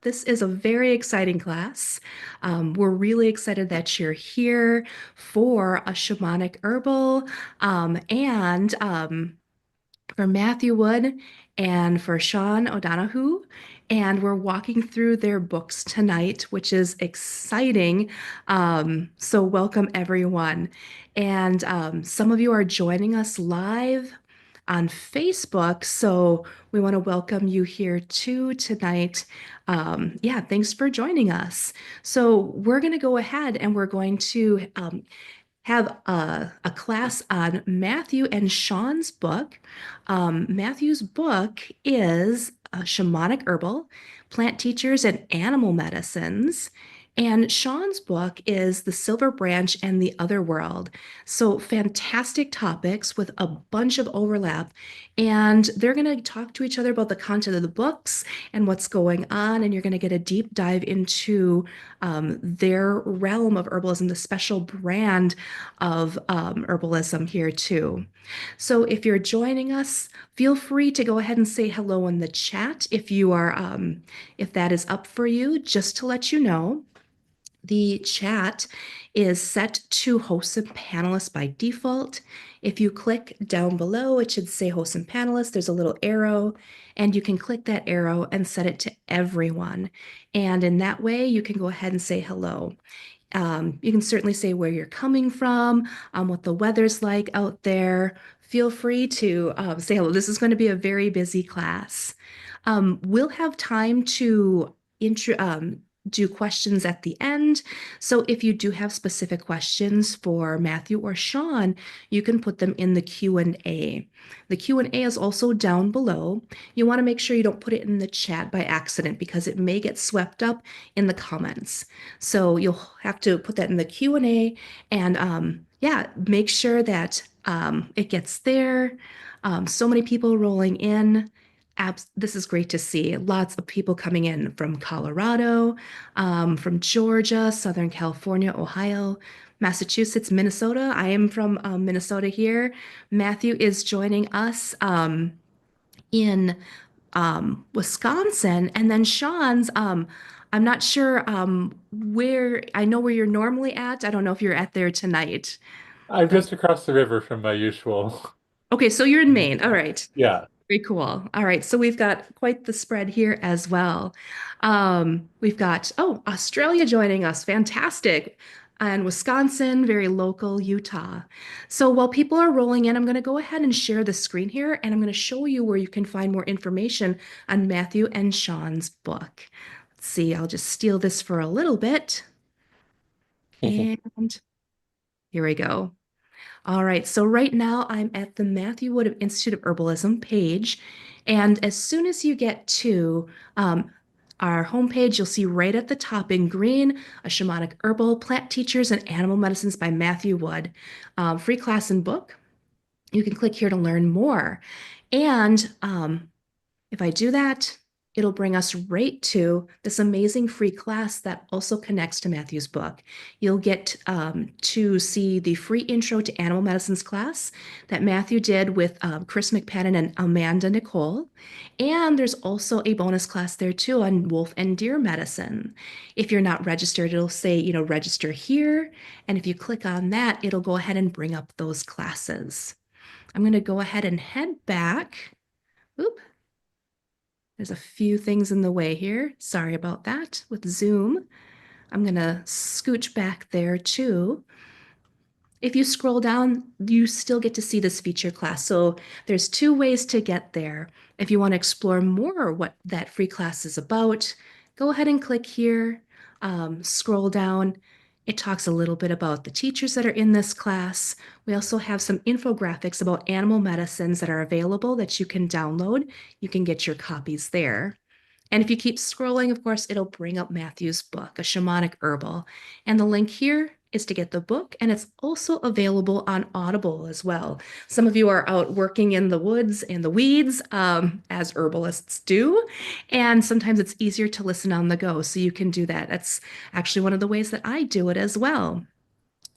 This is a very exciting class. We're really excited that you're here for a shamanic herbal and for Matthew Wood and for Sean O'Donoghue. And we're walking through their books tonight, which is exciting. So, welcome everyone. And some of you are joining us live on Facebook. So, we want to welcome you here too tonight. Yeah, thanks for joining us. So, we're going to go ahead and we're going to have a class on Matthew and Sean's book. Matthew's book is Shamanic Herbal, Plant Teachers and Animal Medicines. And Sean's book is The Silver Branch and the Other World. So, fantastic topics with a bunch of overlap. And they're going to talk to each other about the content of the books and what's going on. And you're going to get a deep dive into their realm of herbalism, the special brand of herbalism here too. So if you're joining us, feel free to go ahead and say hello in the chat if that is up for you, just to let you know. The chat is set to hosts and panelists by default. If you click down below, it should say hosts and panelists. There's a little arrow, and you can click that arrow and set it to everyone. And in that way, you can go ahead and say hello. You can certainly say where you're coming from, what the weather's like out there. Feel free to say hello. This is going to be a very busy class. We'll have time to do questions at the end. So if you do have specific questions for Matthew or Sean, you can put them in the Q&A. The Q&A is also down below. You want to make sure you don't put it in the chat by accident because it may get swept up in the comments. So you'll have to put that in the Q&A and yeah, make sure that it gets there. So many people rolling in. This is great to see. Lots of people coming in from Colorado, from Georgia, Southern California, Ohio, Massachusetts, Minnesota. I am from Minnesota here. Matthew is joining us in Wisconsin. And then Sean's, I'm not sure where, I know where you're normally at. I don't know if you're at there tonight. I'm just across the river from my usual. Okay, so you're in Maine. All right. Yeah. Very cool. All right, so we've got quite the spread here as well. We've got, oh, Australia joining us. Fantastic. And Wisconsin, very local, Utah. So while people are rolling in, I'm going to go ahead and share the screen here, and I'm going to show you where you can find more information on Matthew and Sean's book. Let's see, I'll just steal this for a little bit. And here we go. All right, so right now I'm at the Matthew Wood Institute of Herbalism page. And as soon as you get to our homepage, you'll see right at the top in green, a shamanic herbal, plant teachers, and animal medicines by Matthew Wood. Free class and book. You can click here to learn more. And if I do that, it'll bring us right to this amazing free class that also connects to Matthew's book. You'll get to see the free intro to animal medicines class that Matthew did with Chris McPadden and Amanda Nicole. And there's also a bonus class there too on wolf and deer medicine. If you're not registered, it'll say, register here. And if you click on that, it'll go ahead and bring up those classes. I'm going to go ahead and head back. Oop, there's a few things in the way here. Sorry about that with Zoom. I'm going to scooch back there too. If you scroll down, you still get to see this feature class. So there's two ways to get there. If you want to explore more what that free class is about, go ahead and click here, scroll down. It talks a little bit about the teachers that are in this class. We also have some infographics about animal medicines that are available that you can download. You can get your copies there. And if you keep scrolling, of course, it'll bring up Matthew's book, A Shamanic Herbal. And the link here is to get the book, and it's also available on Audible as well. Some of you are out working in the woods and the weeds, as herbalists do, and sometimes it's easier to listen on the go, so you can do that. That's actually one of the ways that I do it as well.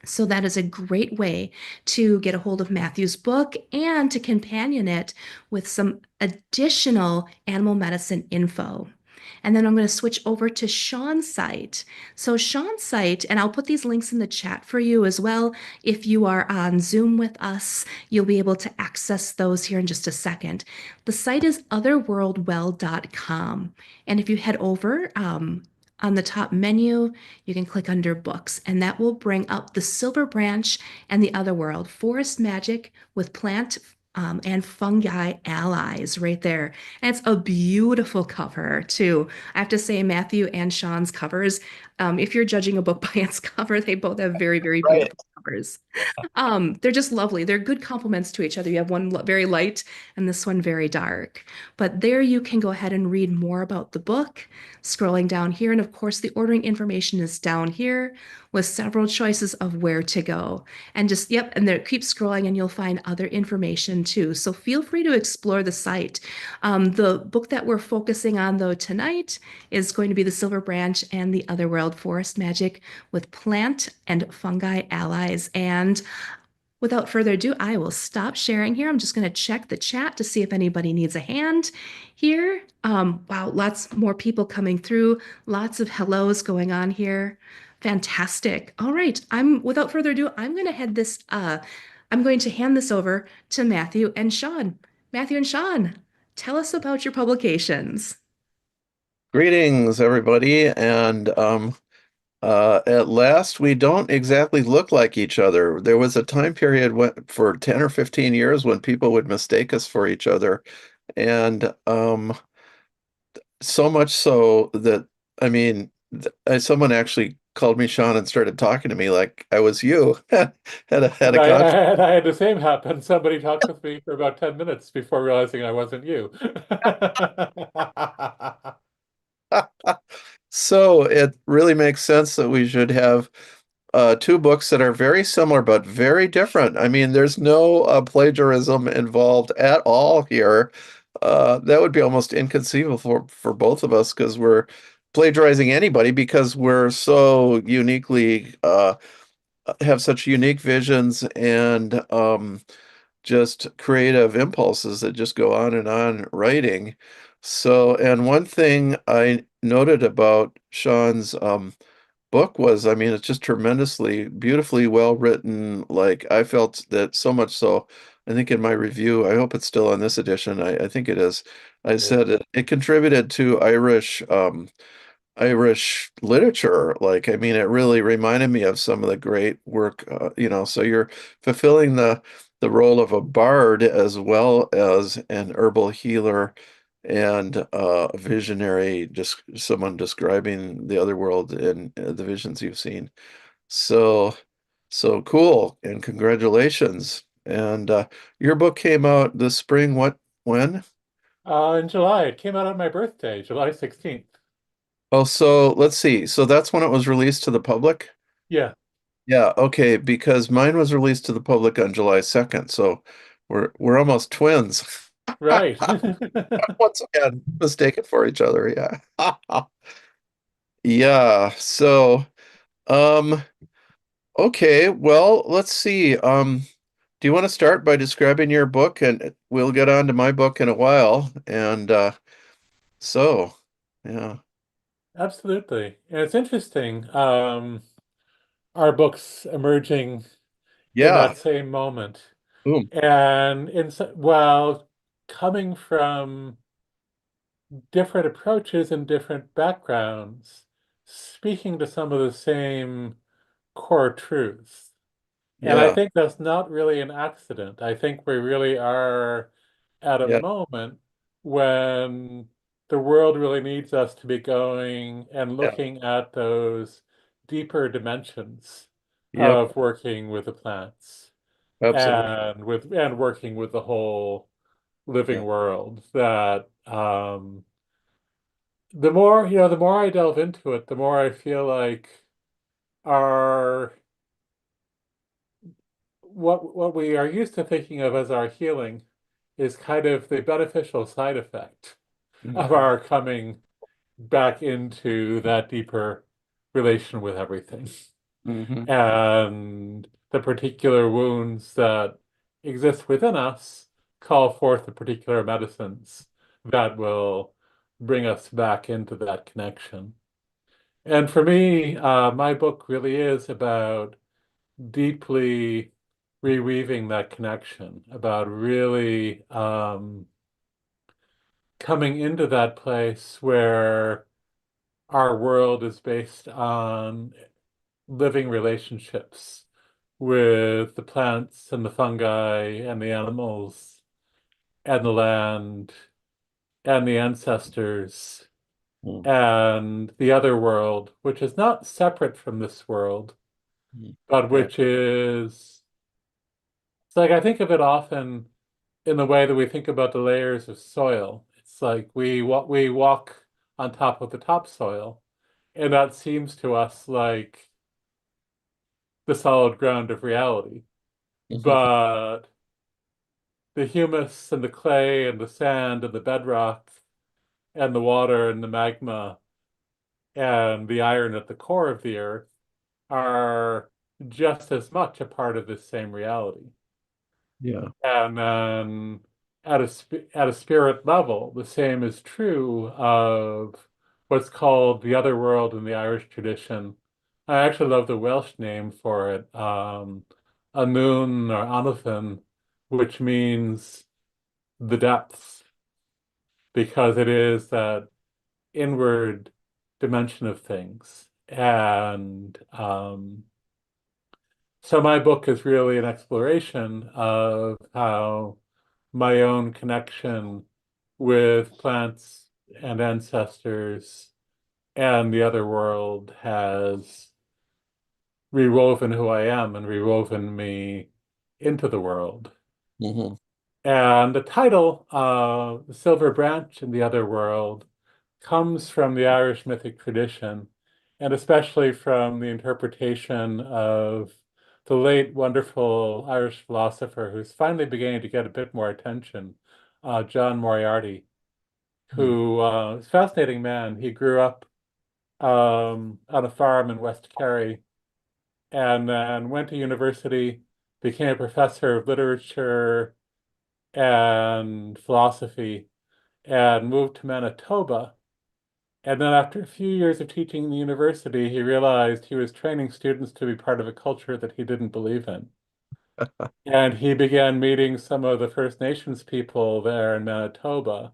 So that is a great way to get a hold of Matthew's book and to companion it with some additional animal medicine info. And then I'm going to switch over to Sean's site. So Sean's site, and I'll put these links in the chat for you as well. If you are on Zoom with us, you'll be able to access those here in just a second. The site is otherworldwell.com. And if you head over, on the top menu, you can click under books, and that will bring up The Silver Branch and the Other World, Forest Magic with Plant and Fungi Allies right there. And it's a beautiful cover, too. I have to say, Matthew and Sean's covers, if you're judging a book by its cover, they both have very, very Right. beautiful covers. They're just lovely. They're good complements to each other. You have one very light and this one very dark. But there you can go ahead and read more about the book, scrolling down here. And of course, the ordering information is down here with several choices of where to go. And just, yep, and there, keep scrolling and you'll find other information too. So feel free to explore the site. The book that we're focusing on though tonight is going to be The Silver Branch and the Other World, Forest Magic with Plant and Fungi Allies. And without further ado, I will stop sharing here. I'm just going to check the chat to see if anybody needs a hand here. Wow, lots more people coming through. Lots of hellos going on here. Fantastic. All right, without further ado, I'm going to hand this over to Matthew and Sean. Matthew and Sean, tell us about your publications. Greetings, everybody. And at last, we don't exactly look like each other. There was a time period for 10 or 15 years when people would mistake us for each other. And so much so that, I mean, someone actually called me Sean and started talking to me like I was you. Had a conference. I had the same happen. Somebody talked with me for about 10 minutes before realizing I wasn't you. So it really makes sense that we should have two books that are very similar but very different. I mean, there's no plagiarism involved at all here. That would be almost inconceivable for both of us because we're plagiarizing anybody because we're so uniquely have such unique visions and just creative impulses that just go on and on writing. So, and one thing I noted about Sean's book was, I mean, it's just tremendously, beautifully well written. Like I felt that so much so, I think in my review, I hope it's still on this edition. I think it is. I Yeah. said it contributed to Irish literature. Like, I mean, it really reminded me of some of the great work, so you're fulfilling the role of a bard as well as an herbal healer and a visionary, just someone describing the other world and the visions you've seen. So, so cool, and congratulations. And your book came out this spring, when? In July, it came out on my birthday, July 16th. Oh, so let's see. So that's when it was released to the public? Yeah, Yeah, okay, because mine was released to the public on July 2nd, so we're almost twins. right. Once again, mistaken for each other, yeah. Yeah, so um okay, well, let's see. Do you want to start by describing your book and we'll get on to my book in a while. And so, yeah. Absolutely. And it's interesting, our books emerging in Yeah. that same moment. Boom. And while coming from different approaches and different backgrounds, speaking to some of the same core truths. And I Yeah. think that's not really an accident. I think we really are at a Yeah. moment when the world really needs us to be going and Yeah. looking at those deeper dimensions Yep. of working with the plants Absolutely. and working with the whole living Yeah. world that the more I delve into it, the more I feel like our what we are used to thinking of as our healing is kind of the beneficial side effect of Mhm. our coming back into that deeper relation with everything. Mhm. And the particular wounds that exist within us call forth the particular medicines that will bring us back into that connection. And for me, my book really is about deeply reweaving that connection, about really coming into that place where our world is based on living relationships with the plants and the fungi and the animals and the land and the ancestors Mm, and the other world, which is not separate from this world, mm. but Yeah. which is, it's like I think of it often in the way that we think about the layers of soil. It's like we walk on top of the topsoil, and that seems to us like the solid ground of reality. But the humus and the clay and the sand and the bedrock and the water and the magma and the iron at the core of the earth are just as much a part of this same reality. Yeah. And then at a spirit level, the same is true of what's called the other world in the Irish tradition. I actually love the Welsh name for it, Anún or Anuthan, which means the depths, because it is that inward dimension of things. And so my book is really an exploration of how my own connection with plants and ancestors and the other world has rewoven who I am and rewoven me into the world. Hmm. And the title, The Silver Branch in the Other World, comes from the Irish mythic tradition, and especially from the interpretation of the late wonderful Irish philosopher who's finally beginning to get a bit more attention, John Moriarty, who is a fascinating man. He grew up on a farm in West Kerry and then went to university, became a professor of literature and philosophy, and moved to Manitoba. And then after a few years of teaching in the university, he realized he was training students to be part of a culture that he didn't believe in. And he began meeting some of the First Nations people there in Manitoba.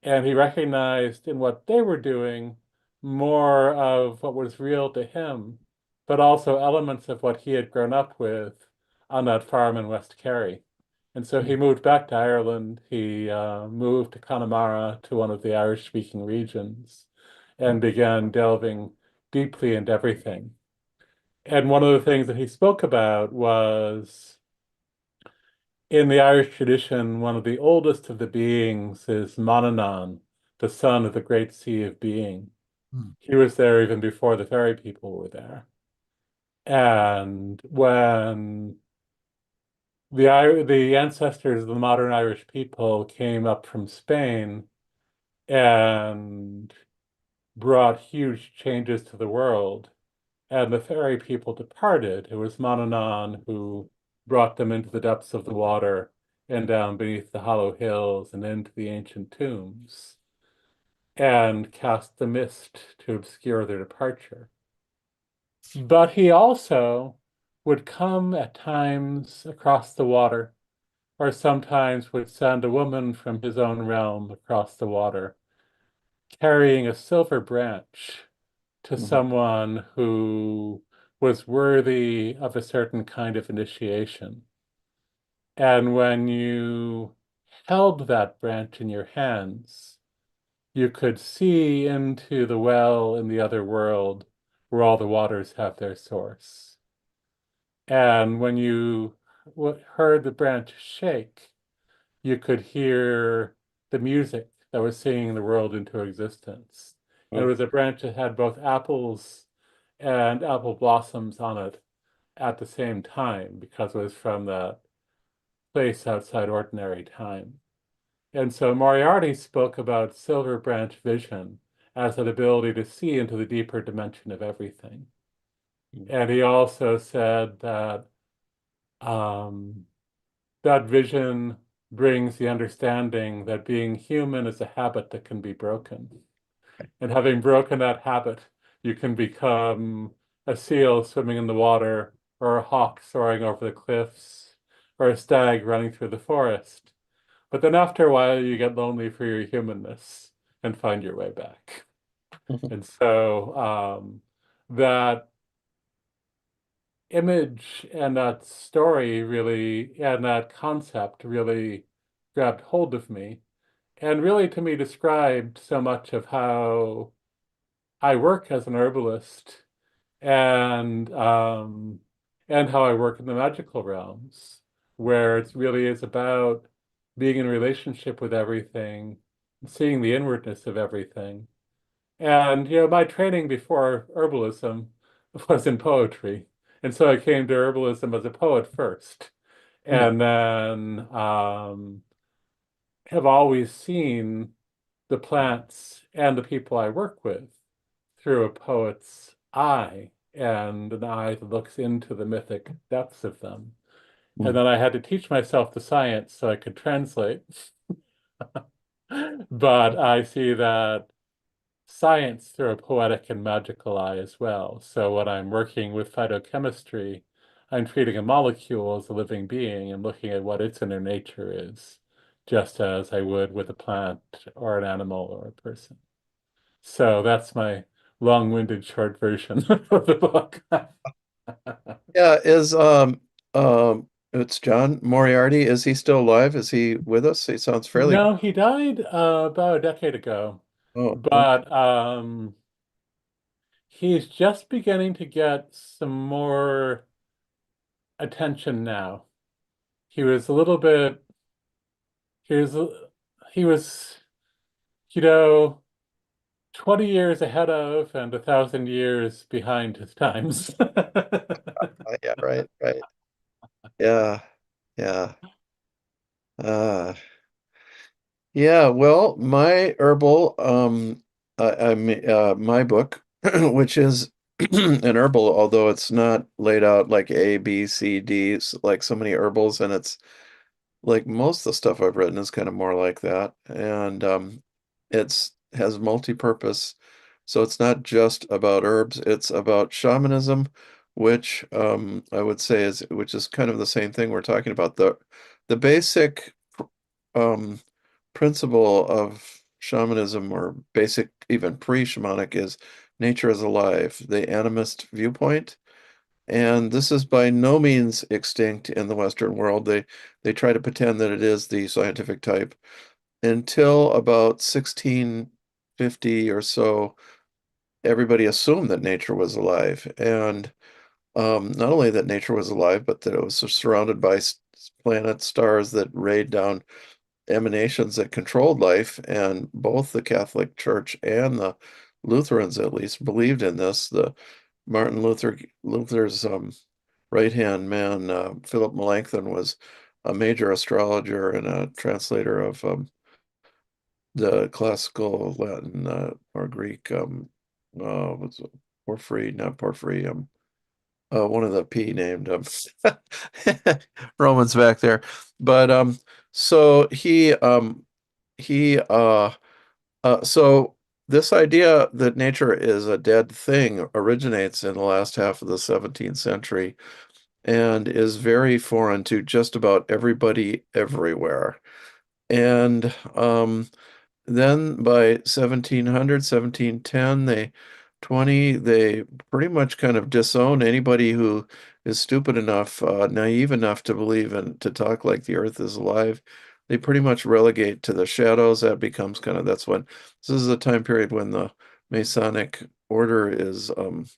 And he recognized in what they were doing more of what was real to him, but also elements of what he had grown up with on that farm in West Kerry. And so he moved back to Ireland. He moved to Connemara, to one of the Irish-speaking regions, and began delving deeply into everything. And one of the things that he spoke about was in the Irish tradition, one of the oldest of the beings is Manannán, the son of the great sea of being. Mm. He was there even before the fairy people were there. And when the ancestors of the modern Irish people came up from Spain and brought huge changes to the world, and the fairy people departed, it was Manannán who brought them into the depths of the water and down beneath the hollow hills and into the ancient tombs and cast the mist to obscure their departure. But he also would come at times across the water, or sometimes would send a woman from his own realm across the water, carrying a silver branch to Mhm. someone who was worthy of a certain kind of initiation. And when you held that branch in your hands, you could see into the well in the other world where all the waters have their source. And when you heard the branch shake, you could hear the music that was singing the world into existence. And it Oh. was a branch that had both apples and apple blossoms on it at the same time because it was from that place outside ordinary time. And so Moriarty spoke about silver branch vision as an ability to see into the deeper dimension of everything. Mm. And he also said that um, that vision brings the understanding that being human is a habit that can be broken. And having broken that habit, you can become a seal swimming in the water, or a hawk soaring over the cliffs, or a stag running through the forest. But then after a while, you get lonely for your humanness and find your way back. And so that image and that story really, and that concept really grabbed hold of me, and really to me described so much of how I work as an herbalist, and how I work in the magical realms, where it really is about being in relationship with everything, seeing the inwardness of everything. And my training before herbalism was in poetry. And so I came to herbalism as a poet first, and then have always seen the plants and the people I work with through a poet's eye, and an eye that looks into the mythic depths of them. And then I had to teach myself the science so I could translate. But I see that science through a poetic and magical eye as well. So when I'm working with phytochemistry, I'm treating a molecule as a living being and looking at what its inner nature is, just as I would with a plant or an animal or a person. So that's my long-winded short version of the book. Yeah, it's John Moriarty. Is he still alive? Is he with us? He sounds fairly. No, he died about a decade ago, Oh, but he's just beginning to get some more attention now. He was a little bit, he was, he was, you know, 20 years ahead of and 1,000 years behind his times. yeah, right, right. Yeah, yeah. Uh, yeah, well, my herbal, my book, which is an herbal, although it's not laid out like A, B, C, D, like so many herbals, and it's like most of the stuff I've written is kind of more like that. And it's has multi-purpose. So it's not just about herbs, it's about shamanism, which I would say which is kind of the same thing we're talking about. The basic um principle of shamanism, or basic even pre-shamanic, is nature is alive, the animist viewpoint. And this is by no means extinct in the Western world. They try to pretend that it is the scientific type until about 1650 or so. Everybody assumed that nature was alive, and not only that nature was alive, but that it was surrounded by planets, stars that rained down emanations that controlled life. And both the Catholic Church and the Lutherans, at least, believed in this. The Luther's right-hand man, Philip Melanchthon, was a major astrologer and a translator of the classical Latin or Greek. Was it Porphyry, not Porphyry. One of the P named Romans back there. But so he so this idea that nature is a dead thing originates in the last half of the 17th century and is very foreign to just about everybody everywhere. And then by 1700, 1710, they pretty much kind of disown anybody who is stupid enough, naive enough to believe and to talk like the earth is alive. They pretty much relegate to the shadows. That's when this is a time period when the Masonic order is and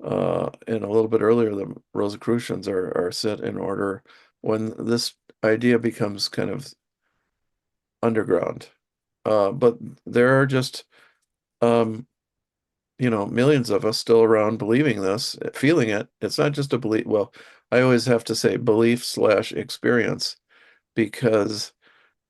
a little bit earlier, the Rosicrucians are set in order when this idea becomes kind of underground. But there are just millions of us still around believing this, feeling it. It's not just a belief. Well, I always have to say belief/experience, because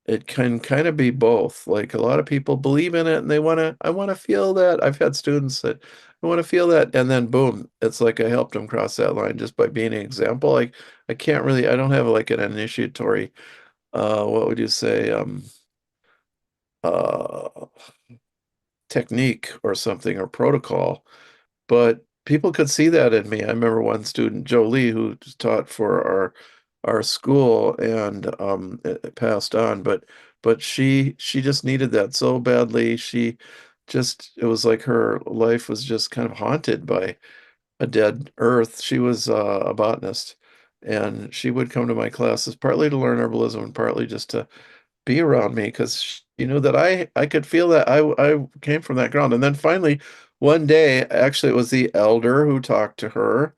it can kind of be both. Like, a lot of people believe in it and I want to feel that. I've had students that I want to feel that, and then boom, it's like I helped them cross that line just by being an example. I don't have like an initiatory what would you say, uh, technique or something or protocol. But people could see that in me. I remember one student, Jolie, who taught for our school and it passed on, but she just needed that so badly. She just it was like her life was just kind of haunted by a dead earth. She was a botanist, and she would come to my classes partly to learn herbalism and partly just to be around me because you knew that I could feel that I came from that ground. And then finally, one day, actually, it was the elder who talked to her,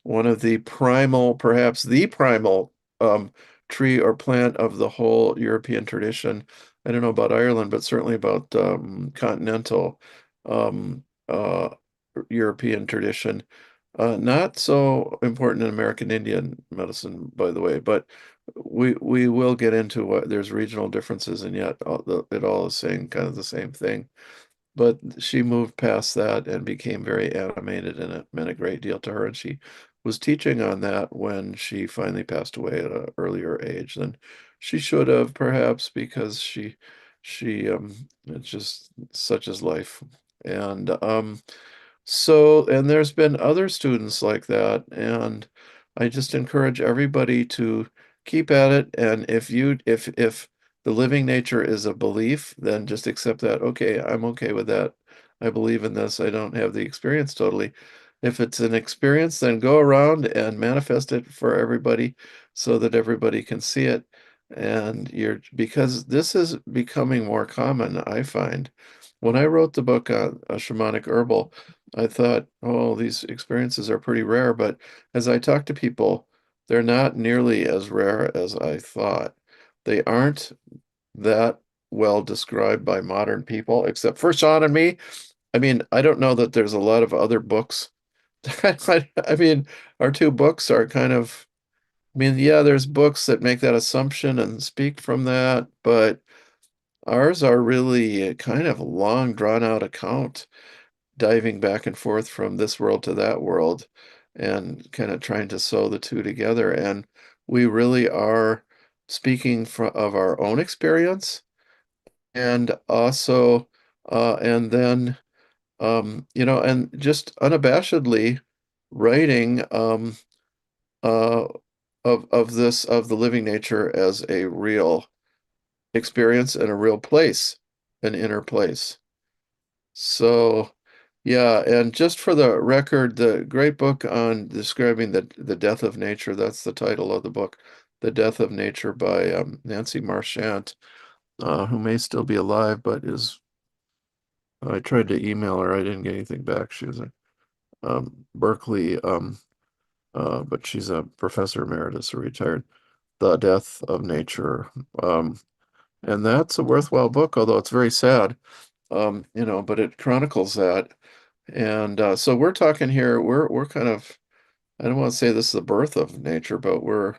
one of the primal, perhaps the primal tree or plant of the whole European tradition. I don't know about Ireland, but certainly about continental um, uh, European tradition. Not so important in American Indian medicine, by the way, but we will get into what there's regional differences, and yet it all is saying kind of the same thing. But she moved past that and became very animated, and it meant a great deal to her. And she was teaching on that when she finally passed away at an earlier age than she should have, perhaps, because she it's just such is life. And and there's been other students like that, and I just encourage everybody to keep at it. And if the living nature is a belief, then just accept that. Okay, I'm okay with that. I believe in this. I don't have the experience totally. If it's an experience, then go around and manifest it for everybody so that everybody can see it. And because this is becoming more common, I find. When I wrote the book on a shamanic herbal, I thought, oh, these experiences are pretty rare, but as I talk to people, they're not nearly as rare as I thought. They aren't that well described by modern people, except for Sean and me. I mean, I don't know that there's a lot of other books. I mean, our two books are kind of, I mean, yeah, there's books that make that assumption and speak from that, but ours are really a kind of long, drawn out account diving back and forth from this world to that world and kind of trying to sew the two together. And we really are speaking of our own experience and also, and then, and just unabashedly writing uh, of the living nature as a real experience and a real place, an inner place. So, yeah, and just for the record, the great book on describing the death of nature, that's the title of the book, The Death of Nature by Nancy Marchant, who may still be alive, but I tried to email her, I didn't get anything back. She was a Berkeley, but she's a professor emeritus or retired. The Death of Nature. And that's a worthwhile book, although it's very sad, but it chronicles that. And so we're talking here, we're kind of, I don't want to say this is the birth of nature, but we're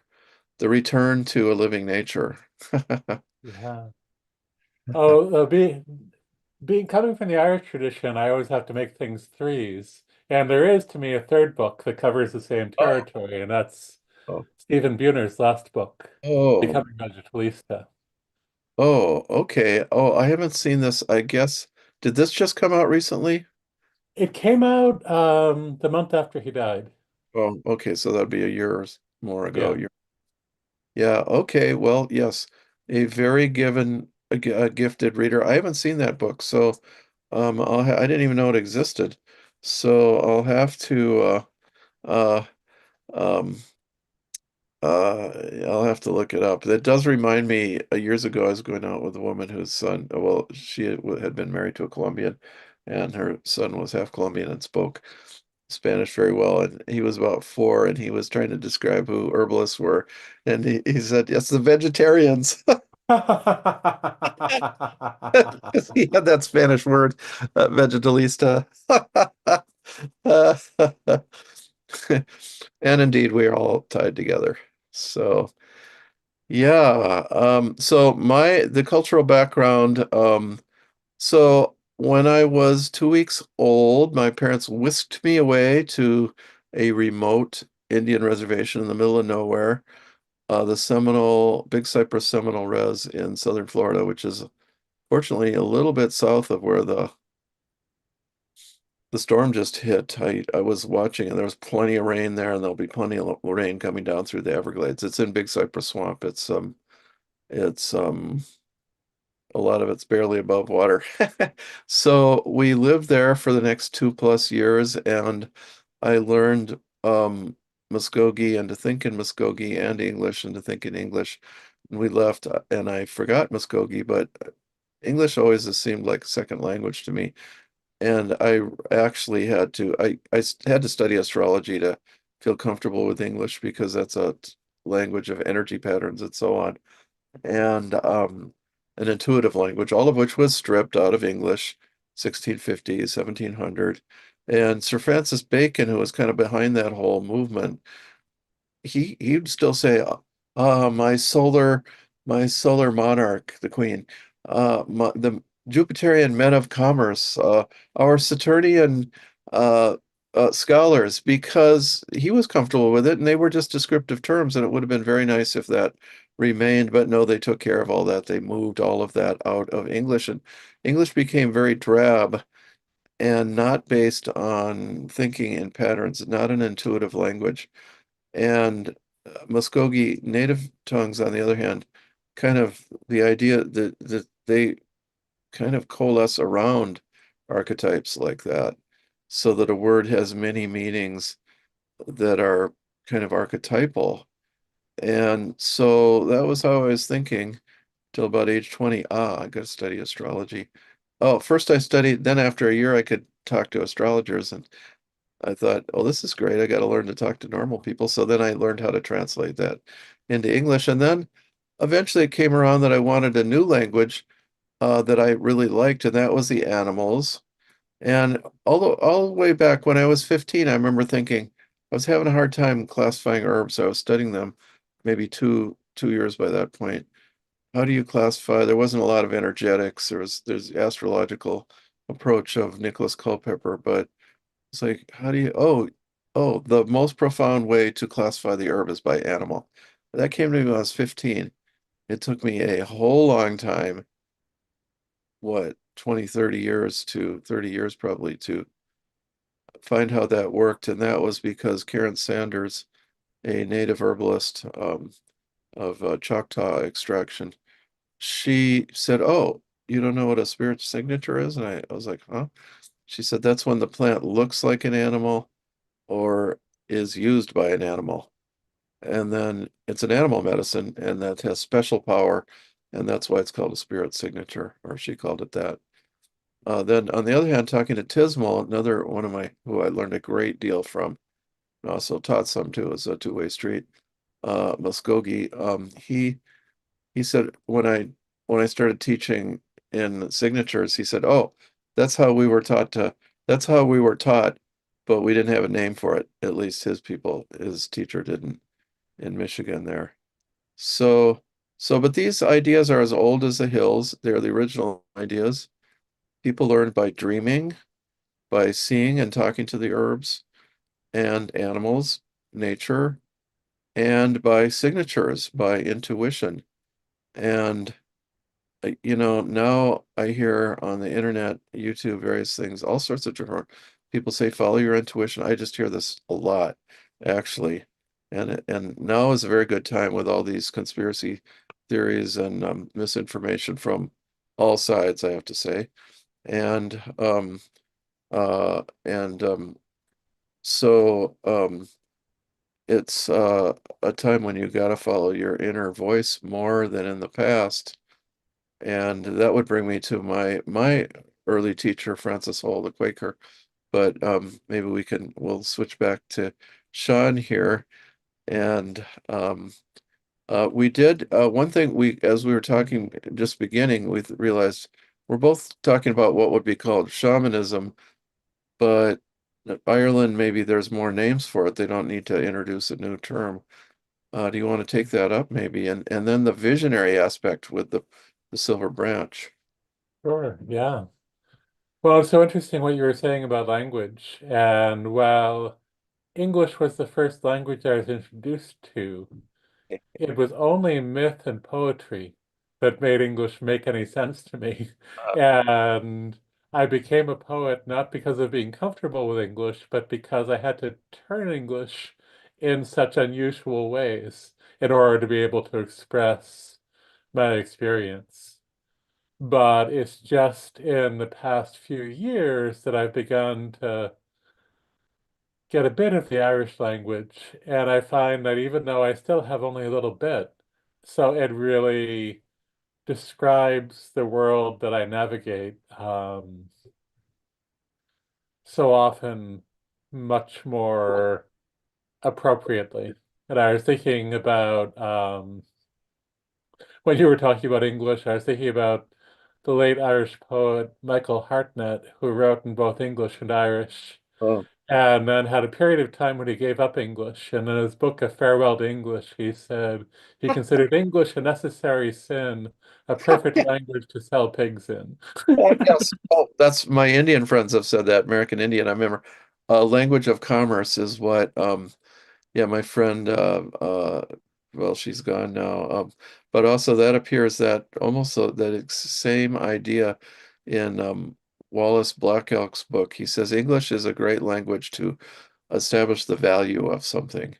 the return to a living nature. Yeah. Oh, being coming from the Irish tradition, I always have to make things threes. And there is, to me, a third book that covers the same Oh, territory, and that's oh, Stephen Buhner's last book, oh, Becoming Vegetalista. oh, okay. Oh, I haven't seen this. I guess, did this just come out recently? It came out the month after he died. Oh, okay. So that'd be a year or more ago. Yeah. Yeah, okay. Well, yes, a very a gifted reader. I haven't seen that book, so I didn't even know it existed. So I'll have to uh um I'll have to look it up. That does remind me, years ago I was going out with a woman whose son, well, she had been married to a Colombian, and her son was half Colombian and spoke Spanish very well. And he was about 4, and he was trying to describe who herbalists were, and he said, "Yes, the vegetarians," because he had that Spanish word, vegetalista. And indeed, we are all tied together. So. Yeah. So the cultural background, so when I was 2 weeks old, my parents whisked me away to a remote Indian reservation in the middle of nowhere. the Big Cypress Seminole Res in southern Florida, which is fortunately a little bit south of where the storm just hit. I was watching and there was plenty of rain there, and there'll be plenty of rain coming down through the Everglades. It's in Big Cypress Swamp. It's a lot of it's barely above water. So we lived there for the next 2+ years, and I learned Muskogee, and to think in Muskogee, and English, and to think in English. And we left, and I forgot Muskogee, but English always has seemed like a second language to me. And I actually had to study astrology to feel comfortable with English, because that's a language of energy patterns and so on, and an intuitive language, all of which was stripped out of English, 1650, 1700. And Sir Francis Bacon, who was kind of behind that whole movement, he'd still say, my solar monarch, the Queen, the Jupiterian men of commerce, our Saturnian uh, scholars, because he was comfortable with it, and they were just descriptive terms, and it would have been very nice if that remained. But no, they took care of all that. They moved all of that out of English, and English became very drab and not based on thinking in patterns, not an intuitive language. And Muskogee native tongues, on the other hand, kind of the idea that they kind of coalesce around archetypes like that, so that a word has many meanings that are kind of archetypal. And so that was how I was thinking till about age 20. I got to study astrology. Oh, first I studied, then after a year I could talk to astrologers, and I thought, oh, this is great. I got to learn to talk to normal people. So then I learned how to translate that into English. And then eventually it came around that I wanted a new language that I really liked, and that was the animals. And although all the way back when I was 15, I remember thinking I was having a hard time classifying herbs. I was studying them maybe two years by that point. How do you classify? There wasn't a lot of energetics. There's the astrological approach of Nicholas Culpeper, but it's like, how do you, the most profound way to classify the herb is by animal. That came to me when I was 15. It took me a whole long time, what, 20, 30 years probably, to find how that worked. And that was because Karen Sanders, a native herbalist of Choctaw extraction, she said, "Oh, you don't know what a spirit signature is?" And I was like, "Huh?" She said, "That's when the plant looks like an animal or is used by an animal. And then it's an animal medicine, and that has special power, and that's why it's called a spirit signature," or she called it that. Then on the other hand, talking to Tismal, another one of who I learned a great deal from, and also taught some too, is a two-way street, Muskogee. He said when I started teaching in signatures, he said, "Oh, that's how we were taught to, that's how we were taught, but we didn't have a name for it. At least his teacher didn't in Michigan there." So, but these ideas are as old as the hills. They're the original ideas. People learned by dreaming, by seeing and talking to the herbs and animals, nature, and by signatures, by intuition. And now I hear on the internet, YouTube, various things, all sorts of different people say, follow your intuition. I just hear this a lot, actually. And now is a very good time with all these conspiracy theories and misinformation from all sides, I have to say. And and so it's a time when you got to follow your inner voice more than in the past. And that would bring me to my early teacher, Francis Hall, the Quaker. But maybe we'll switch back to Sean here. And we did one thing, as we were talking just beginning, we realized we're both talking about what would be called shamanism, but Ireland, maybe there's more names for it. They don't need to introduce a new term. Do you want to take that up maybe? And then the visionary aspect with the silver branch. Sure, yeah. Well, it's so interesting what you were saying about language. And while English was the first language I was introduced to, it was only myth and poetry that made English make any sense to me. And I became a poet not because of being comfortable with English, but because I had to turn English in such unusual ways in order to be able to express my experience. But it's just in the past few years that I've begun to get a bit of the Irish language, and I find that even though I still have only a little bit, so it really describes the world that I navigate so often much more appropriately. And I was thinking about when you were talking about English, I was thinking about the late Irish poet Michael Hartnett, who wrote in both English and Irish. Oh, And then had a period of time when he gave up English. And in his book, A Farewell to English, he said he considered English a necessary sin, a perfect language to sell pigs in. oh, yes. Oh, that's my Indian friends have said that, American Indian. I remember language of commerce is what yeah, my friend well, she's gone now. But also that appears that almost same idea in Wallace Black Elk's book. He says English is a great language to establish the value of something.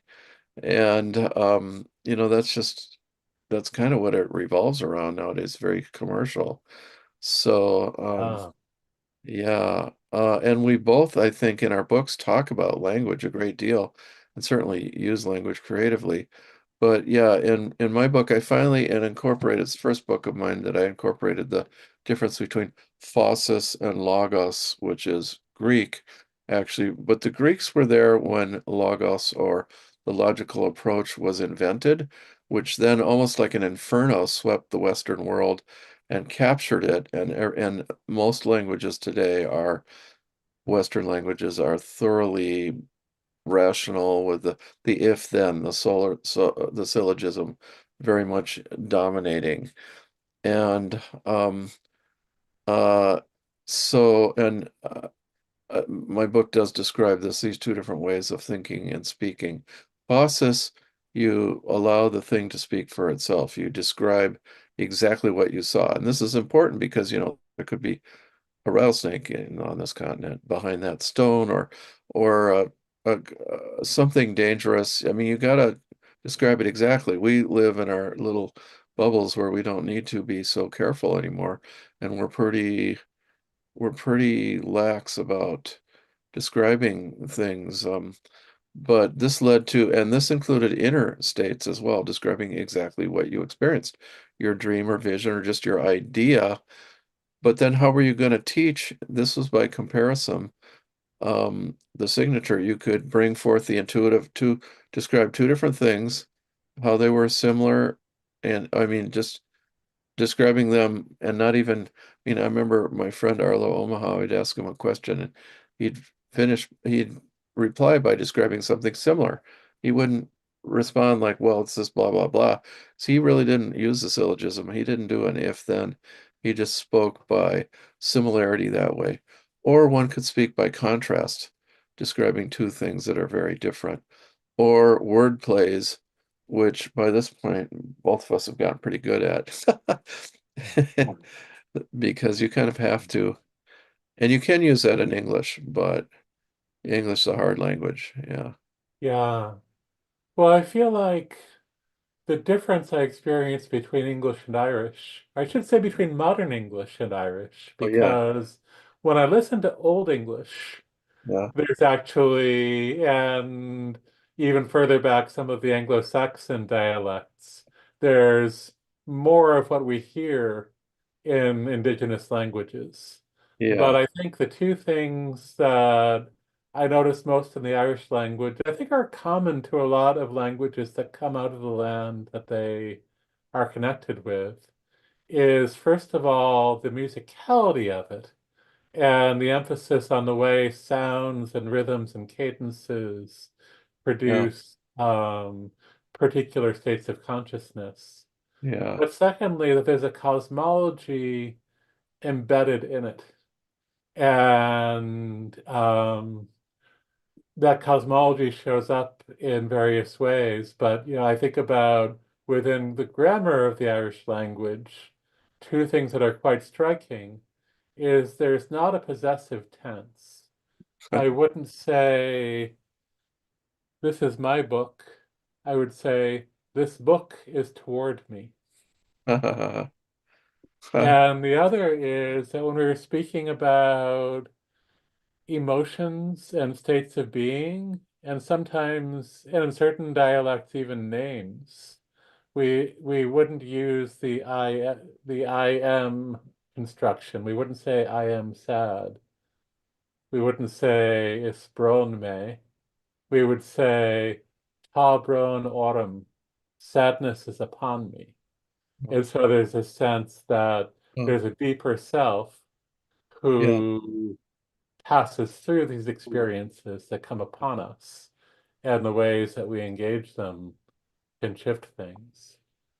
And that's kind of what it revolves around nowadays, very commercial. So Ah, yeah, and we both, I think, in our books talk about language a great deal and certainly use language creatively. But yeah, in my book, I finally and incorporated, it's the first book of mine that I incorporated the difference between phosis and logos, which is Greek, actually. But the Greeks were there when logos or the logical approach was invented, which then almost like an inferno swept the Western world and captured it. And most languages today are Western languages are thoroughly rational with the if then the syllogism very much dominating. And uh so and my book does describe these two different ways of thinking and speaking. Bossis, you allow the thing to speak for itself. You describe exactly what you saw. And this is important because, there could be a rattlesnake on this continent behind that stone or something dangerous. I mean, you gotta describe it exactly. We live in our little bubbles where we don't need to be so careful anymore, and we're pretty lax about describing things. But this led to, and this included inner states as well, describing exactly what you experienced, your dream or vision or just your idea. But then how were you going to teach? This was by comparison. The signature, you could bring forth the intuitive to describe two different things, how they were similar, and I mean, just describing them and not even, I remember my friend Arlo Omaha, I'd ask him a question and he'd reply by describing something similar. He wouldn't respond like, well, it's this blah, blah, blah. So he really didn't use the syllogism. He didn't do an if then. He just spoke by similarity that way. Or one could speak by contrast, describing two things that are very different. Or word plays, which by this point both of us have gotten pretty good at. Because you kind of have to, and you can use that in English, but English is a hard language. Yeah. yeah. Well, I feel like the difference I experience between English and Irish, I should say between modern English and Irish, Oh, yeah. because when I listen to Old English, Yeah. there's actually, and even further back, some of the Anglo-Saxon dialects, there's more of what we hear in indigenous languages. But Yeah. I think the two things that I notice most in the Irish language, I think are common to a lot of languages that come out of the land that they are connected with, is first of all the musicality of it and the emphasis on the way sounds and rhythms and cadences Yeah. produce particular states of consciousness. Yeah. But secondly, that there's a cosmology embedded in it. And that cosmology shows up in various ways, but I think about within the grammar of the Irish language, two things that are quite striking is there's not a possessive tense. I wouldn't say this is my book. I would say this book is toward me. And the other is that when we were speaking about emotions and states of being, and sometimes and in certain dialects even names, we wouldn't use the I am construction. We wouldn't say I am sad. We wouldn't say is bron me. We would say tá bron autumn. Sadness is upon me. And so there's a sense that there's a deeper self Yeah, who passes through these experiences that come upon us, and the ways that we engage them can shift things.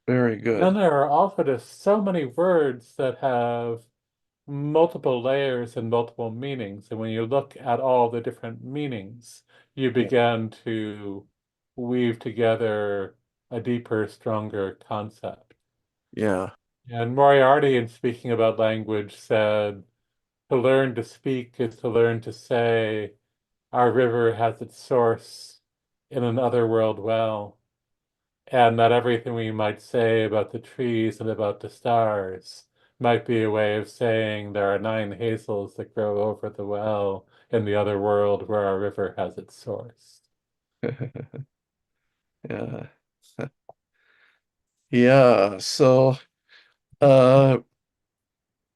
very Then good. there are also just so many words that have multiple layers and multiple meanings. And when you look at all the different meanings, you Yeah. begin to weave together a deeper, stronger concept. Yeah. And Moriarty, in speaking about language, said, to learn to speak is to learn to say, our river has its source in another world well, and that everything we might say about the trees and about the stars might be a way of saying there are 9 hazels that grow over the well in the other world where our river has its source. Yeah. Yeah. So, uh,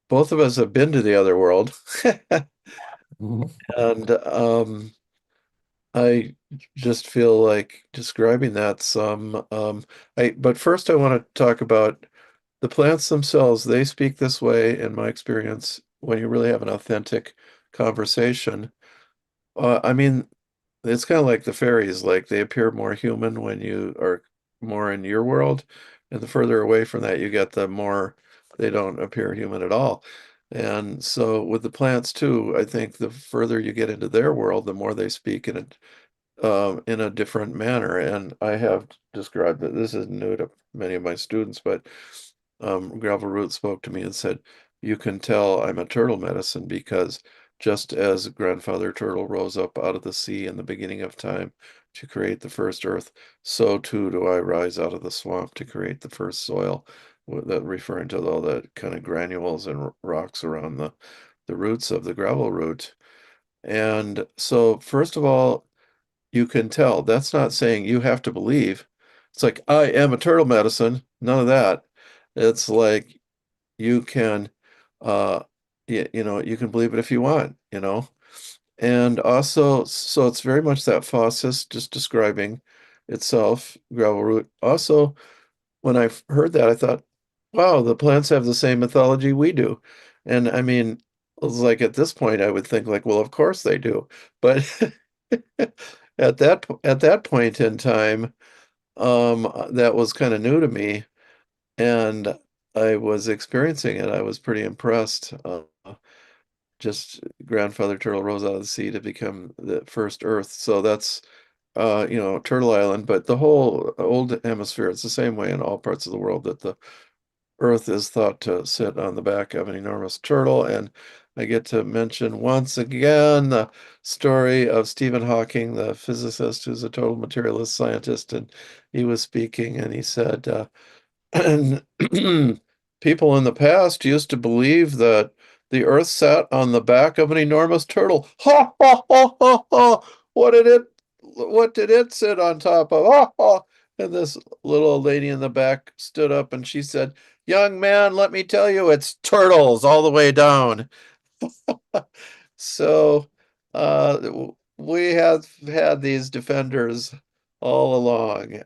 both of us have been to the other world. And I just feel like describing that some but first I want to talk about the plants themselves. They speak this way, in my experience, when you really have an authentic conversation. I mean, it's kind of like the fairies, like they appear more human when you are more in your world, and the further away from that you get, the more they don't appear human at all. And so with the plants too, I think the further you get into their world, the more they speak in a different manner. And I have described that this is new to many of my students, but Gravel Root spoke to me and said, "You can tell I'm a turtle medicine because just as Grandfather Turtle rose up out of the sea in the beginning of time to create the first earth, so too do I rise out of the swamp to create the first soil." That referring to all the kind of granules and rocks around the roots of the gravel root. And so, first of all, you can tell. That's not saying you have to believe. It's like, I am a turtle medicine. None of that. It's like you can, uh, you can believe it if you want. And also, so it's very much that Faucis just describing itself, gravel root. Also, when I heard that, I thought, wow, the plants have the same mythology we do. And I mean, it was like at this point, I would think like, well, of course they do. But at that point in time, that was kind of new to me, and I was experiencing it. I was pretty impressed. Just Grandfather Turtle rose out of the sea to become the first Earth. So that's Turtle Island, but the whole old hemisphere, it's the same way in all parts of the world that the Earth is thought to sit on the back of an enormous turtle. And I get to mention once again the story of Stephen Hawking, the physicist who's a total materialist scientist. And he was speaking and he said, and people in the past used to believe that the Earth sat on the back of an enormous turtle. Ha ha ha ha ha! What did it sit on top of? Ha ha! And this little old lady in the back stood up and she said, "Young man, let me tell you, it's turtles all the way down." So we have had these defenders all along.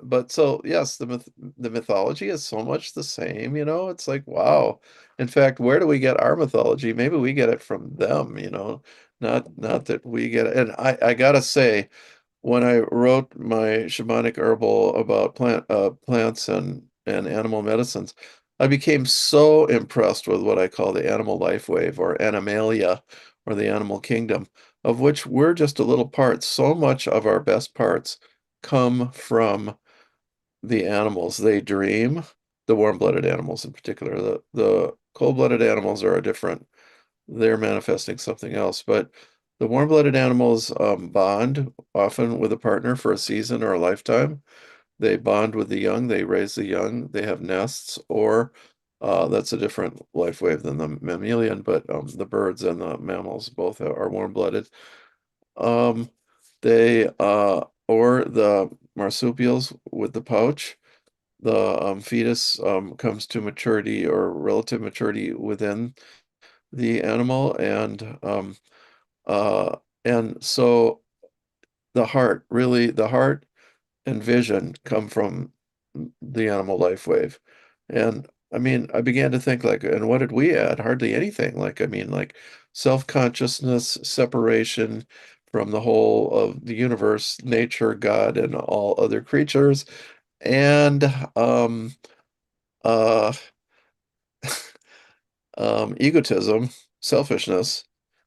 But so yes, the mythology is so much the same. It's like, wow. In fact, where do we get our mythology? Maybe we get it from them. Not that we get it. And I gotta say, when I wrote my shamanic herbal about plants and animal medicines, I became so impressed with what I call the animal life wave or animalia or the animal kingdom. of which we're just a little part. So much of our best parts come from the animals. They dream, the warm-blooded animals in particular. The cold-blooded animals are a different, they're manifesting something else. But the warm-blooded animals bond often with a partner for a season or a lifetime. They bond with the young, they raise the young, they have nests, or that's a different life wave than the mammalian, but the birds and the mammals both are warm-blooded. Um, they or the marsupials with the pouch, the fetus comes to maturity or relative maturity within the animal, uh, and so the heart and vision come from the animal life wave. And I mean, I began to think like, and what did we add? Hardly anything. Like, I mean, like self-consciousness, separation from the whole of the universe, nature, God, and all other creatures, and uh egotism, selfishness.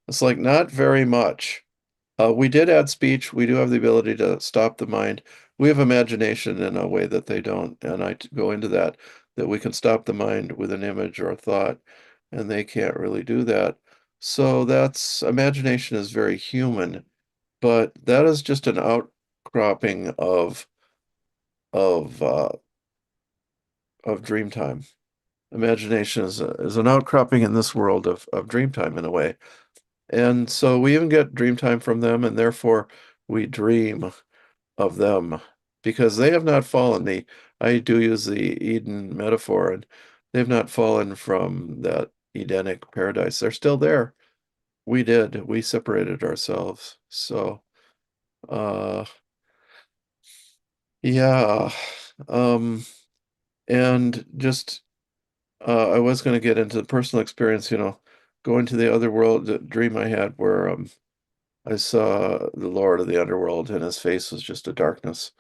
It's like not very much. We did add speech. We do have the ability to stop the mind. We have imagination in a way that they don't, and go into that, that we can stop the mind with an image or a thought, and they can't really do that. So that's imagination is very human, but that is just an outcropping of uh, of dream time. Imagination is an outcropping in this world of dream time in a way. And so we even get dream time from them, and therefore we dream of them because they have not fallen. I do use the Eden metaphor, and they've not fallen from that Edenic paradise. They're still there. We did. We separated ourselves. So, uh, yeah. Um, and just I was going to get into the personal experience, going to the other world, the dream I had where I saw the Lord of the Underworld, and his face was just a darkness.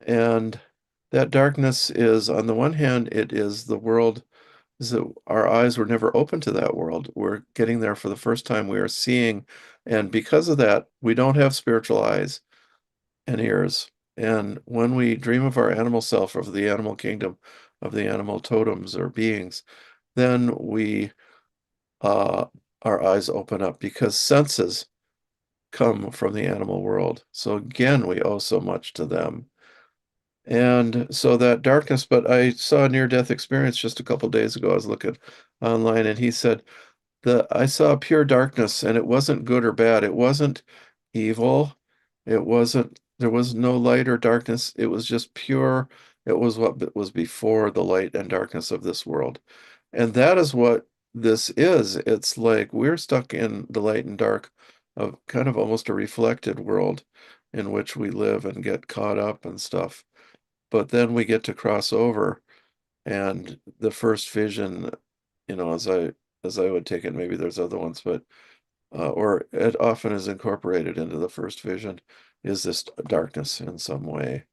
And that darkness is, on the one hand, it is the world, is that our eyes were never open to that world. We're getting there for the first time. We are seeing, and because of that, we don't have spiritual eyes and ears. And when we dream of our animal self, of the animal kingdom, of the animal totems or beings, then uh, our eyes open up because senses come from the animal world. So again, we owe so much to them. And so that darkness, but I saw a near-death experience just a couple days ago. I was looking online, and he said that I saw pure darkness, and it wasn't good or bad. It wasn't evil. It wasn't, there was no light or darkness. It was just pure. It was what was before the light and darkness of this world. And that is what this is. It's like we're stuck in the light and dark of kind of almost a reflected world in which we live and get caught up and stuff. But then we get to cross over, and the first vision, as I would take it, maybe there's other ones, but or it often is incorporated into the first vision, is this darkness in some way.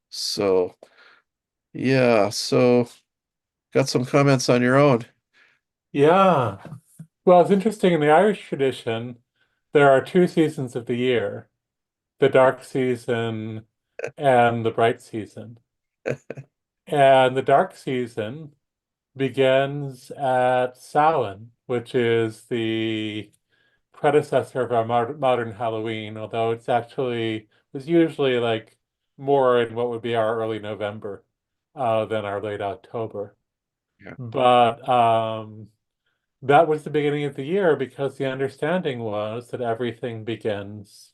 So yeah, so got some comments on your own. Yeah. Well, it's interesting in the Irish tradition, there are two seasons of the year, the dark season and the bright season. And the dark season begins at Samhain, which is the predecessor of our modern Halloween, although it's actually was usually like more in what would be our early November than our late October. Yeah. But that was the beginning of the year because the understanding was that everything begins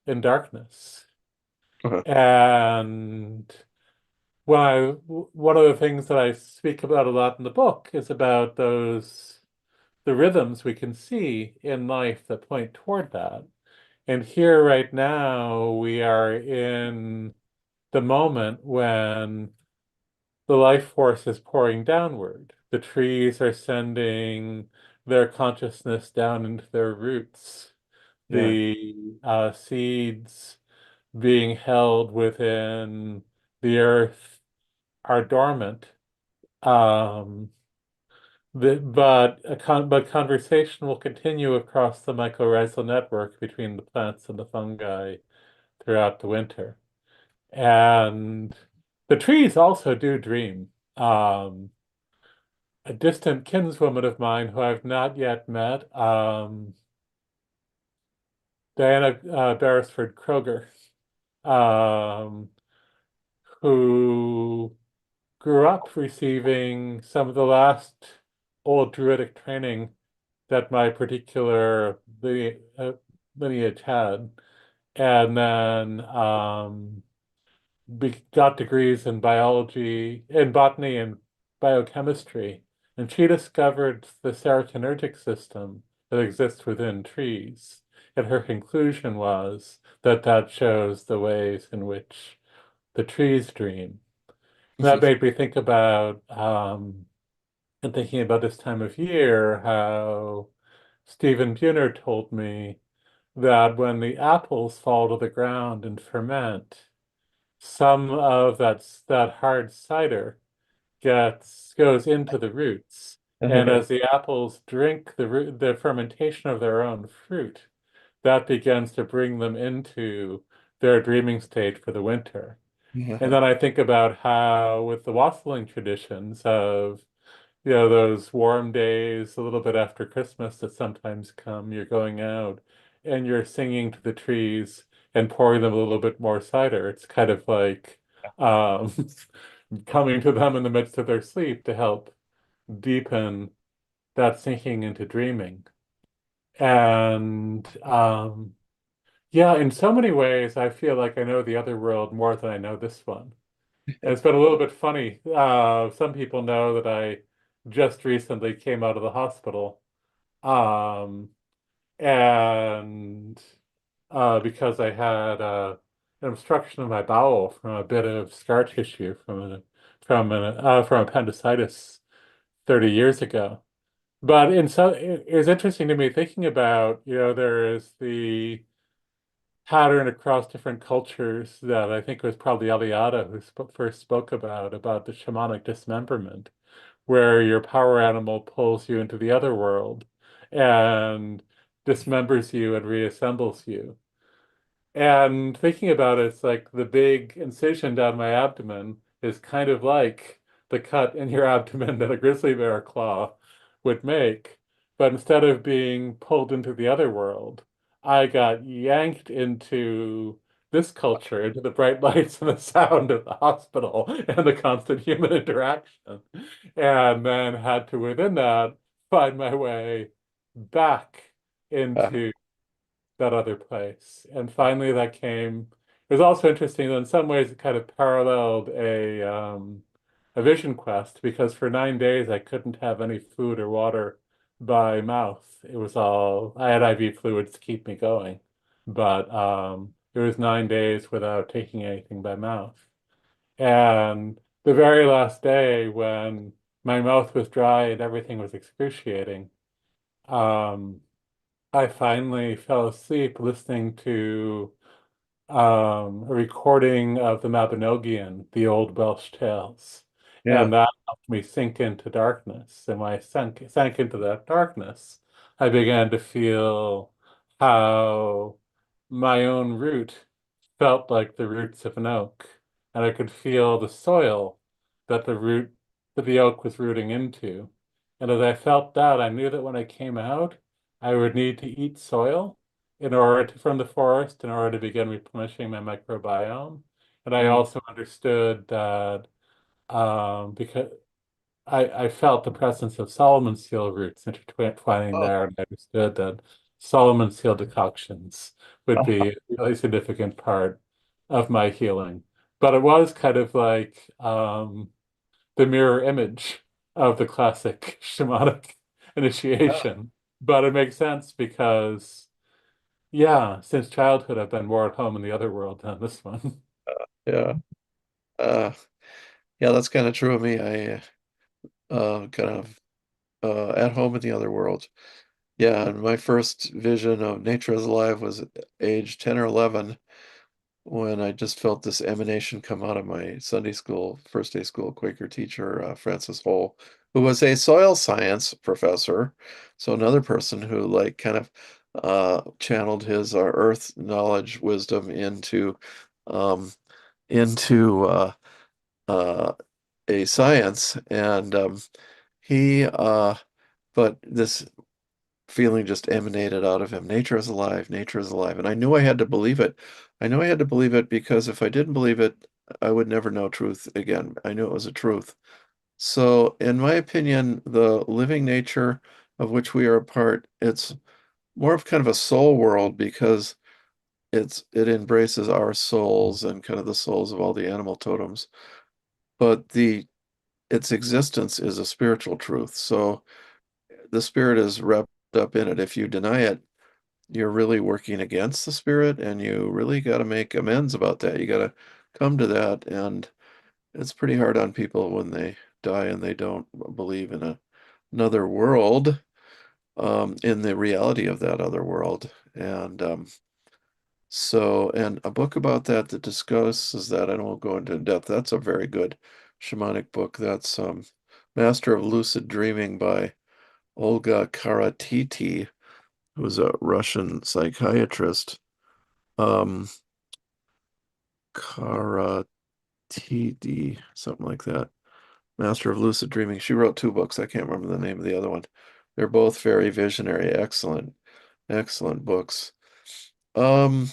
in darkness. Uh-huh. And one of the things that I speak about a lot in the book is about the rhythms we can see in life that point toward that. And here right now, we are in the moment when the life force is pouring downward. The trees are sending their consciousness down into their roots. Yeah. The seeds being held within the earth are dormant. Um, but conversation will continue across the mycorrhizal network between the plants and the fungi throughout the winter. And the trees also do dream. A distant kinswoman of mine who I've not yet met, Diana Beresford Kroger, um, who grew up receiving some of the last old Druidic training that my particular lineage had, and then got degrees in biology, in botany and biochemistry, and she discovered the serotonergic system that exists within trees. And her conclusion was that that shows the ways in which the trees dream. And that made me think about, and thinking about this time of year, how Stephen Buhner told me that when the apples fall to the ground and ferment, some of that hard cider goes into the roots. And as the apples drink the fermentation of their own fruit, that begins to bring them into their dreaming state for the winter. And then I think about how with the wassailing traditions of, those warm days a little bit after Christmas that sometimes come, you're going out and you're singing to the trees and pouring them a little bit more cider. It's kind of like um, coming to them in the midst of their sleep to help deepen that sinking into dreaming. And yeah, in so many ways, I feel like I know the other world more than I know this one. And it's been a little bit funny. Some people know that I just recently came out of the hospital. Um, and because I had an obstruction of my bowel from a bit of scar tissue from appendicitis 30 years ago. But it was interesting to me thinking about, there is the pattern across different cultures that I think was probably Eliade who first spoke about the shamanic dismemberment, where your power animal pulls you into the other world and dismembers you and reassembles you. And thinking about it, it's like the big incision down my abdomen is kind of like the cut in your abdomen that a grizzly bear claw would make. But instead of being pulled into the other world, I got yanked into this culture, into the bright lights and the sound of the hospital and the constant human interaction. And then had to, within that, find my way back into that other place. And finally that came. It was also interesting that in some ways it kind of paralleled a vision quest because for 9 days I couldn't have any food or water by mouth. It was all I had IV fluids to keep me going. But it was 9 days without taking anything by mouth. And the very last day when my mouth was dry and everything was excruciating, um, I finally fell asleep listening to a recording of the Mabinogion, the old Welsh tales. Yeah. And that helped me sink into darkness. And when I sank into that darkness, I began to feel how my own root felt like the roots of an oak. And I could feel the soil that that the oak was rooting into. And as I felt that, I knew that when I came out, I would need to eat soil from the forest in order to begin replenishing my microbiome. And I also understood that because I felt the presence of Solomon seal roots intertwining Oh, there, and I understood that Solomon seal decoctions would be a really significant part of my healing. But it was kind of like the mirror image of the classic shamanic initiation. But it makes sense because, yeah, since childhood, I've been more at home in the other world than this one. yeah. Uh, yeah, that's kind of true of me. I kind of at home in the other world. Yeah, and my first vision of nature as alive was at age 10 or 11 when I just felt this emanation come out of my Sunday school, first day school Quaker teacher, Francis Hole, who was a soil science professor. So another person who like kind of channeled his earth knowledge wisdom um, into uh, a science, and he but this feeling just emanated out of him. Nature is alive, nature is alive. And I knew I had to believe it. I knew I had to believe it because if I didn't believe it, I would never know truth again. I knew it was a truth. So, in my opinion, the living nature of which we are a part, it's more of kind of a soul world because it embraces our souls and kind of the souls of all the animal totems. But the its existence is a spiritual truth. So the spirit is wrapped up in it. If you deny it, you're really working against the spirit, and you really got to make amends about that. You got to come to that, and it's pretty hard on people when they die and they don't believe in another world, in the reality of that other world. And and a book about that that discusses that, I don't go into in depth. That's a very good shamanic book. That's Master of Lucid Dreaming by Olga Karatiti, who's a Russian psychiatrist. Um, Karatiti, something like that. Master of Lucid Dreaming. She wrote two books. I can't remember the name of the other one. They're both very visionary, excellent, excellent books. Um,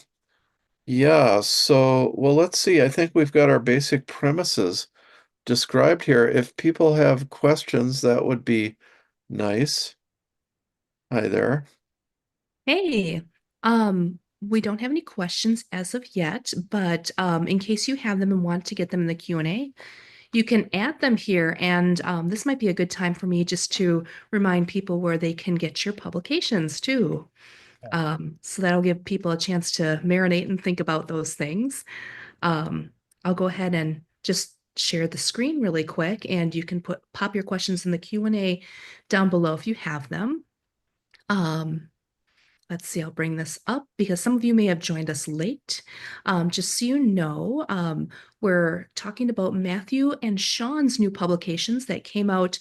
yeah, so well, let's see. I think we've got our basic premises described here. If people have questions, that would be nice. Hi there. Hey, we don't have any questions as of yet, but in case you have them and want to get them in the Q&A, you can add them here. And this might be a good time for me just to remind people where they can get your publications too. So that'll give people a chance to marinate and think about those things. Um, I'll go ahead and just share the screen really quick, and you can pop your questions in the Q&A down below if you have them. Um, Let's see, I'll bring this up because some of you may have joined us late. Just so you know, we're talking about Matthew and Sean's new publications that came out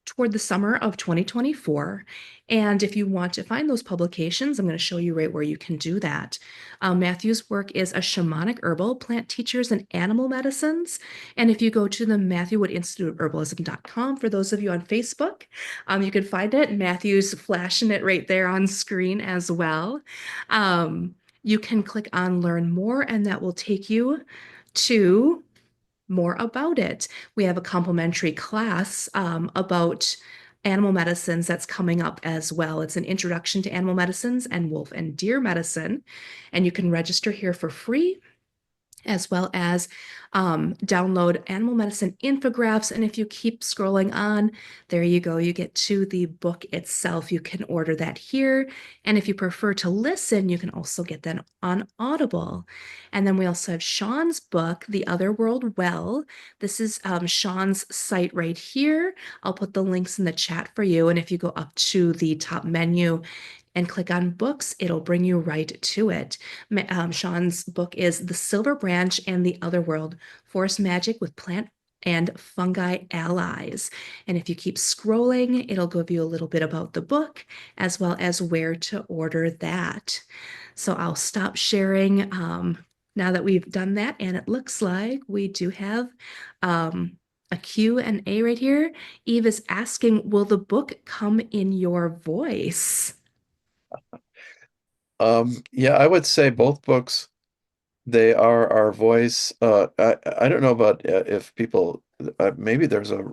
toward the summer of 2024. And if you want to find those publications, I'm going to show you right where you can do that. Matthew's work is A Shamanic Herbal, Plant Teachers and Animal Medicines. And if you go to the Matthew Wood Institute of Herbalism.com, for those of you on Facebook, you can find it. Matthew's flashing it right there on screen as well. You can click on Learn More, and that will take you to more about it. We have a complimentary class about animal medicines that's coming up as well. It's an introduction to animal medicines and wolf and deer medicine. And you can register here for free, as well as download animal medicine infographics. And if you keep scrolling on, there you go. You get to the book itself. You can order that here. And if you prefer to listen, you can also get that on Audible. And then we also have Sean's book, The Other World Well. This is Sean's site right here. I'll put the links in the chat for you. And if you go up to the top menu and click on books, it'll bring you right to it. Sean's book is The Silver Branch and the Other World, Forest Magic with Plant and Fungi Allies. And if you keep scrolling, it'll give you a little bit about the book as well as where to order that. So I'll stop sharing now that we've done that. And it looks like we do have a Q&A right here. Eve is asking, will the book come in your voice? Yeah, I would say both books, they are our voice. I don't know about if people, maybe there's a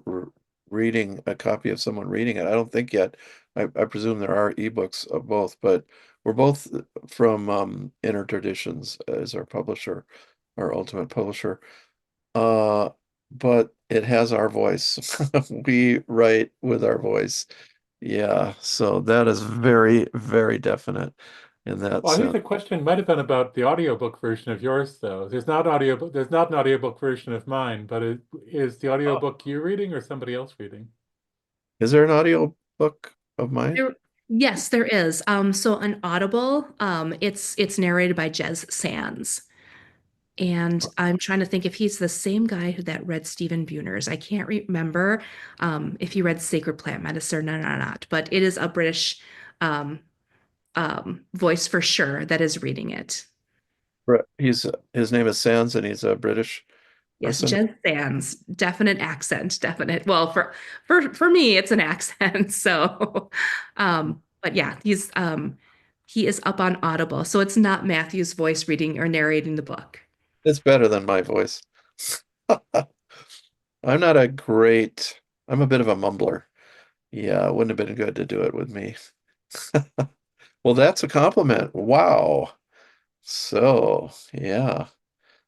copy of someone reading it. I don't think yet. I presume there are ebooks of both, but we're both from Inner Traditions as our publisher, our ultimate publisher. Uh, but it has our voice. We write with our voice. Yeah, so that is very, very definite in that Well, I think sense. the question might have been about the audiobook version of yours, though. There's not an audiobook version of mine, but is the audiobook you reading or somebody else reading? Is there an audio book of mine? Yes, there is. So an Audible, it's narrated by Jez Sands. And I'm trying to think if he's the same guy that read Stephen Buhner's. I can't remember if he read Sacred Plant Medicine or not, but it is a British um, voice for sure that is reading it. He's his name is Sands, and he's a British Yes, person. Jed Sands, definite accent, definite. Well, for me, it's an accent. So, but yeah, he is up on Audible, so it's not Matthew's voice reading or narrating the book. It's better than my voice. I'm not a great, I'm a bit of a mumbler. Yeah, it wouldn't have been good to do it with me. Well, that's a compliment. Wow. So, yeah.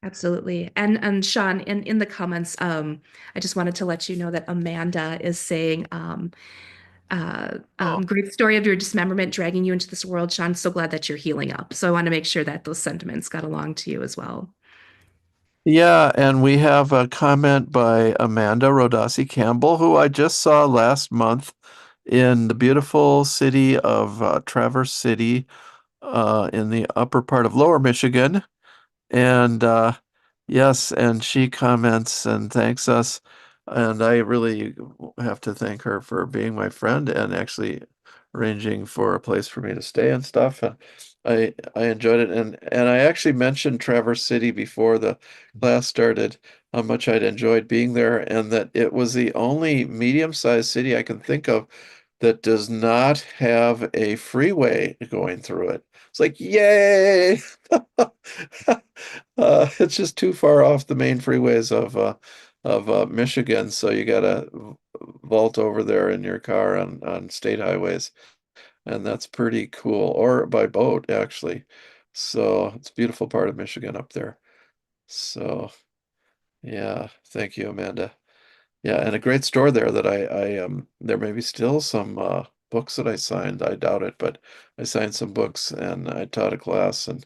Absolutely. And Sean, in the comments, I just wanted to let you know that Amanda is saying, great story of your dismemberment dragging you into this world, Sean. So glad that you're healing up. So I want to make sure that those sentiments got along to you as well. Yeah, and we have a comment by Amanda Rodasi Campbell, who I just saw last month in the beautiful city of Traverse City, in the upper part of Lower Michigan. And yes, and she comments and thanks us. And I really have to thank her for being my friend and actually arranging for a place for me to stay and stuff. And I enjoyed it. And I actually mentioned Traverse City before the class started, how much I'd enjoyed being there, and that it was the only medium-sized city I can think of that does not have a freeway going through it. It's like, yay! It's just too far off the main freeways of Michigan, so you gotta vault over there in your car on state highways, and that's pretty cool. Or by boat, actually. So it's a beautiful part of Michigan up there. So yeah, thank you, Amanda. Yeah, and a great store there that there may be still some books that I signed. I doubt it, but I signed some books and I taught a class and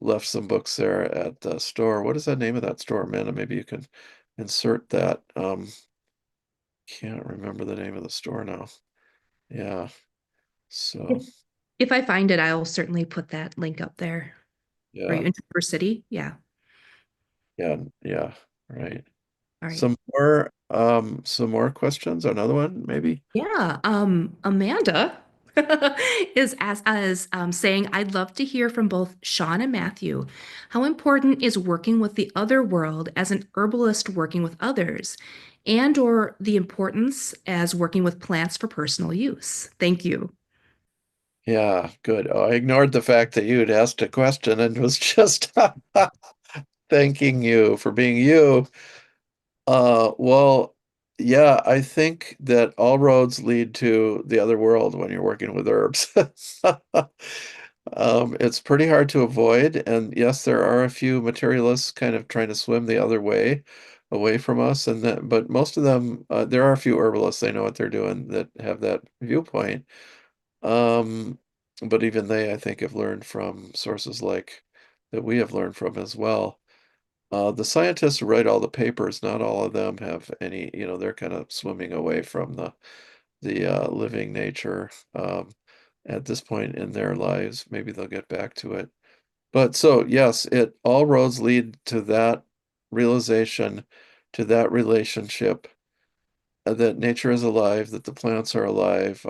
left some books there at the store. What is the name of that store, Amanda? Maybe you can insert that. Can't remember the name of the store now. Yeah. So If, if I find it, I'll certainly put that link up there. Are yeah, you in Traverse City? Yeah. yeah, yeah. Right. All right. Some more questions. Another one, maybe. Yeah, Amanda is saying, I'd love to hear from both Sean and Matthew. How important is working with the other world as an herbalist working with others, and or the importance as working with plants for personal use? Thank you. Yeah, good. Oh, I ignored the fact that you had asked a question and was just thanking you for being you. Well, yeah, I think that all roads lead to the other world when you're working with herbs. It's pretty hard to avoid, and yes, there are a few materialists kind of trying to swim the other way, away from us, but most of them, there are a few herbalists, they know what they're doing that have that viewpoint. Um, but even they, I think, have learned from sources like that we have learned from as well. The scientists who write all the papers, not all of them have any, they're kind of swimming away from the living nature at this point in their lives. Maybe they'll get back to it. But so yes, all roads lead to that realization, to that relationship, that nature is alive, that the plants are alive.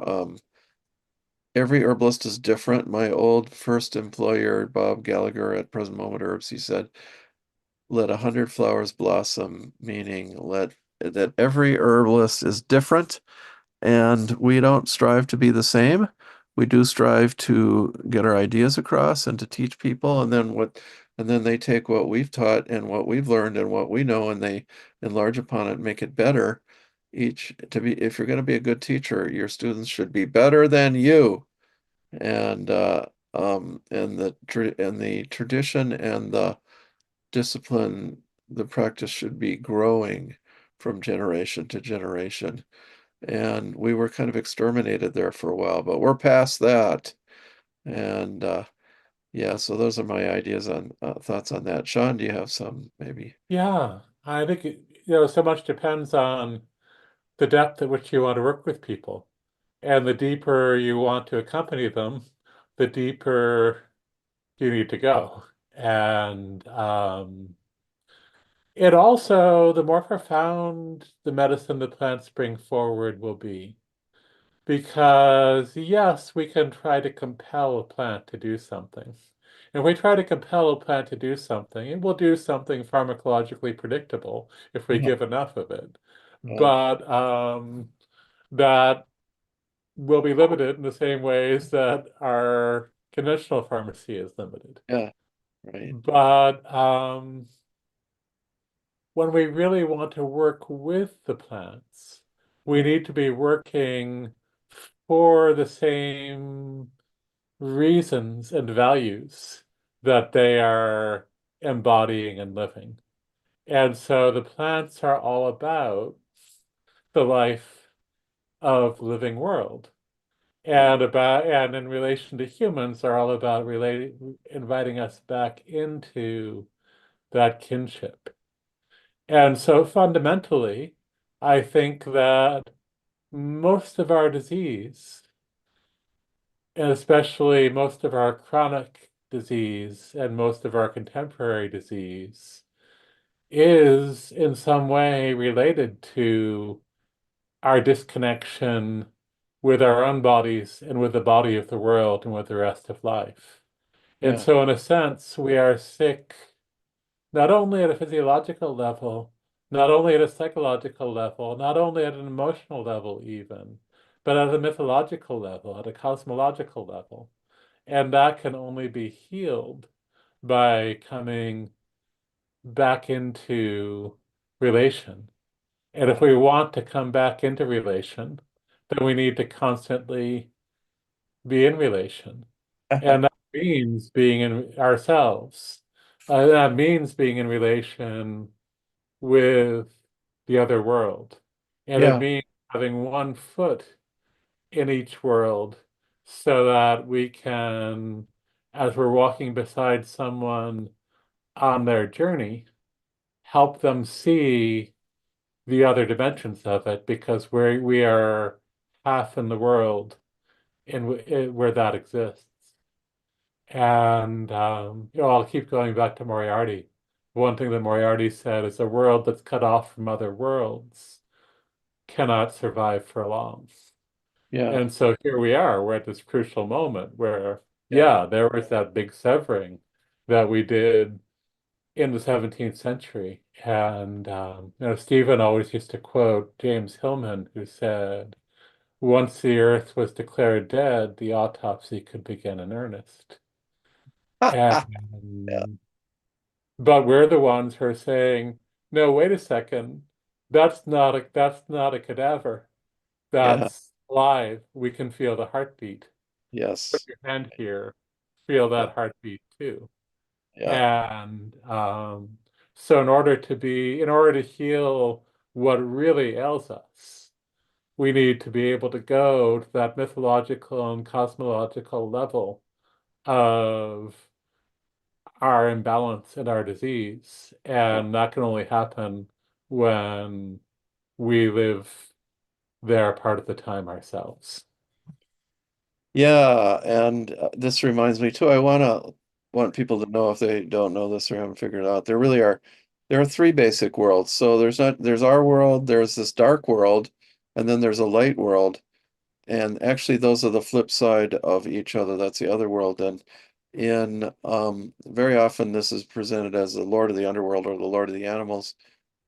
Every herbalist is different. My old first employer, Bob Gallagher at Present Moment Herbs, he said, let 100 flowers blossom, meaning let that every herbalist is different, and we don't strive to be the same. We do strive to get our ideas across and to teach people, and then they take what we've taught and what we've learned and what we know, and they enlarge upon it, and make it better. If you're going to be a good teacher, your students should be better than you. And the tradition and the discipline, the practice should be growing from generation to generation. And we were kind of exterminated there for a while, but we're past that. And yeah, so those are my ideas on thoughts on that. Sean, do you have some maybe? Yeah, I think so much depends on the depth at which you want to work with people. And the deeper you want to accompany them, the deeper you need to go. And it also, the more profound the medicine the plants bring forward will be. Because yes, we can try to compel a plant to do something. If we try to compel a plant to do something, it will do something pharmacologically predictable if we Yeah. give enough of it. Uh, But that will be limited in the same ways that our conventional pharmacy is limited. yeah, right. But when we really want to work with the plants, we need to be working for the same reasons and values that they are embodying and living. And so the plants are all about the life of living world. And in relation to humans are all about inviting us back into that kinship. And so fundamentally, I think that most of our disease, and especially most of our chronic disease and most of our contemporary disease, is in some way related to our disconnection with our own bodies and with the body of the world and with the rest of life. And Yeah, so, in a sense, we are sick not only at a physiological level, not only at a psychological level, not only at an emotional level, even, but at a mythological level, at a cosmological level. And that can only be healed by coming back into relation. And if we want to come back into relation, then we need to constantly be in relation. And that means being in ourselves. That means being in relation with the other world. And it yeah, means having one foot in each world so that we can, as we're walking beside someone on their journey, help them see the other dimensions of it because we are half in the world where that exists. And I'll keep going back to Moriarty. One thing that Moriarty said is a world that's cut off from other worlds cannot survive for long. yeah, And so here we are, we're at this crucial moment where, yeah, yeah, there was that big severing that we did in the 17th century. And, Stephen always used to quote James Hillman, who said, once the earth was declared dead, the autopsy could begin in earnest. yeah, And, but we're the ones who are saying, no, wait a second, that's not a cadaver. yeah, That's alive. We can feel the heartbeat. Put yes, your hand here, feel yeah, that heartbeat too. yeah, And so in order to heal what really ails us, we need to be able to go to that mythological and cosmological level of our imbalance and our disease. yeah. And that can only happen when we live there part of the time ourselves. Yeah, and this reminds me too. Want people to know if they don't know this or haven't figured it out. There are three basic worlds. So there's our world, there's this dark world, and then there's a light world. And actually, those are the flip side of each other. That's the other world. And in very often, this is presented as the Lord of the Underworld or the Lord of the Animals,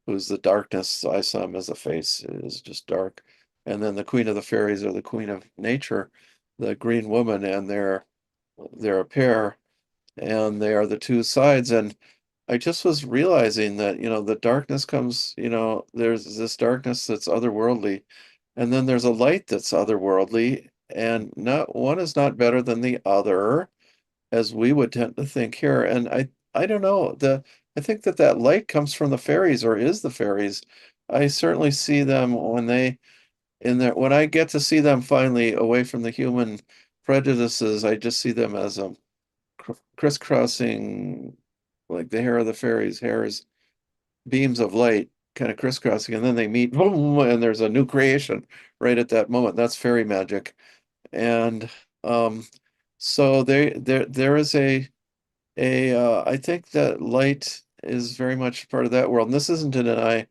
who's the darkness. So I saw him as a face, is just dark. And then the Queen of the Fairies or the Queen of Nature, the Green Woman, and they're a pair, and they are the two sides. And I just was realizing that, the darkness comes, there's this darkness that's otherworldly, and then there's a light that's otherworldly, and not one is not better than the other, as we would tend to think here. And I don't know, I think that light comes from the fairies or is the fairies. I certainly see them when I get to see them finally away from the human prejudices, I just see them as crisscrossing, like the hair of the fairies, hairs, beams of light kind of crisscrossing, and then they meet, boom, and there's a new creation right at that moment. That's fairy magic. And so there is I think that light is very much part of that world. And this isn't to deny,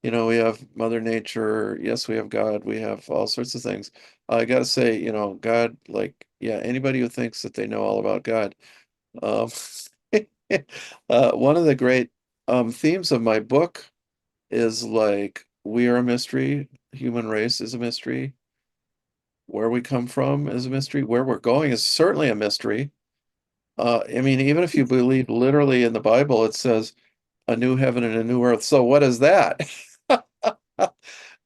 we have Mother Nature, yes, we have God, we have all sorts of things. I gotta say, God, like, yeah, anybody who thinks that they know all about God, um, one of the great themes of my book is like we are a mystery, human race is a mystery, where we come from is a mystery, where we're going is certainly a mystery. I mean, even if you believe literally in the Bible, it says a new heaven and a new earth. So what is that?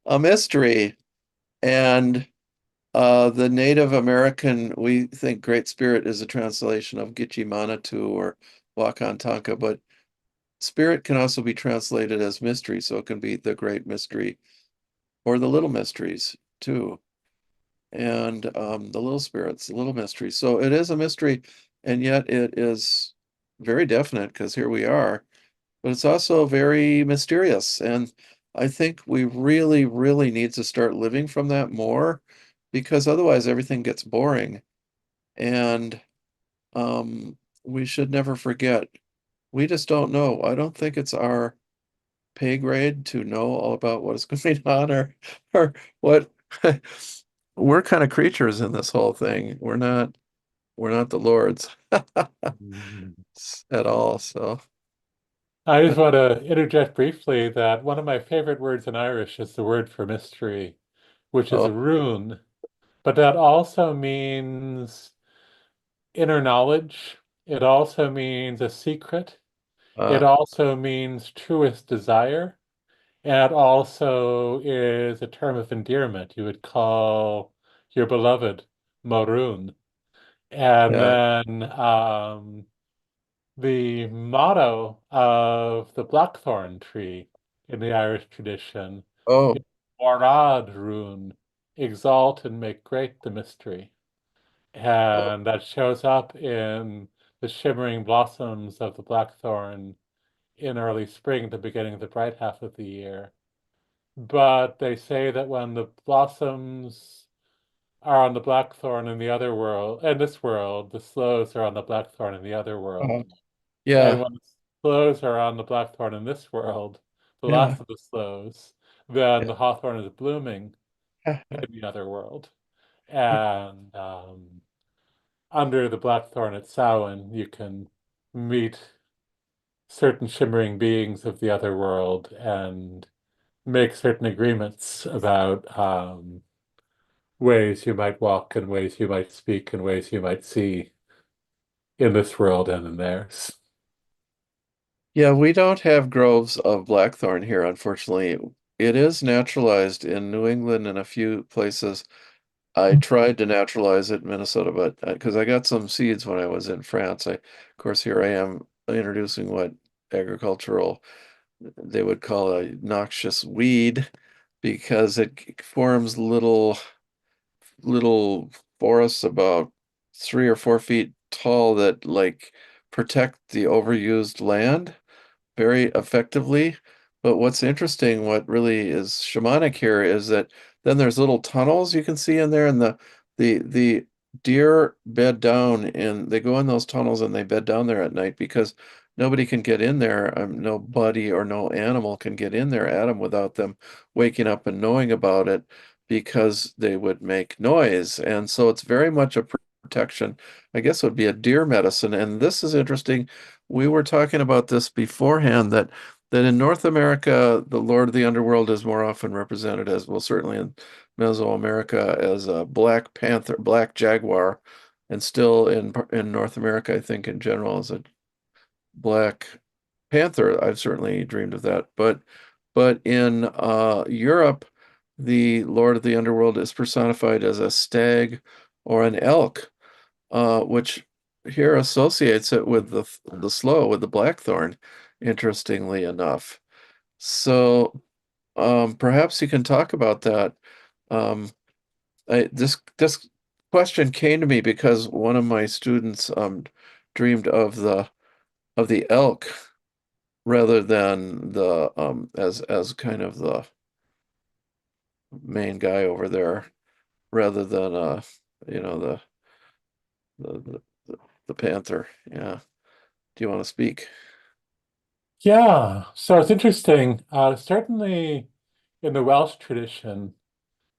A mystery. And the Native American, we think Great Spirit is a translation of Gitche Manatu or Wakantanka, but spirit can also be translated as mystery. So it can be the great mystery or the little mysteries too. And the little spirits, the little mysteries. So it is a mystery, and yet it is very definite because here we are, but it's also very mysterious. And I think we really, really need to start living from that more because otherwise everything gets boring. And we should never forget, we just don't know. I don't think it's our pay grade to know all about what is going on or what we're kind of creatures in this whole thing. We're not the lords at all. So I just want to interject briefly that one of my favorite words in Irish is the word for mystery, which is oh, a rune, but that also means inner knowledge. It also means a secret. It uh, also means truest desire. And it also is a term of endearment. You would call your beloved Maroon. And yeah. then the motto of the blackthorn tree in the Irish tradition Oh, is Morad Rune, exalt and make great the mystery. oh, And that shows up in the shimmering blossoms of the blackthorn in early spring, the beginning of the bright half of the year. But they say that when the blossoms are on the blackthorn in the other world, in this world, the sloes are on the blackthorn in the other uh, world. And yeah, when the sloes are on the blackthorn in this world, the yeah, last of the sloes, then yeah. the hawthorn is blooming in the other world. And under the blackthorn at Samhain, you can meet certain shimmering beings of the other world and make certain agreements about ways you might walk and ways you might speak and ways you might see in this world and in theirs. Yeah, we don't have groves of blackthorn here, unfortunately. It is naturalized in New England and a few places. I tried to naturalize it in Minnesota, but because I got some seeds when I was in France, of course, here I am introducing what agricultural they would call a noxious weed because it forms little forests about 3 or 4 feet tall that like protect the overused land very effectively. But what's interesting, what really is shamanic here is that then there's little tunnels you can see in there, and the deer bed down and they go in those tunnels and they bed down there at night because nobody can get in there. Nobody or no animal can get in there at them without them waking up and knowing about it because they would make noise. And so it's very much a protection. I guess it would be a deer medicine. And this is interesting. We were talking about this beforehand that in North America, the Lord of the Underworld is more often represented as, well, certainly in Mesoamerica as a black panther, black jaguar, and still in North America, I think in general as a black panther. I've certainly dreamed of that. But in Europe, the Lord of the Underworld is personified as a stag or an elk, which here associates it with the sloe, with the blackthorn, interestingly enough. So perhaps you can talk about that. Um, this question came to me because one of my students dreamed of the elk rather than the as kind of the main guy over there, rather than you know the the the, the panther. Yeah. Do you want to speak? Yeah, so it's interesting. Certainly in the Welsh tradition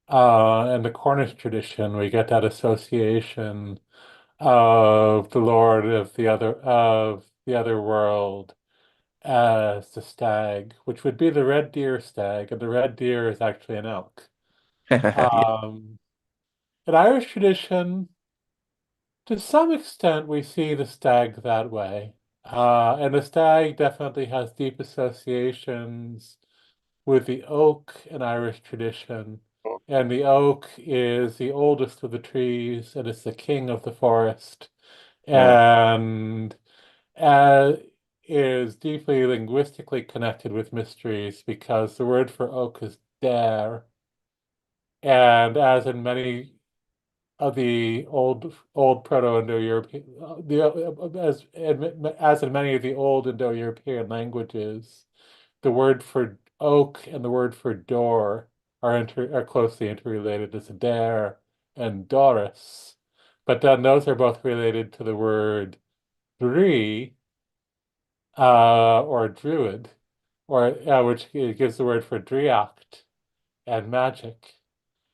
and the Cornish tradition, we get that association of the Lord of the other world as the stag, which would be the red deer stag, and the red deer is actually an elk. Yeah. Um, in Irish tradition, to some extent, we see the stag that way. And the stag definitely has deep associations with the oak in Irish tradition. And the oak is the oldest of the trees, and it's the king of the forest, Oh, and uh, is deeply linguistically connected with mysteries because the word for oak is dare. And as in many of the old Proto-Indo-European, as in many of the old Indo-European languages, the word for oak and the word for door are closely interrelated as dare and doris, but then those are both related to the word dree or druid, or which gives the word for driacht and magic.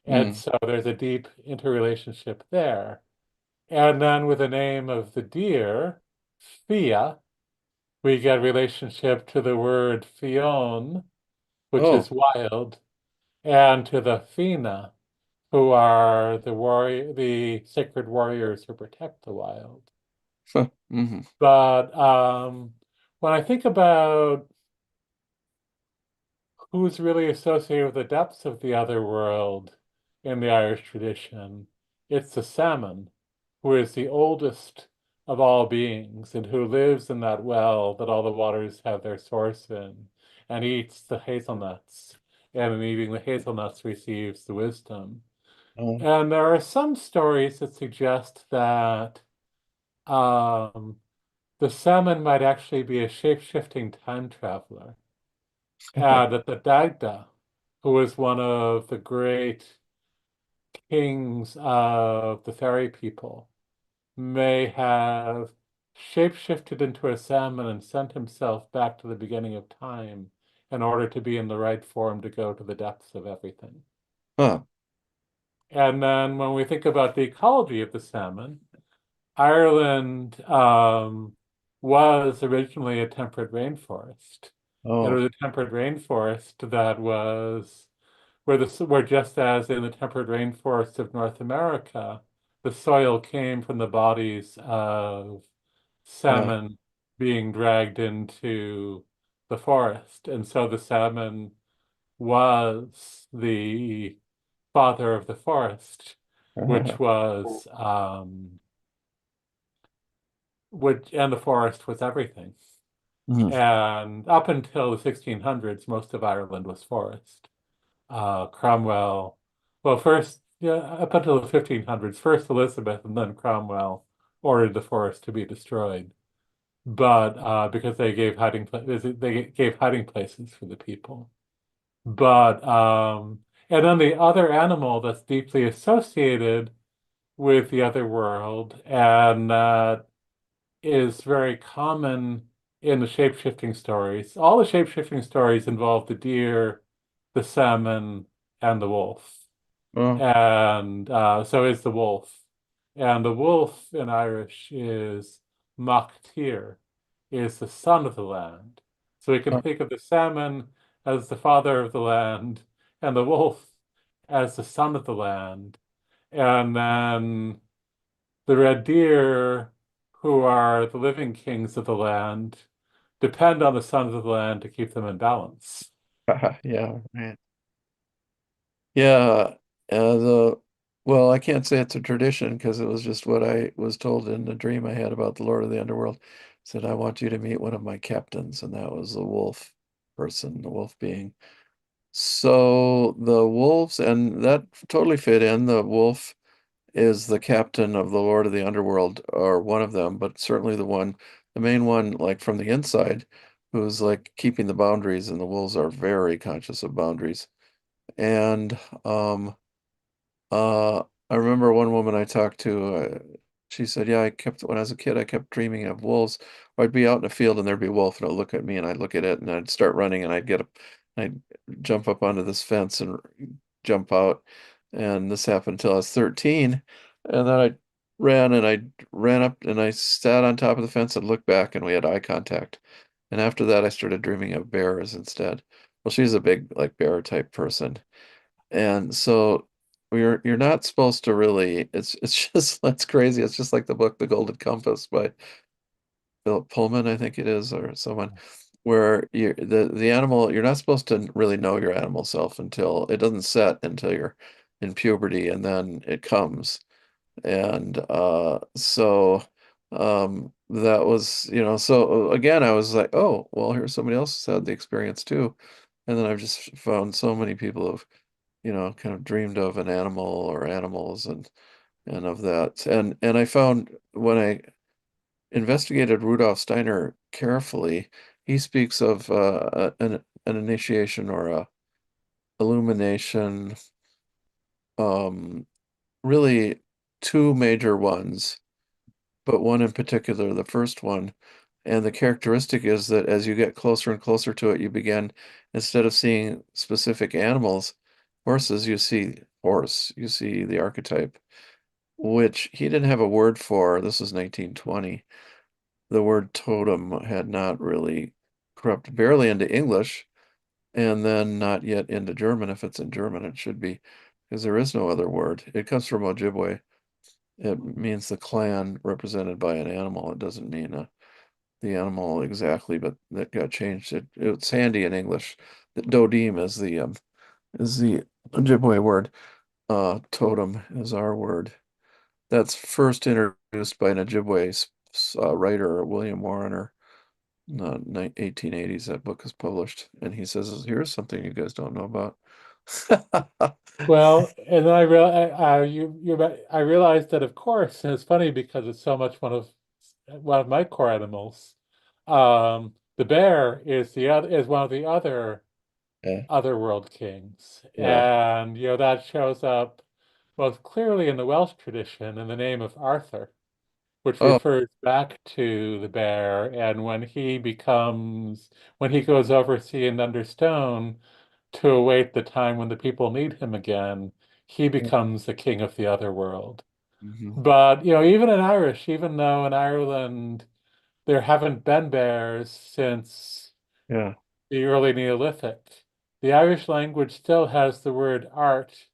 And mm. so there's a deep interrelationship there. And then with the name of the deer, Fia, we get relationship to the word Fionn, which Oh, is wild, and to the Fina, who are the sacred warriors who protect the wild. hmm. But when I think about who's really associated with the depths of the other world in the Irish tradition, it's the salmon, who is the oldest of all beings and who lives in that well that all the waters have their source in and eats the hazelnuts. And in eating the hazelnuts receives the wisdom. Oh. And there are some stories that suggest that um, the salmon might actually be a shape-shifting time traveler. That the Dagda, who was one of the great kings of the fairy people, may have shapeshifted into a salmon and sent himself back to the beginning of time in order to be in the right form to go to the depths of everything. Huh. And then when we think about the ecology of the salmon, Ireland was originally a temperate rainforest. It Oh. was a temperate rainforest that was where just as in the temperate rainforests of North America, the soil came from the bodies of Yeah. salmon being dragged into the forest. And so the salmon was the father of the forest, which was and the forest was everything. Mhm. And up until the 1600s, most of Ireland was forest. Cromwell, well, first, yeah, up until the 1500s, first Elizabeth and then Cromwell ordered the forest to be destroyed. But because they gave hiding places for the people. But and then the other animal that's deeply associated with the other world, and is very common in the shape-shifting stories. All the shape-shifting stories involve the deer, the salmon, and the wolf. Oh. And so is the wolf. And the wolf in Irish is Mac is the son of the land. So we can Oh. think of the salmon as the father of the land, and the wolf as the son of the land. And then the red deer, who are the living kings of the land, depend on the sons of the land to keep them in balance. Yeah, right. Yeah, the well, I can't say it's a tradition because it was just what I was told in the dream I had about the Lord of the Underworld. Said, I want you to meet one of my captains, and that was the wolf person, the wolf being. So the wolves, and that totally fit in. The wolf is the captain of the Lord of the Underworld, or one of them, but certainly the main one, like from the inside, who's like keeping the boundaries, and the wolves are very conscious of boundaries. And I remember one woman I talked to, she said, yeah, when I was a kid, I kept dreaming of wolves I'd be out in the field and there'd be a wolf and it'd look at me and I'd look at it and I'd start running and I'd jump up onto this fence and jump out. And this happened until I was 13. And then I ran up and I sat on top of the fence and looked back and we had eye contact. And after that, I started dreaming of bears instead. Well, she's a big like bear type person. And so you're not supposed to really it's just that's crazy. It's just like the book The Golden Compass by Philip Pullman, I think it is, or someone, where the animal, you're not supposed to really know your animal self until it doesn't set until you're in puberty and then it comes. And that was, so again I was like, oh, well, here's somebody else who's had the experience too. And then I've just found so many people have, kind of dreamed of an animal or animals and of that. And I found when I investigated Rudolf Steiner carefully, he speaks of an initiation or a illumination, um, really two major ones, but one in particular, the first one. And the characteristic is that as you get closer and closer to it, you begin, instead of seeing specific animals, horses, you see horse, you see the archetype, which he didn't have a word for. This was 1920. The word totem had not really crept barely into English, and then not yet into German. If it's in German, it should be, because there is no other word. It comes from Ojibwe. It means the clan represented by an animal. It doesn't mean the animal exactly, but that got changed. It's handy in English. The Dodim is the Ojibwe word. Totem is our word. That's first introduced by an Ojibwe writer, William Warner. 1880s, that book is published, and he says, "Here's something you guys don't know about." Well, and then I realized that, of course, and it's funny because it's so much one of my core animals. The bear is one of the Yeah, otherworld kings, yeah. and that shows up most clearly in the Welsh tradition in the name of Arthur, which Oh, refers back to the bear. And when he goes over sea and under stone to await the time when the people need him again, he yeah. becomes the king of the other world. Mhm. But, even though in Ireland there haven't been bears since Yeah. the early Neolithic, the Irish language still has the word art,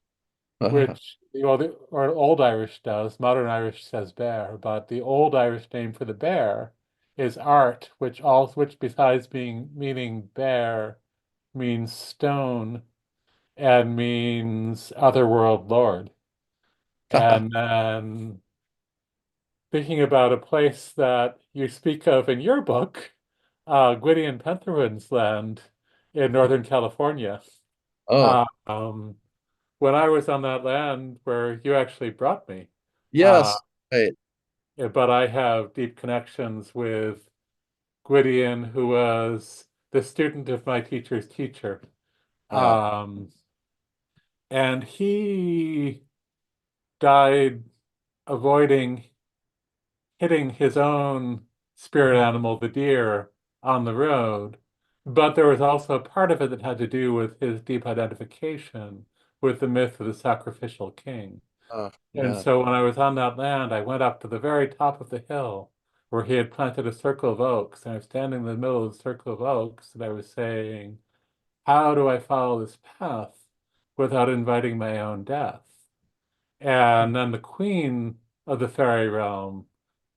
which or Old Irish does. Modern Irish says bear, but the Old Irish name for the bear is art, which besides meaning bear, means stone and means otherworld lord. And then thinking about a place that you speak of in your book, Gwydion Penthrewin's land in Northern California. Oh, Uh, when I was on that land where you actually brought me, uh, yes. Right. but I have deep connections with Gwydion, who was the student of my teacher's teacher. Yeah. Um, and he died avoiding hitting his own spirit animal, the deer, on the road. But there was also a part of it that had to do with his deep identification with the myth of the sacrificial king. Oh, And yeah. so when I was on that land, I went up to the very top of the hill where he had planted a circle of oaks. And I was standing in the middle of the circle of oaks and I was saying, how do I follow this path without inviting my own death? And then the queen of the fairy realm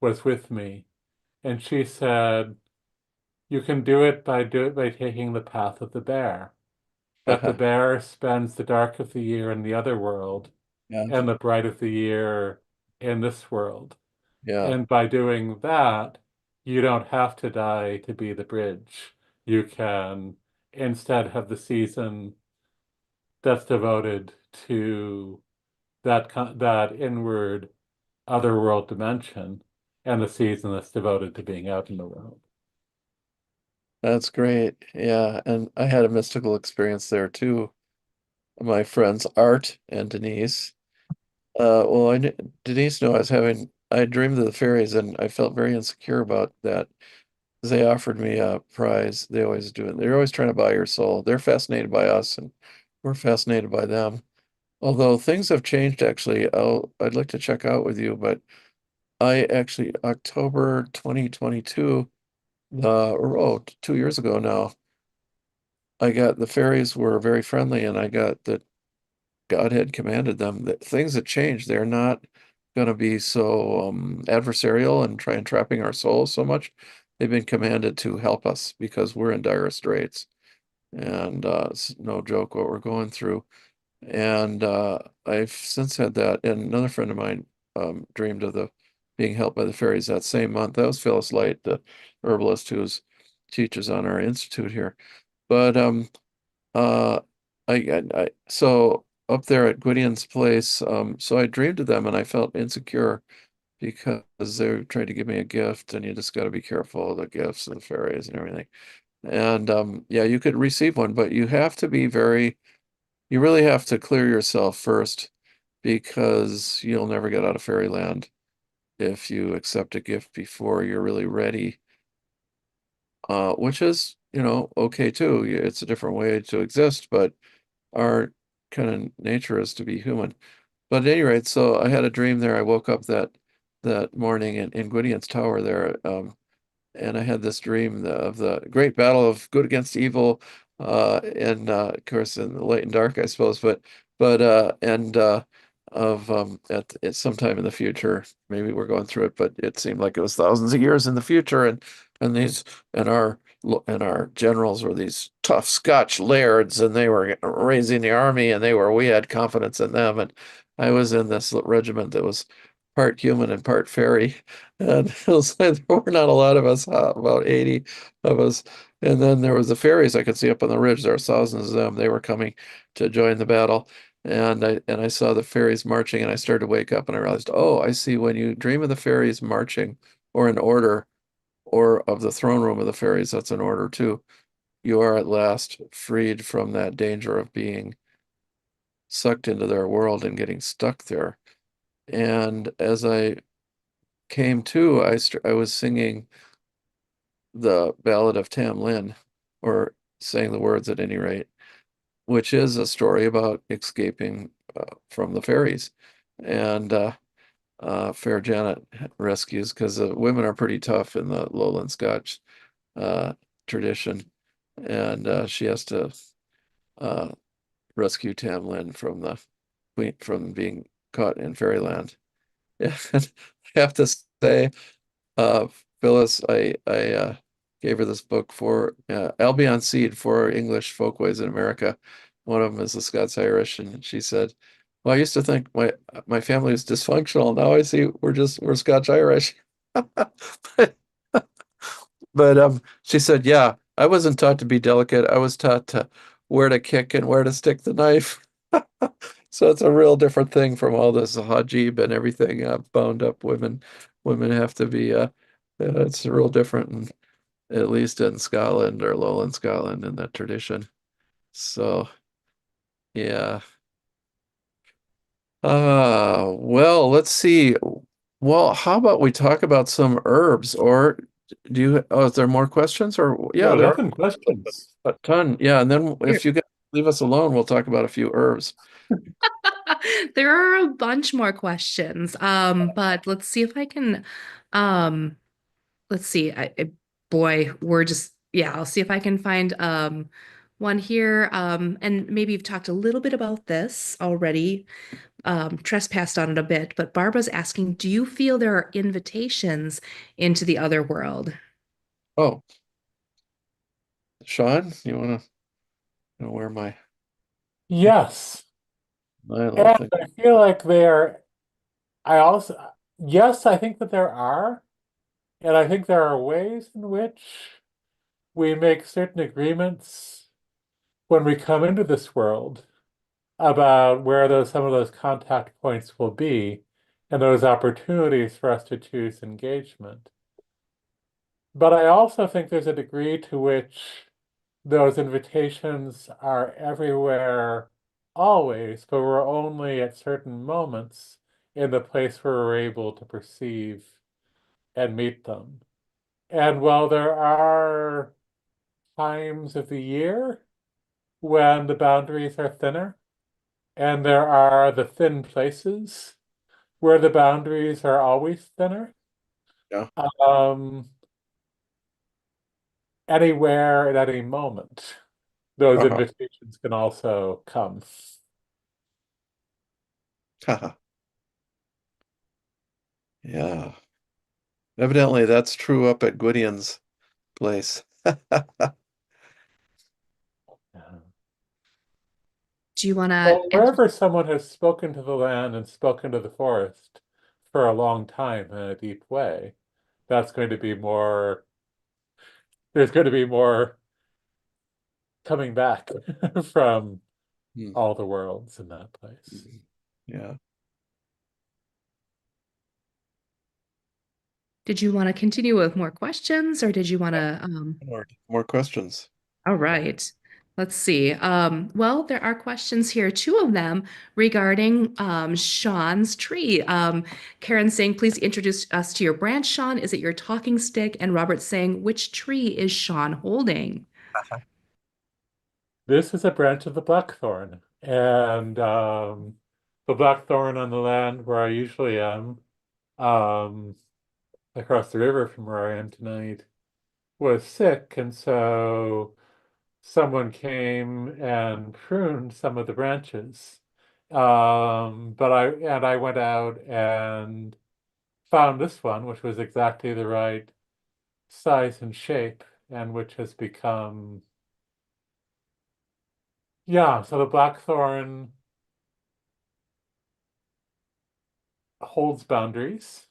was with me, and she said, "You can do it by taking the path of the bear. That the bear spends the dark of the year in the other world Yeah. and the bright of the year in this world. Yeah. And by doing that, you don't have to die to be the bridge. You can instead have the season that's devoted to that inward otherworld dimension and the season that's devoted to being out in the world." That's great. Yeah. And I had a mystical experience there too. My friends Art and Denise. Well, Denise knew I dreamed of the fairies and I felt very insecure about that. they offered me a prize. They always do it. They're always trying to buy your soul. They're fascinated by us, and we're fascinated by them. Although things have changed, actually, I'd like to check out with you, but I actually October 2022, or 2 years ago now, I got the fairies were very friendly, and I got that God had commanded them that things had changed. They're not going to be so adversarial and try and trapping our souls so much. They've been commanded to help us because we're in dire straits, and it's no joke what we're going through. And I've since had that. And another friend of mine dreamed of the being helped by the fairies that same month. That was Phyllis Light, the herbalist who's teaches on our institute here. But uh, so up there at Gwydion's place, so I dreamed of them and I felt insecure because they were trying to give me a gift, and you just got to be careful of the gifts and the fairies and everything. And yeah, you could receive one, but you have to be you really have to clear yourself first because you'll never get out of fairyland if you accept a gift before you're really ready. Which is, okay too. It's a different way to exist, but our kind of nature is to be human. But at any rate, so I had a dream there. I woke up that morning in Gwydion's Tower there, and I had this dream of the great battle of good against evil, and of course in the light and dark, I suppose, but and of at sometime in the future, maybe we're going through it, but it seemed like it was thousands of years in the future, and these and our and our generals were these tough Scotch lairds, and they were raising the army, and we had confidence in them, and I was in this regiment that was part human and part fairy. And it was like there were not a lot of us, about 80 of us. And then there was the fairies I could see up on the ridge. There were thousands of them. They were coming to join the battle. And I saw the fairies marching, and I started to wake up, and I realized, oh, I see, when you dream of the fairies marching or in order, or of the throne room of the fairies, that's an order too. You are at last freed from that danger of being sucked into their world and getting stuck there. And as I came to, I was singing the Ballad of Tam Lin, or saying the words at any rate, which is a story about escaping from the fairies. And Fair Janet rescues, because the women are pretty tough in the Lowland Scotch uh, tradition, and she has to uh, rescue Tam Lin from the queen from being caught in fairyland. Yeah, I have to say, uh, Phyllis, I gave her this book for Albion Seed for English Folkways in America. One of them is the Scots Irish, and she said, "Well, I used to think my family was dysfunctional. Now I see we're Scotch Irish." But she said, "Yeah, I wasn't taught to be delicate. I was taught to where to kick and where to stick the knife." So it's a real different thing from all this hajib and everything. Bound up women have to be. It's real different, at least in Scotland or Lowland Scotland in that tradition. So yeah. Well, let's see. Well, how about we talk about some herbs, or is there more questions? Or yeah, Yeah, there there's are some questions. a ton. Yeah, and then Here. if you guys leave us alone, we'll talk about a few herbs. There are a bunch more questions. But let's see if I can um let's see. Boy, we're just yeah, I'll see if I can find one here. And maybe you've talked a little bit about this already, trespassed on it a bit, but Barbara's asking, do you feel there are invitations into the other world? Oh, Sean, you want to know where Yes. my little And thing? I feel like there, I also, yes, I think that there are. And I think there are ways in which we make certain agreements when we come into this world about where some of those contact points will be and those opportunities for us to choose engagement. But I also think there's a degree to which those invitations are everywhere always, but we're only at certain moments in the place where we're able to perceive and meet them. And while there are times of the year when the boundaries are thinner, and there are the thin places where the boundaries are always thinner, Yeah. um, anywhere at any moment, those Uh-huh. invitations can also come. Haha. Yeah. Evidently, that's true up at Gwydion's place. Do you want to Well, answer? wherever someone has spoken to the land and spoken to the forest for a long time in a deep way, that's going to be more, there's going to be more coming back from Hmm. all the worlds in that place. Yeah. Did you want to continue with more questions, or did you want to? More questions. All right. Let's see. Well, there are questions here, two of them regarding Sean's tree. Karen saying, please introduce us to your branch, Sean. Is it your talking stick? And Robert saying, which tree is Sean holding? This is a branch of the blackthorn, and the blackthorn on the land where I usually am, um, across the river from where I am tonight, was sick, and so someone came and pruned some of the branches. But I went out and found this one, which was exactly the right size and shape, and which has become, yeah, so the blackthorn holds boundaries,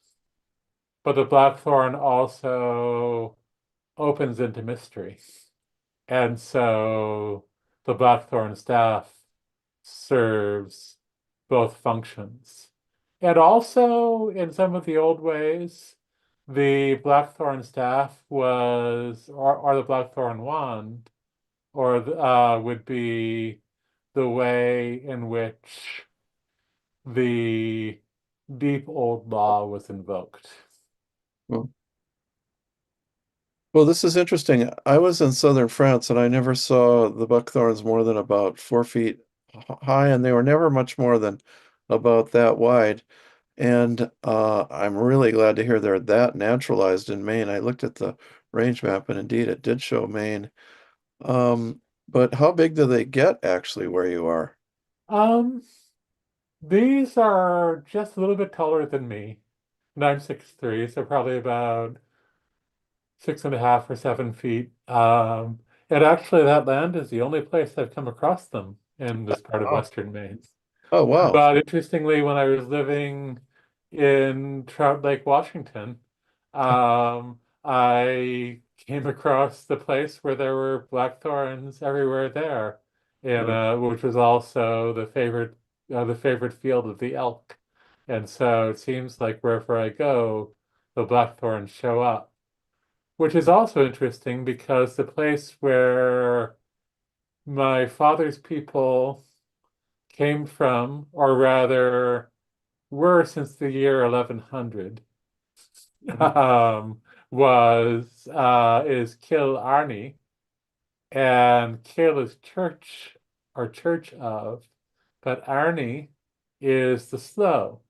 but the blackthorn also opens into mystery. And so the blackthorn staff serves both functions. And also, in some of the old ways, the blackthorn staff was, or the blackthorn wand, would be the way in which the deep old law was invoked. Well, well, this is interesting. I was in southern France and I never saw the buckthorns more than about 4 feet high, and they were never much more than about that wide. And I'm really glad to hear they're that naturalized in Maine. I looked at the range map, and indeed it did show Maine. But how big do they get actually where you are? Um, these are just a little bit taller than me, and I'm 6'3", so probably about 6.5 or 7 feet. And actually, that land is the only place I've come across them in this part of Oh, Western Maine. oh wow. But interestingly, when I was living in Trout Lake, Washington, I came across the place where there were blackthorns everywhere there, and Uh, which was also the favorite field of the elk. And so it seems like wherever I go, the blackthorns show up, which is also interesting because the place where my father's people came from, or rather were since the year 1100, mhm. um, is Killarney, and Kill is church or church of, but Arnie is the sloe,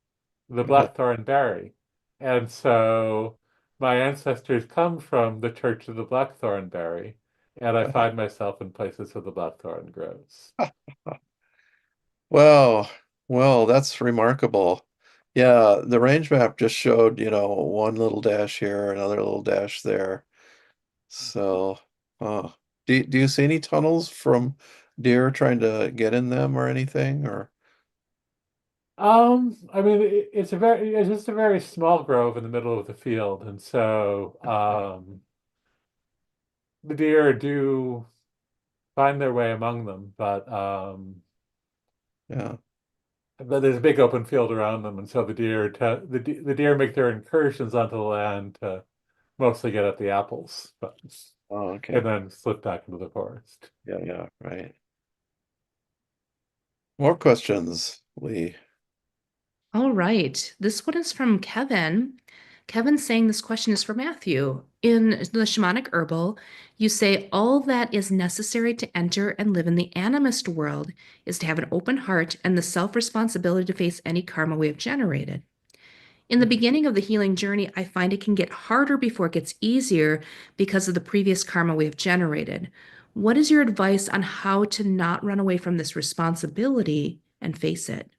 the Uh, blackthorn berry. And so my ancestors come from the Church of the Blackthorn Berry, and I find myself in places where the blackthorn grows. Well, well, that's remarkable. Yeah, the range map just showed, one little dash here, another little dash there. So, do you see any tunnels from deer trying to get in them or anything? Or I mean, it's just a very small grove in the middle of the field, and so the deer do find their way among them, yeah, but there's a big open field around them, and so the deer make their incursions onto the land to mostly get at the apples, but oh, okay, and then slip back into the forest. yeah, yeah, right. More questions, Lee. All right. This one is from Kevin. Kevin's saying this question is for Matthew. In the shamanic herbal, you say all that is necessary to enter and live in the animist world is to have an open heart and the self-responsibility to face any karma we have generated. In the beginning of the healing journey, I find it can get harder before it gets easier because of the previous karma we have generated. What is your advice on how to not run away from this responsibility and face it?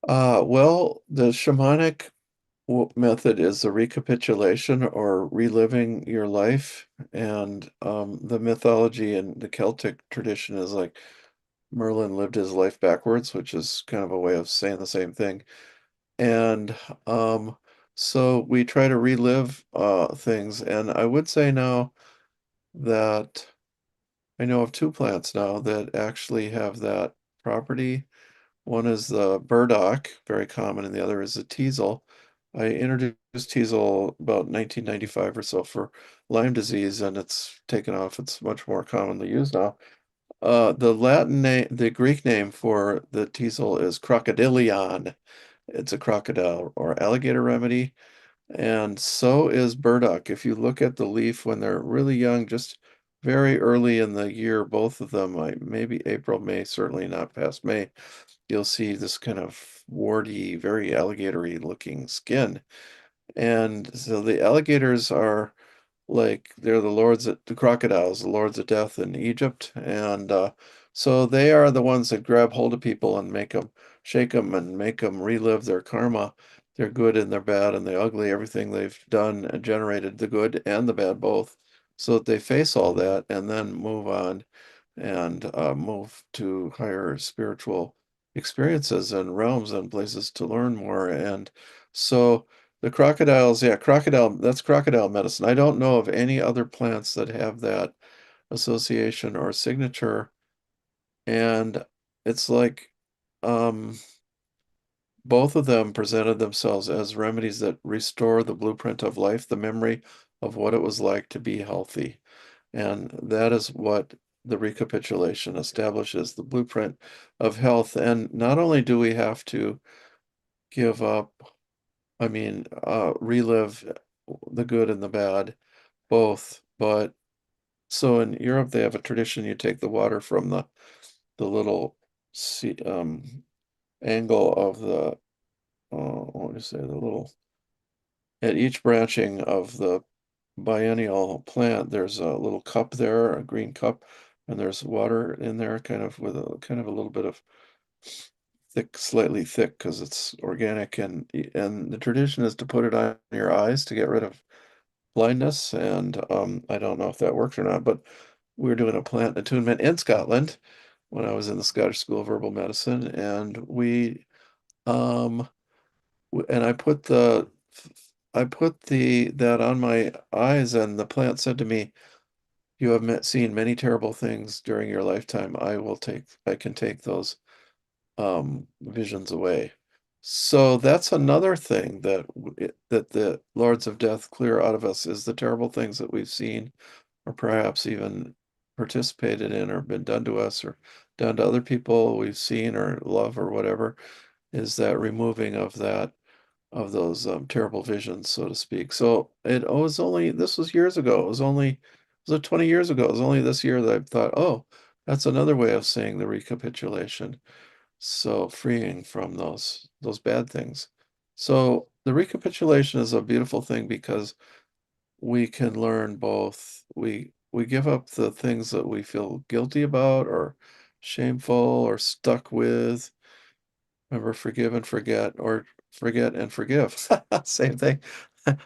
Well, the shamanic method is the recapitulation or reliving your life. And the mythology and the Celtic tradition is like Merlin lived his life backwards, which is kind of a way of saying the same thing. And um, so we try to relive things. And I would say now that I know of two plants now that actually have that property. One is the burdock, very common, and the other is the teasel. I introduced teasel about 1995 or so for Lyme disease, and it's taken off. It's much more commonly used now. The Latin name, the Greek name for the teasel is crocodilion. It's a crocodile or alligator remedy, and so is burdock. If you look at the leaf when they're really young, just very early in the year, both of them, like maybe April, May, certainly not past May, you'll see this kind of warty, very alligatory looking skin. And so the alligators are like they're the crocodiles, the lords of death in Egypt. And so they are the ones that grab hold of people and make them shake them and make them relive their karma, their good and their bad and the ugly, everything they've done and generated, the good and the bad both, so that they face all that and then move on and move to higher spiritual experiences and realms and places to learn more. And so the crocodiles, yeah, that's crocodile medicine. I don't know of any other plants that have that association or signature. And it's like both of them presented themselves as remedies that restore the blueprint of life, the memory of what it was like to be healthy. And that is what the recapitulation establishes, the blueprint of health. And not only do we have to give up, relive the good and the bad, both, but so in Europe they have a tradition you take the water from the little angle of the what do you say, the little at each branching of the biennial plant, there's a little cup there, a green cup, and there's water in there, kind of with a little bit of thick, slightly thick, because it's organic, and the tradition is to put it on your eyes to get rid of blindness. And I don't know if that works or not, but we were doing a plant attunement in Scotland when I was in the Scottish School of Herbal Medicine, and we um and I put the that on my eyes, and the plant said to me, "You have seen many terrible things during your lifetime. I can take those visions away." So that's another thing that the Lords of Death clear out of us is the terrible things that we've seen, or perhaps even participated in, or been done to us, or done to other people we've seen or love or whatever, is that removing of those terrible visions, so to speak. So this was years ago. Was it 20 years ago? It was only this year that I thought, oh, that's another way of saying the recapitulation. So freeing from those bad things. So the recapitulation is a beautiful thing because we can learn both. We give up the things that we feel guilty about or shameful or stuck with. Remember, forgive and forget, or forget and forgive. Same thing.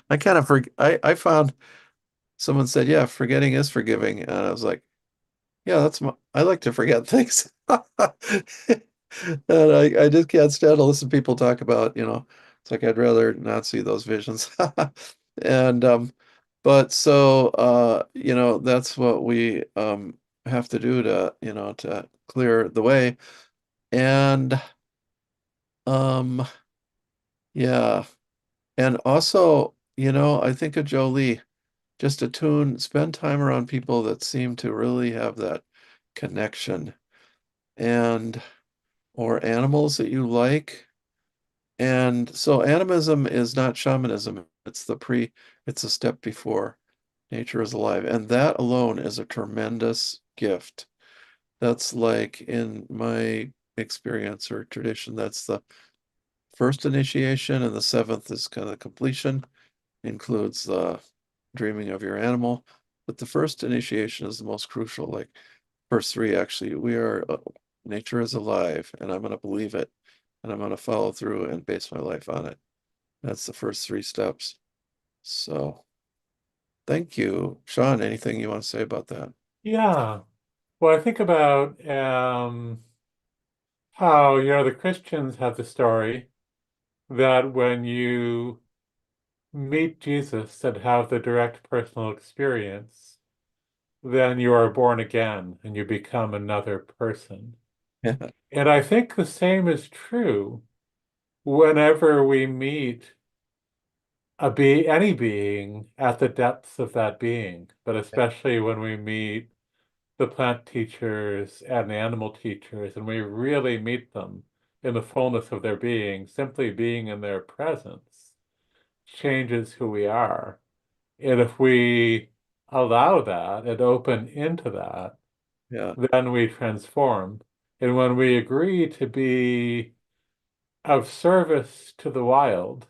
I found someone said, yeah, forgetting is forgiving. And I was like, yeah, I like to forget things. And I just can't stand to listen to people talk about, it's like I'd rather not see those visions. And but so that's what we have to do to clear the way. And um yeah. And also, I think of Jolie, just spend time around people that seem to really have that connection, and or animals that you like, And so animism is not shamanism. It's a step before. Nature is alive. And that alone is a tremendous gift. That's like in my experience or tradition, that's the first initiation, and the seventh is kind of the completion, includes the dreaming of your animal. But the first initiation is the most crucial. Like verse 3, actually, nature is alive, and I'm going to believe it, and I'm going to follow through and base my life on it. That's the first three steps. So thank you. Sean, anything you want to say about that? Yeah. Well, I think about how, the Christians have the story that when you meet Jesus and have the direct personal experience, then you are born again and you become another person. Yeah. And I think the same is true whenever we meet any being at the depths of that being, but especially when we meet the plant teachers and the animal teachers, and we really meet them in the fullness of their being, simply being in their presence changes who we are. And if we allow that and open into that, Yeah. then we transform. And when we agree to be of service to the wild,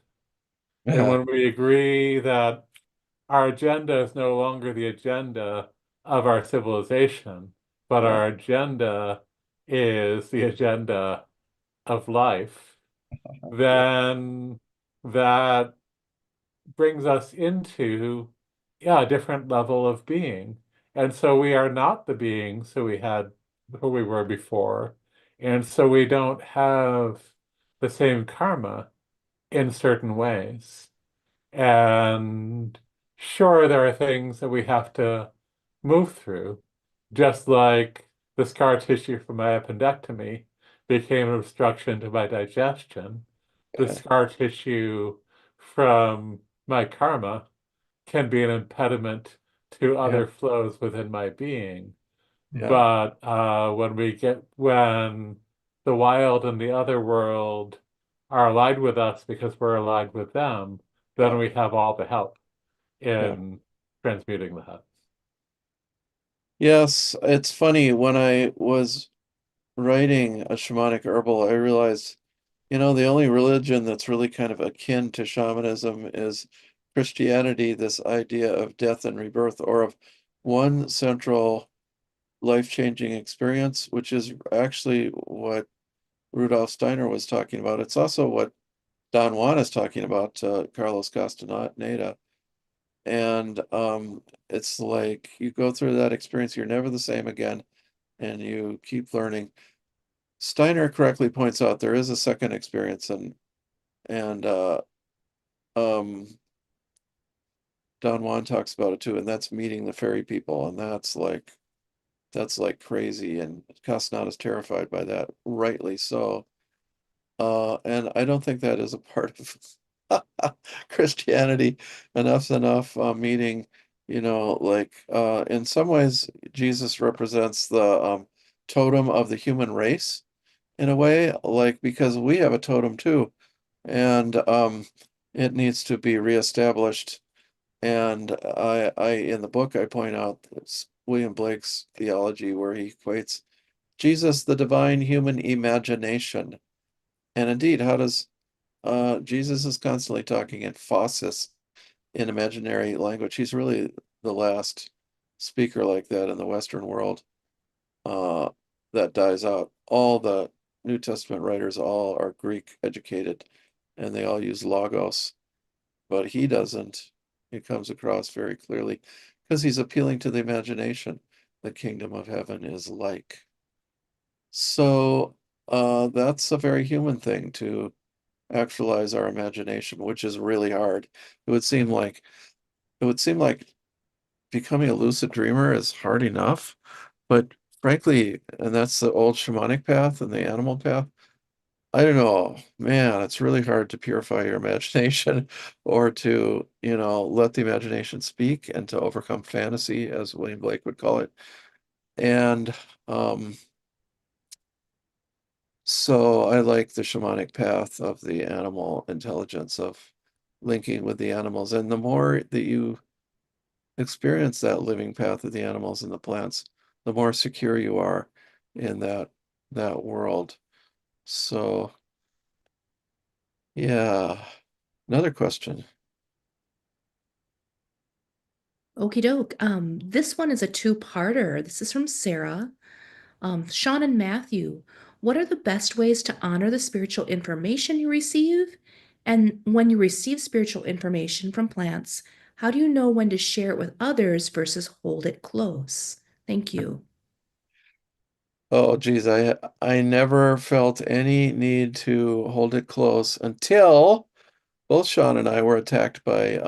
and Yeah. when we agree that our agenda is no longer the agenda of our civilization, but Yeah. our agenda is the agenda of life, Yeah. then that brings us into, yeah, a different level of being. And so we are not the beings who we were before. And so we don't have the same karma in certain ways. And sure, there are things that we have to move through, just like the scar tissue from my appendectomy became an obstruction to my digestion. The Yeah. scar tissue from my karma can be an impediment to Yeah. other flows within my being. Yeah. But when the wild and the other world are aligned with us because we're aligned with them, then Yeah. we have all the help Yeah. in transmuting that. Yes, it's funny. When I was writing a shamanic herbal, I realized, the only religion that's really kind of akin to shamanism is Christianity, this idea of death and rebirth, or of one central life-changing experience, which is actually what Rudolf Steiner was talking about. It's also what Don Juan is talking about, Carlos Castaneda. And it's like you go through that experience, you're never the same again, and you keep learning. Steiner correctly points out there is a second experience, and um, Don Juan talks about it too, and that's meeting the fairy people, and that's like crazy, and Castaneda's terrified by that, rightly so. And I don't think that is a part of Christianity. Enough's enough. Meaning, in some ways, Jesus represents the totem of the human race in a way, like because we have a totem too, and it needs to be reestablished. And in the book, I point out it's William Blake's theology where he equates Jesus, the divine human imagination. And indeed, how does Jesus is constantly talking in phasis in imaginary language. He's really the last speaker like that in the Western world uh, that dies out. All the New Testament writers all are Greek educated and they all use logos, but he doesn't. It comes across very clearly because he's appealing to the imagination. The kingdom of heaven is like. So that's a very human thing to actualize our imagination, which is really hard. It would seem like it would seem like becoming a lucid dreamer is hard enough, but frankly, and that's the old shamanic path and the animal path. I don't know, man, it's really hard to purify your imagination or to, let the imagination speak and to overcome fantasy, as William Blake would call it. And um, So I like the shamanic path of the animal intelligence of linking with the animals. And the more that you experience that living path of the animals and the plants, the more secure you are in that world. So yeah. Another question. Okie doke. This one is a two-parter. This is from Sarah. Sean and Matthew, what are the best ways to honor the spiritual information you receive? And when you receive spiritual information from plants, how do you know when to share it with others versus hold it close? Thank you. Oh, geez, I never felt any need to hold it close until both Sean and I were attacked by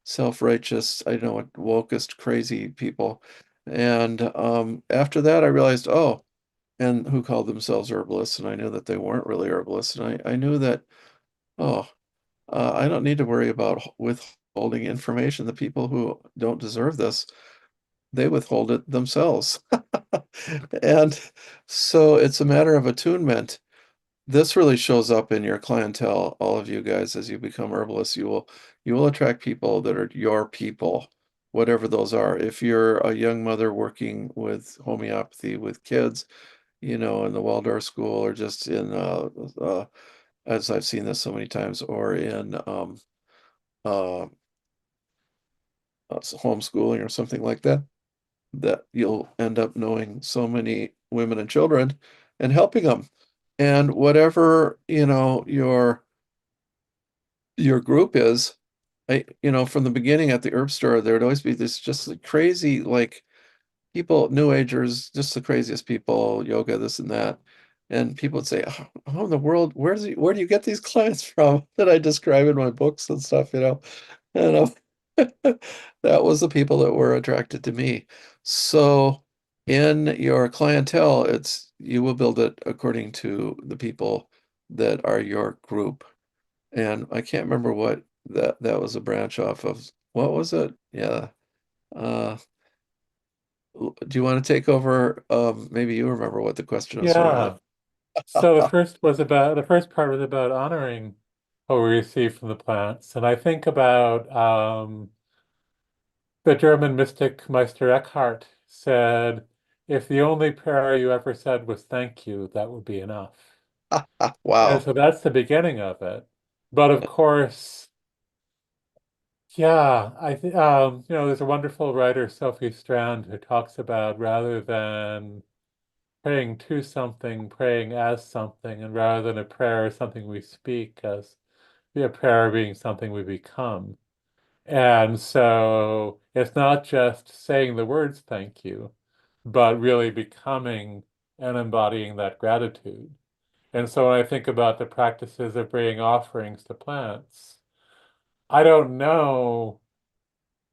self-righteous, I don't know what, wokest, crazy people. And after that, I realized, oh, and who called themselves herbalists, and I knew that they weren't really herbalists, and I knew that, oh, I don't need to worry about withholding information. The people who don't deserve this, they withhold it themselves. And so it's a matter of attunement. This really shows up in your clientele, all of you guys, as you become herbalists. You will attract people that are your people, whatever those are. If you're a young mother working with homeopathy with kids, in the Waldorf school or just in as I've seen this so many times, or in uh, homeschooling or something like that, that you'll end up knowing so many women and children and helping them. And whatever, your group is, from the beginning at the herb store, there would always be this just like crazy, like people, New Agers, just the craziest people, yoga, this and that. And people would say, how in the world, where do you get these clients from that I describe in my books and stuff, And that was the people that were attracted to me. So in your clientele, you will build it according to the people that are your group. And I can't remember what that was a branch off of. What was it? Yeah. Uh, do you want to take over? Maybe you remember what the question is from Yeah. that. So the first part was about honoring what we receive from the plants. And I think about the German mystic Meister Eckhart said, if the only prayer you ever said was thank you, that would be enough. And Wow. so that's the beginning of it. But of course, yeah, I think there's a wonderful writer, Sophie Strand, who talks about rather than praying to something, praying as something, and rather than a prayer as something we speak, as a prayer being something we become. And so it's not just saying the words thank you, but really becoming and embodying that gratitude. And so when I think about the practices of bringing offerings to plants, I don't know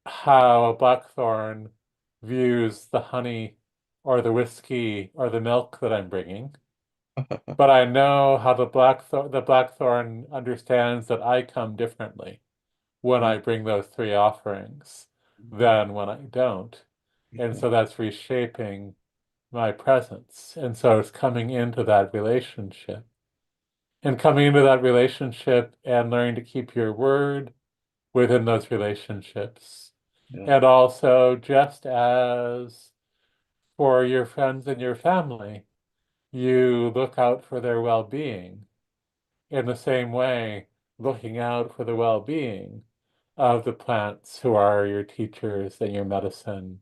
how a blackthorn views the honey or the whiskey or the milk that I'm bringing. But I know how the blackthorn understands that I come differently when I bring those three offerings than when I don't. And so that's reshaping my presence. And so it's coming into that relationship and coming into that relationship and learning to keep your word within those relationships. Yeah. And also, just as for your friends and your family, you look out for their well-being in the same way, looking out for the well-being of the plants who are your teachers and your medicine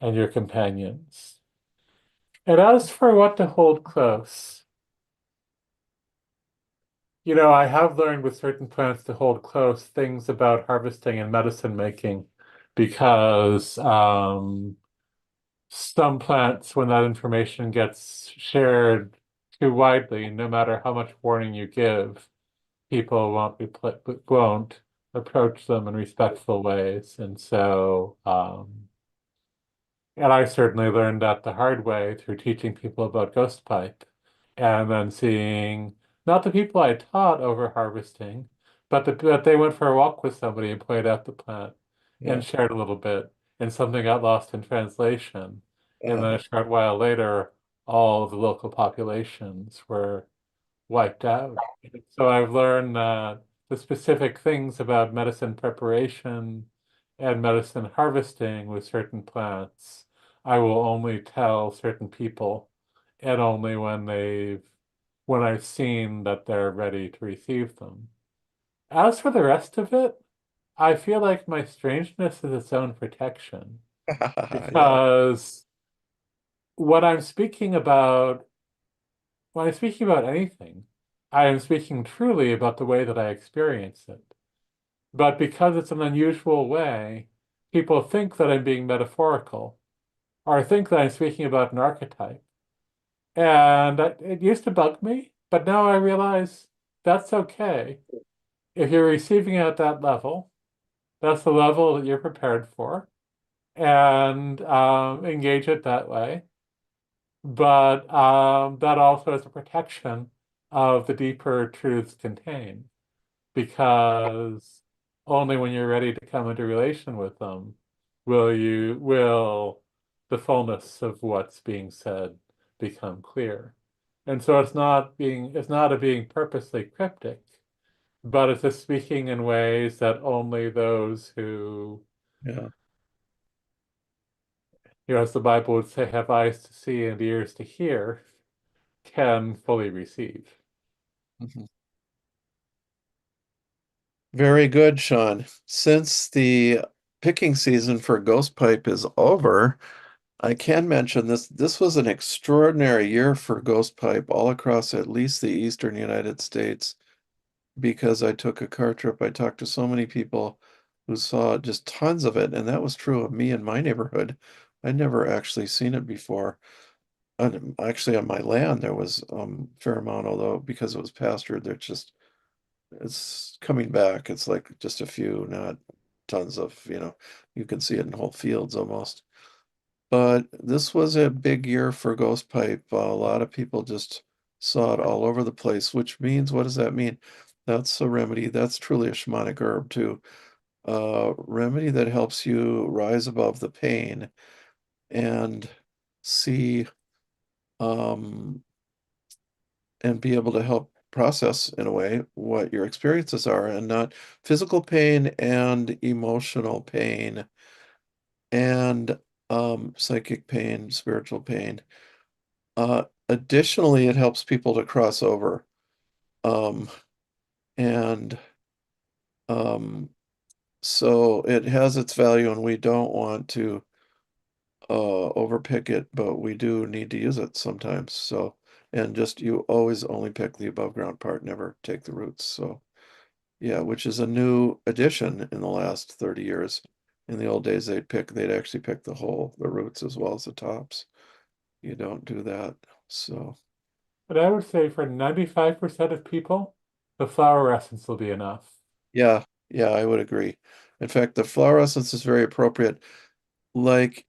and your companions. And as for what to hold close, I have learned with certain plants to hold close things about harvesting and medicine making because some plants, when that information gets shared too widely, no matter how much warning you give, people won't approach them in respectful ways. And I certainly learned that the hard way through teaching people about ghost pipe and then seeing not the people I taught over harvesting, but that they went for a walk with somebody and pointed out the plant Yeah. and shared a little bit, and something got lost in translation. And then Uh, a short while later, all of the local populations were wiped out. So I've learned that the specific things about medicine preparation and medicine harvesting with certain plants, I will only tell certain people, and only when I've seen that they're ready to receive them. As for the rest of it, I feel like my strangeness is its own protection Yeah. because when I'm speaking about when I'm speaking about anything, I am speaking truly about the way that I experience it. But because it's an unusual way, people think that I'm being metaphorical or think that I'm speaking about an archetype. And it used to bug me, but now I realize that's okay. If you're receiving it at that level, that's the level that you're prepared for, and engage it that way. But that also is a protection of the deeper truths contained, because only when you're ready to come into relation with them will the fullness of what's being said become clear. And so it's not a being purposely cryptic, but it's a speaking in ways that only those who, Yeah. as the Bible would say, have eyes to see and ears to hear, can fully receive. Mhm. Very good, Sean. Since the picking season for Ghost Pipe is over, I can mention this. This was an extraordinary year for Ghost Pipe all across at least the eastern United States because I took a car trip. I talked to so many people who saw just tons of it, and that was true of me in my neighborhood. I'd never actually seen it before. Actually, on my land, there was fair amount, although because it was pastured, it's coming back. It's like just a few, not tons of, you can see it in whole fields almost. But this was a big year for Ghost Pipe. A lot of people just saw it all over the place, which means, what does that mean? That's a remedy. That's truly a shamanic herb too. Remedy that helps you rise above the pain and see um, and be able to help process in a way what your experiences are, and not physical pain and emotional pain and psychic pain, spiritual pain. Additionally, it helps people to cross over. Um, and um, so it has its value, and we don't want to overpick it, but we do need to use it sometimes. So, and just you always only pick the above ground part, never take the roots. So, yeah, which is a new addition in the last 30 years. In the old days, they'd actually pick the roots as well as the tops. You don't do that. So, But I would say for 95% of people, the flower essence will be enough. yeah, yeah, I would agree. In fact, the flower essence is very appropriate. Like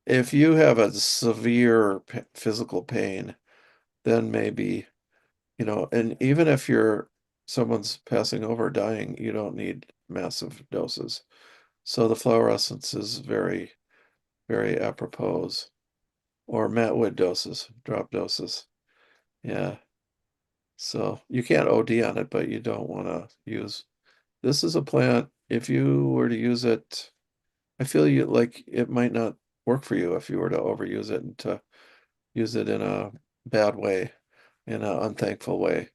if you have a severe physical pain, then maybe, and even if someone's passing over, dying, you don't need massive doses. So the flower essence is very, very apropos. Or Matwood doses, drop doses. Yeah. So you can't OD on it, but you don't want to use. This is a plant, if you were to use it, I feel you like it might not work for you if you were to overuse it and to use it in a bad way, in an unthankful way,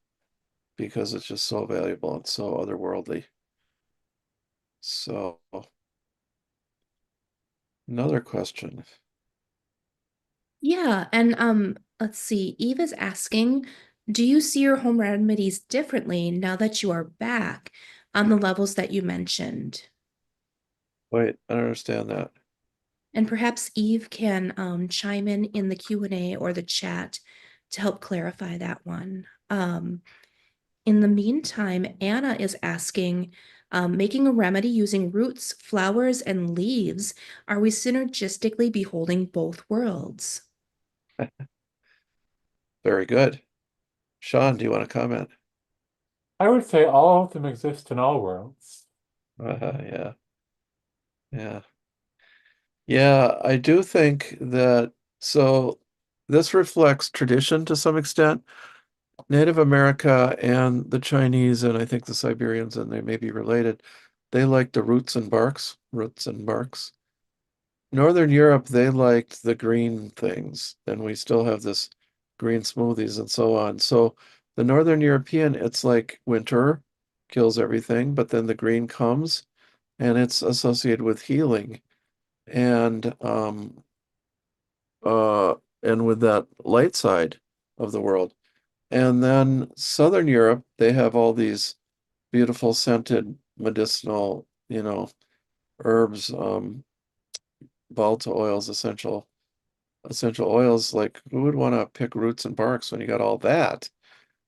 because it's just so valuable and so otherworldly. So, another question. Yeah, and let's see. Eve is asking, do you see your home remedies differently now that you are back on the levels that you mentioned? Wait, I don't understand that. And perhaps Eve can chime in the Q&A or the chat to help clarify that one. In the meantime, Anna is asking, making a remedy using roots, flowers, and leaves, are we synergistically beholding both worlds? Very good. Sean, do you want to comment? I would say all of them exist in all worlds. Yeah, yeah. Yeah, I do think that so this reflects tradition to some extent. Native America and the Chinese, and I think the Siberians, and they may be related, they like the roots and barks. Northern Europe, they liked the green things, and we still have this green smoothies and so on. So the Northern European, it's like winter kills everything, but then the green comes and it's associated with healing and uh and with that light side of the world. And then Southern Europe, they have all these beautiful scented medicinal, herbs, volatile oils, essential oils. Like who would want to pick roots and barks when you got all that?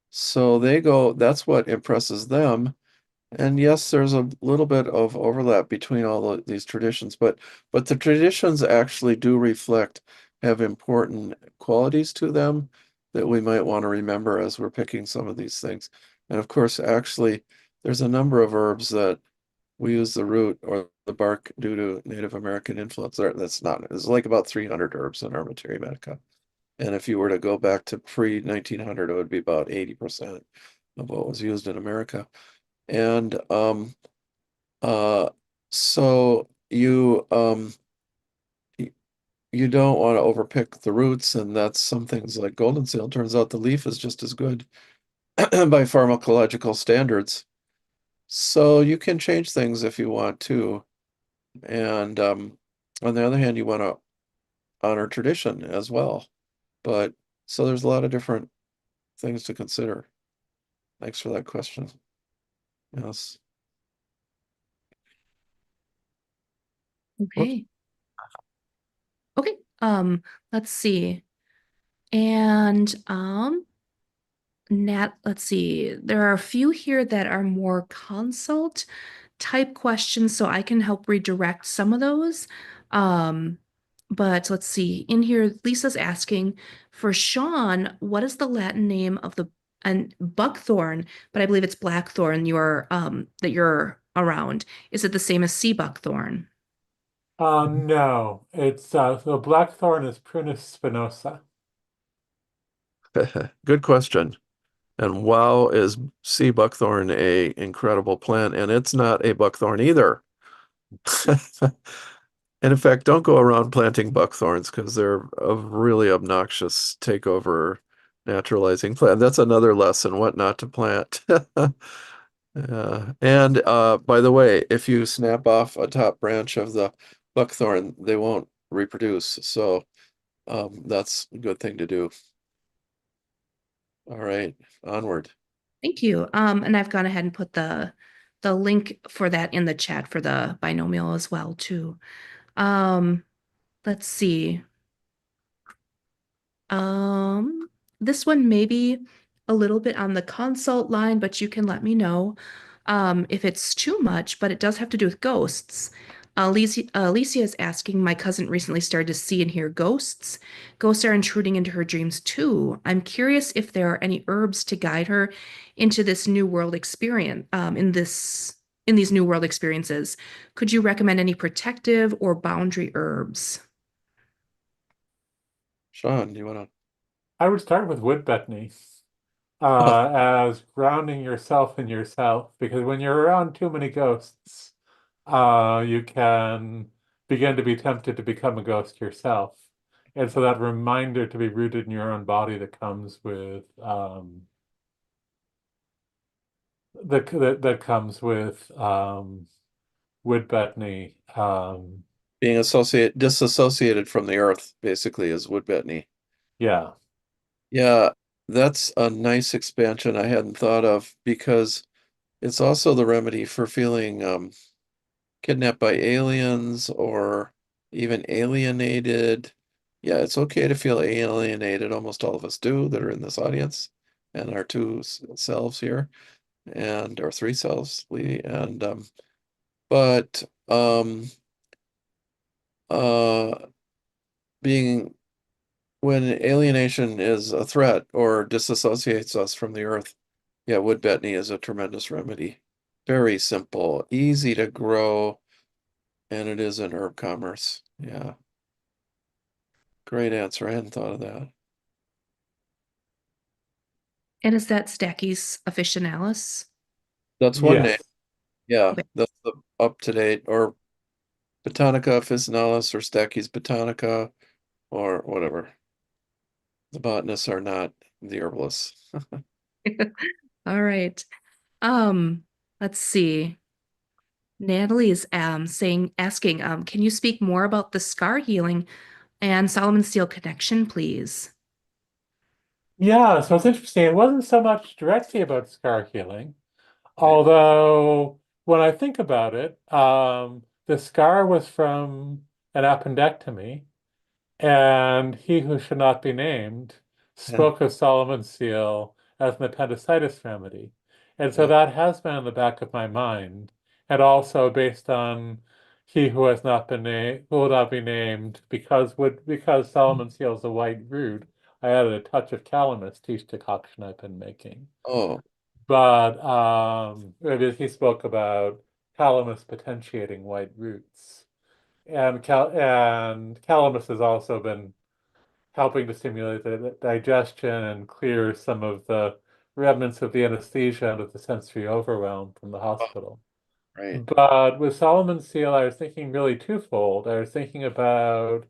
So they go, that's what impresses them. And yes, there's a little bit of overlap between these traditions, but the traditions actually do reflect, have important qualities to them that we might want to remember as we're picking some of these things. And of course, actually, there's a number of herbs that we use the root or the bark due to Native American influence. That's not, there's like about 300 herbs in our Materia Medica. And if you were to go back to pre-1900, it would be about 80% of what was used in America. And uh so you don't want to overpick the roots, and that's some things like golden seal. Turns out the leaf is just as good by pharmacological standards. So you can change things if you want to. And on the other hand, you want to honor tradition as well. But so there's a lot of different things to consider. Thanks for that question. Yes. Whoops. Okay. Okay. Let's see. And Nat, let's see. There are a few here that are more consult type questions, so I can help redirect some of those. Um, but let's see. In here, Lisa's asking for Sean, what is the Latin name of the and buckthorn, but I believe it's blackthorn you're that you're around. Is it the same as sea buckthorn? No, it's the blackthorn is Prunus spinosa. Good question. And wow, is sea buckthorn a incredible plant? And it's not a buckthorn either. And in fact, don't go around planting buckthorns because they're a really obnoxious takeover naturalizing plant. That's another lesson, what not to plant. And by the way, if you snap off a top branch of the buckthorn, they won't reproduce. So that's a good thing to do. All right, onward. Thank you. And I've gone ahead and put the link for that in the chat for the binomial as well too. Um, let's see. Um, this one may be a little bit on the consult line, but you can let me know if it's too much, but it does have to do with ghosts. Alicia is asking, my cousin recently started to see and hear ghosts. Ghosts are intruding into her dreams too. I'm curious if there are any herbs to guide her into this new world experience, in these new world experiences. Could you recommend any protective or boundary herbs? Sean, do you want to? I would start with wood betony Oh, as grounding yourself in yourself, because when you're around too many ghosts, you can begin to be tempted to become a ghost yourself. And so that reminder to be rooted in your own body that comes with that comes with wood betony. being disassociated from the earth, basically, is wood betony. Yeah. Yeah, that's a nice expansion I hadn't thought of because it's also the remedy for feeling kidnapped by aliens or even alienated. Yeah, it's okay to feel alienated. Almost all of us do that are in this audience and our two selves here and our three selves, Lee. And but uh being when alienation is a threat or disassociates us from the earth, yeah, wood betony is a tremendous remedy. Very simple, easy to grow, and it is in herb commerce. Yeah, great answer. I hadn't thought of that. And is that Stachy's officinalis? That's one name. Yes. Yeah, Okay. that's the up to date, or Botanica officinalis or Stachy's botanica or whatever. The botanists are not the herbalists. All right. Um, let's see. Natalie is asking, can you speak more about the scar healing and Solomon Seal connection, please? Yeah, so it's interesting. It wasn't so much directly about scar healing, Right. although when I think about it, the scar was from an appendectomy. And he who should not be named Yeah. spoke of Solomon's seal as an appendicitis remedy. And so Yeah. that has been in the back of my mind. And also based on he who has not been named, who will not be named, because Solomon's seal is a white root, I added a touch of calamus to each decoction I've been making. Oh, But he spoke about calamus potentiating white roots. And calamus has also been helping to stimulate the digestion and clear some of the remnants of the anesthesia and of the sensory overwhelm from the oh, hospital. right. But with Solomon's seal, I was thinking really twofold. I was thinking about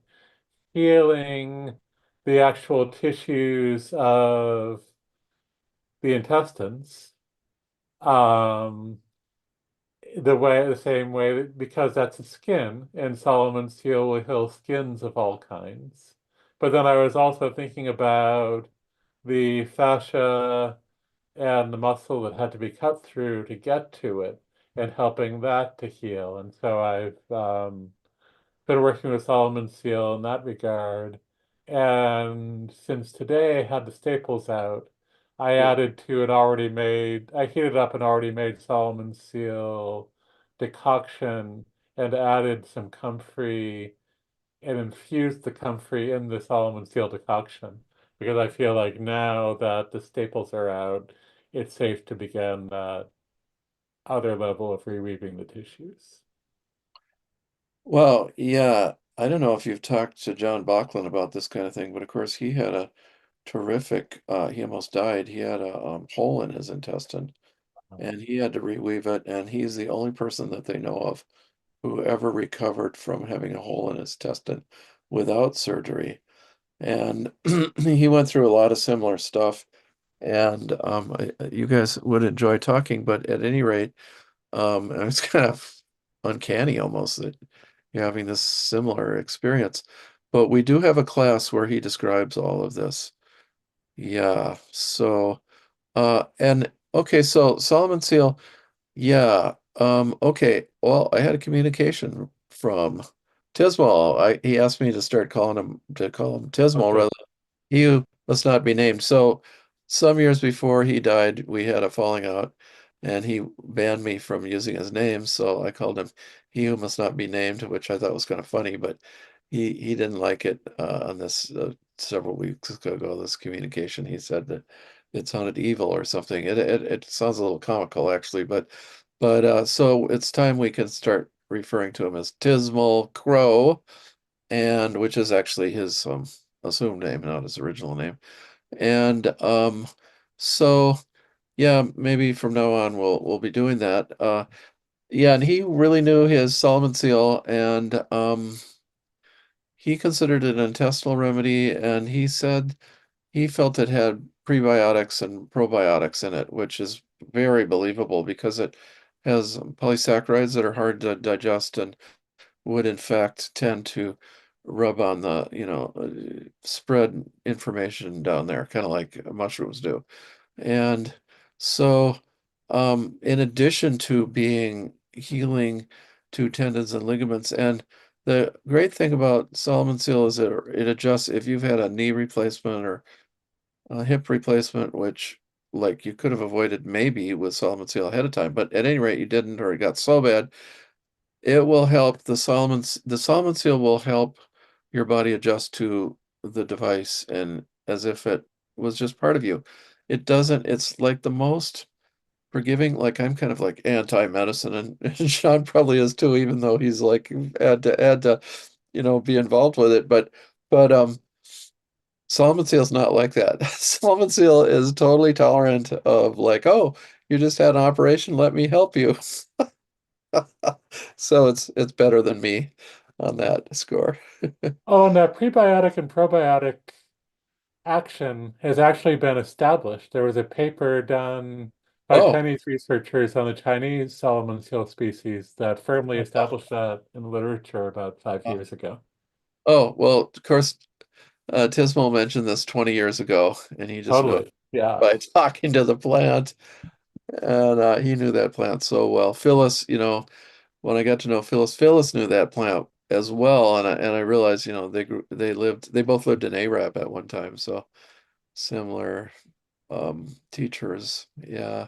healing the actual tissues of the intestines, um, the same way that, because that's the skin, and Solomon's seal will heal skins of all kinds. But then I was also thinking about the fascia and the muscle that had to be cut through to get to it and helping that to heal. And so I've been working with Solomon Seal in that regard. And since today I had the staples out, I Yeah. added to an already made, I heated up an already made Solomon Seal decoction and added some comfrey and infused the comfrey in the Solomon Seal decoction because I feel like now that the staples are out, it's safe to begin that other level of reweaving the tissues. Well, yeah, I don't know if you've talked to John Bauckland about this kind of thing, but of course he had a terrific, he almost died. He had a hole in his intestine and he had to reweave it. And he's the only person that they know of who ever recovered from having a hole in his intestine without surgery. And he went through a lot of similar stuff. And you guys would enjoy talking, but at any rate, it's kind of uncanny almost that you're having this similar experience. But we do have a class where he describes all of this. Yeah. So, and okay, so Solomon Seal, yeah. Okay. Well, I had a communication from Tismal. He asked me to start calling him to call him Tismal Okay. rather than you must not be named. So some years before he died, we had a falling out and he banned me from using his name. So I called him He Who Must Not Be Named, which I thought was kind of funny, but he didn't like it on this several weeks ago, this communication. He said that it sounded evil or something. It sounds a little comical actually, but so it's time we can start referring to him as Tismal Crow, and which is actually his assumed name, not his original name. And so yeah, maybe from now on we'll be doing that. Yeah, and he really knew his Solomon seal, and he considered it an intestinal remedy, and he said he felt it had prebiotics and probiotics in it, which is very believable because it has polysaccharides that are hard to digest and would in fact tend to rub on the, spread information down there, kind of like mushrooms do. And so, in addition to being healing to tendons and ligaments, and the great thing about Solomon Seal is that it adjusts if you've had a knee replacement or a hip replacement, which like you could have avoided maybe with Solomon Seal ahead of time, but at any rate you didn't, or it got so bad, it will help the Solomon Seal will help your body adjust to the device and as if it was just part of you. It doesn't, it's like the most forgiving, like I'm kind of like anti-medicine and Sean probably is too, even though he's like had to be involved with it. But Solomon Seal's not like that. Solomon Seal is totally tolerant of like, oh, you just had an operation, let me help you. So it's better than me on that score. Oh, and that prebiotic and probiotic action has actually been established. There was a paper done by Oh, Chinese researchers on the Chinese Solomon seal species that firmly established that in the literature about 5 years ago. oh, well, of course, Tismo mentioned this 20 years ago, and he just knew it Totally. Yeah. by talking to the plant, and he knew that plant so well. Phyllis, when I got to know Phyllis, Phyllis knew that plant as well, and I realized, they both lived in Arab at one time, so similar teachers. Yeah.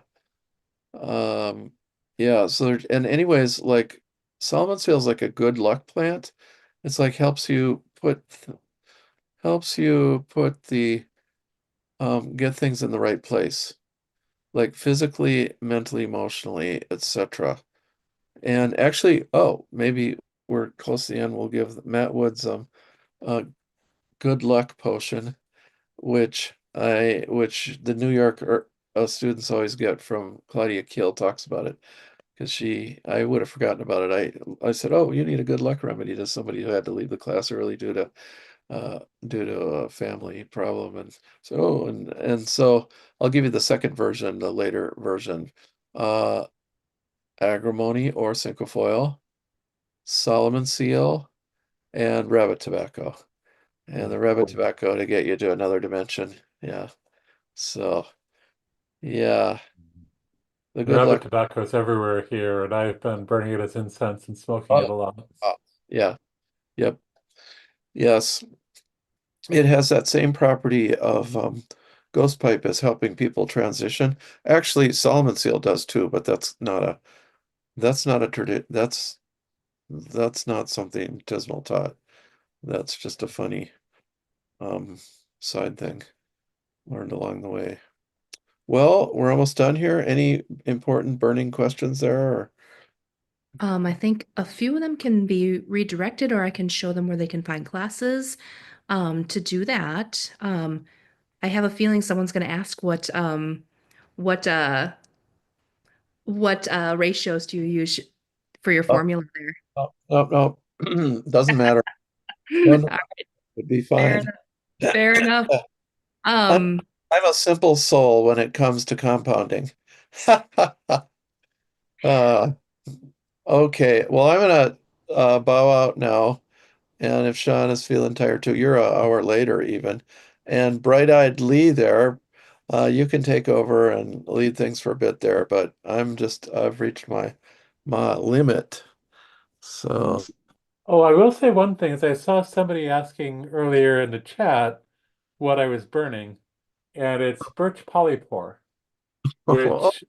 Um, yeah, so and anyways, like Solomon feels like a good luck plant. It's like helps you put the get things in the right place, like physically, mentally, emotionally, etc. And actually, oh, maybe we're close to the end. We'll give Matt Woods a good luck potion, which the New York students always get from Claudia Kiel talks about it because I would have forgotten about it. I said, oh, you need a good luck remedy to somebody who had to leave the class early due to a family problem, and so so I'll give you the second version, the later version. Uh, Agrimony or cinquefoil, Solomon seal, and rabbit tobacco. And the rabbit tobacco to get you to another dimension. Yeah. So, yeah, the The good rabbit luck. tobacco is everywhere here, and I've been burning it as incense and smoking Oh, it a lot. oh, yeah. Yep. Yes. It has that same property of ghost pipe as helping people transition. Actually, Solomon seal does too, but that's not a that's not something Tismal taught. That's just a funny um side thing learned along the way. Well, we're almost done here. Any important burning questions there? I think a few of them can be redirected, or I can show them where they can find classes. To do that, I have a feeling someone's going to ask what uh, what ratios do you use for your Oh, formula there? no, no, no. Doesn't matter. One would be Fair fine. enough. Fair enough. I'm Um, I'm a simple soul when it comes to compounding. Uh, okay, well, I'm gonna bow out now. And if Sean is feeling tired too, you're an hour later even. And bright-eyed Lee there, you can take over and lead things for a bit there, but I've reached my limit. So, Oh, I will say one thing is I saw somebody asking earlier in the chat what I was burning, and it's birch polypore, oh, which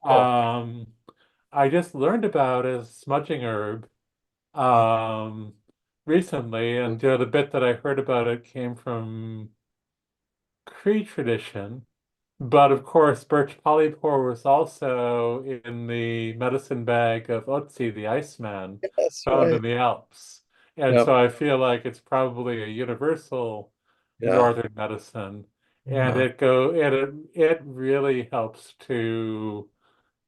I just learned about as smudging herb um, recently, and the bit that I heard about it came from Cree tradition. But of course, birch polypore was also in the medicine bag of Otzi, the Iceman, that's found in right. the Alps. And Yep. so I feel like it's probably a universal Yeah. northern medicine. And Yeah. it really helps to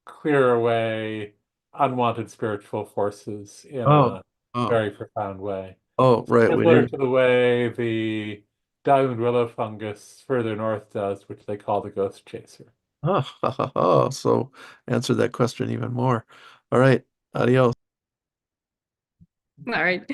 clear away unwanted spiritual forces in Oh, a oh, very profound way. oh, right. We Similar didn't. to the way the diamond willow fungus further north does, which they call the ghost chaser. Oh, so answer that question even more. All right. Adios. all right.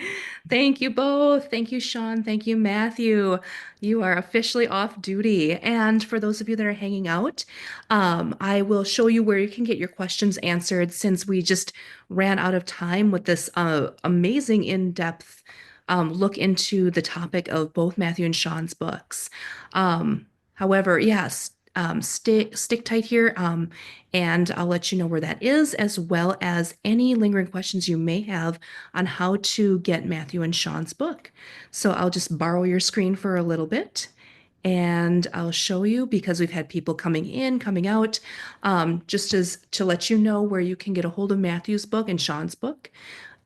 Thank you both. Thank you, Sean. Thank you, Matthew. You are officially off duty. And for those of you that are hanging out, I will show you where you can get your questions answered since we just ran out of time with this amazing in-depth look into the topic of both Matthew and Sean's books. However, yes, stick tight here, and I'll let you know where that is, as well as any lingering questions you may have on how to get Matthew and Sean's book. So I'll just borrow your screen for a little bit and I'll show you because we've had people coming in, coming out, just as to let you know where you can get a hold of Matthew's book and Sean's book.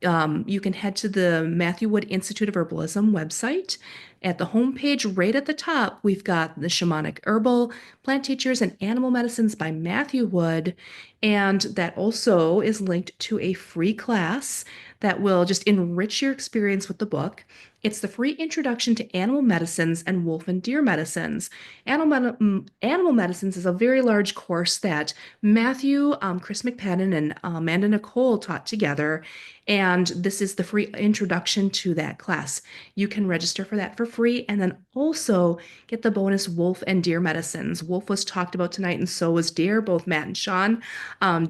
You can head to the Matthew Wood Institute of Herbalism website At the homepage, right at the top, we've got the Shamanic Herbal, Plant Teachers, and Animal Medicines by Matthew Wood. And that also is linked to a free class that will just enrich your experience with the book. It's the free introduction to animal medicines and wolf and deer medicines. Animal medicines is a very large course that Matthew, Chris McPadden, and Amanda Nicole taught together. And this is the free introduction to that class. You can register for that for free and then also get the bonus wolf and deer medicines. Wolf was talked about tonight, and so was deer. Both Matt and Sean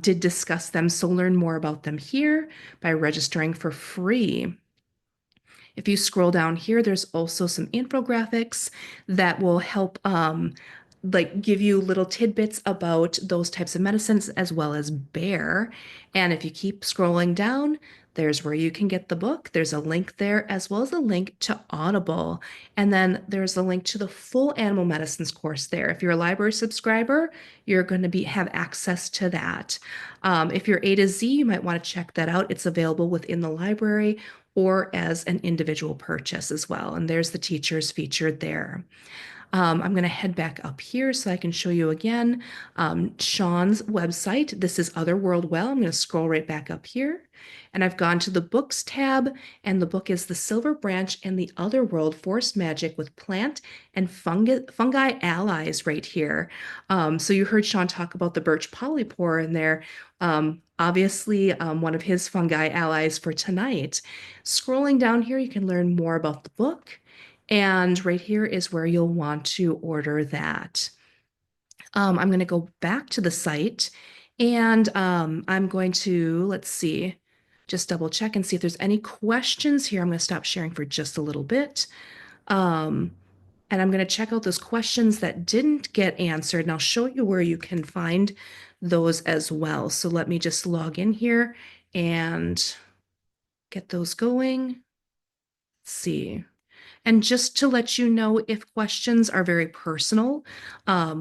did discuss them. So learn more about them here by registering for free. If you scroll down here, there's also some infographics that will help like give you little tidbits about those types of medicines as well as Bayer. And if you keep scrolling down, there's where you can get the book. There's a link there as well as a link to Audible. And then there's a link to the full animal medicines course there. If you're a library subscriber, you're going to have access to that. If you're A to Z, you might want to check that out. It's available within the library or as an individual purchase as well. And there's the teachers featured there. I'm going to head back up here so I can show you again Sean's website. This is Otherworld Well. I'm going to scroll right back up here. And I've gone to the books tab, and the book is The Silver Branch and the Otherworld Forest Magic with Plant and Fungi Allies right here. So you heard Sean talk about the birch polypore in there. Obviously, one of his fungi allies for tonight. Scrolling down here, you can learn more about the book. And right here is where you'll want to order that. I'm going to go back to the site and I'm going to, let's see, just double check and see if there's any questions here. I'm going to stop sharing for just a little bit. And I'm going to check out those questions that didn't get answered, and I'll show you where you can find those as well. So let me just log in here and get those going. Let's see. And just to let you know, if questions are very personal,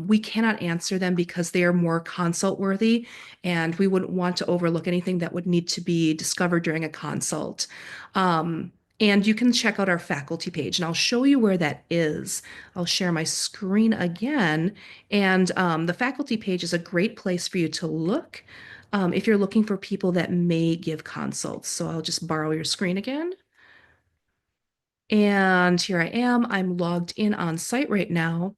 we cannot answer them because they are more consult worthy, and we wouldn't want to overlook anything that would need to be discovered during a consult. And you can check out our faculty page, and I'll show you where that is. I'll share my screen again, and the faculty page is a great place for you to look if you're looking for people that may give consults. So I'll just borrow your screen again. And here I am. I'm logged in on site right now.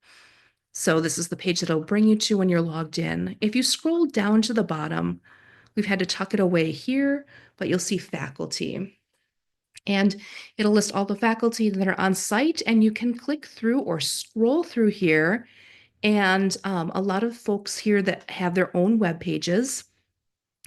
So this is the page that it'll bring you to when you're logged in. If you scroll down to the bottom, we've had to tuck it away here, but you'll see faculty. And it'll list all the faculty that are on site, and you can click through or scroll through here. And a lot of folks here that have their own web pages,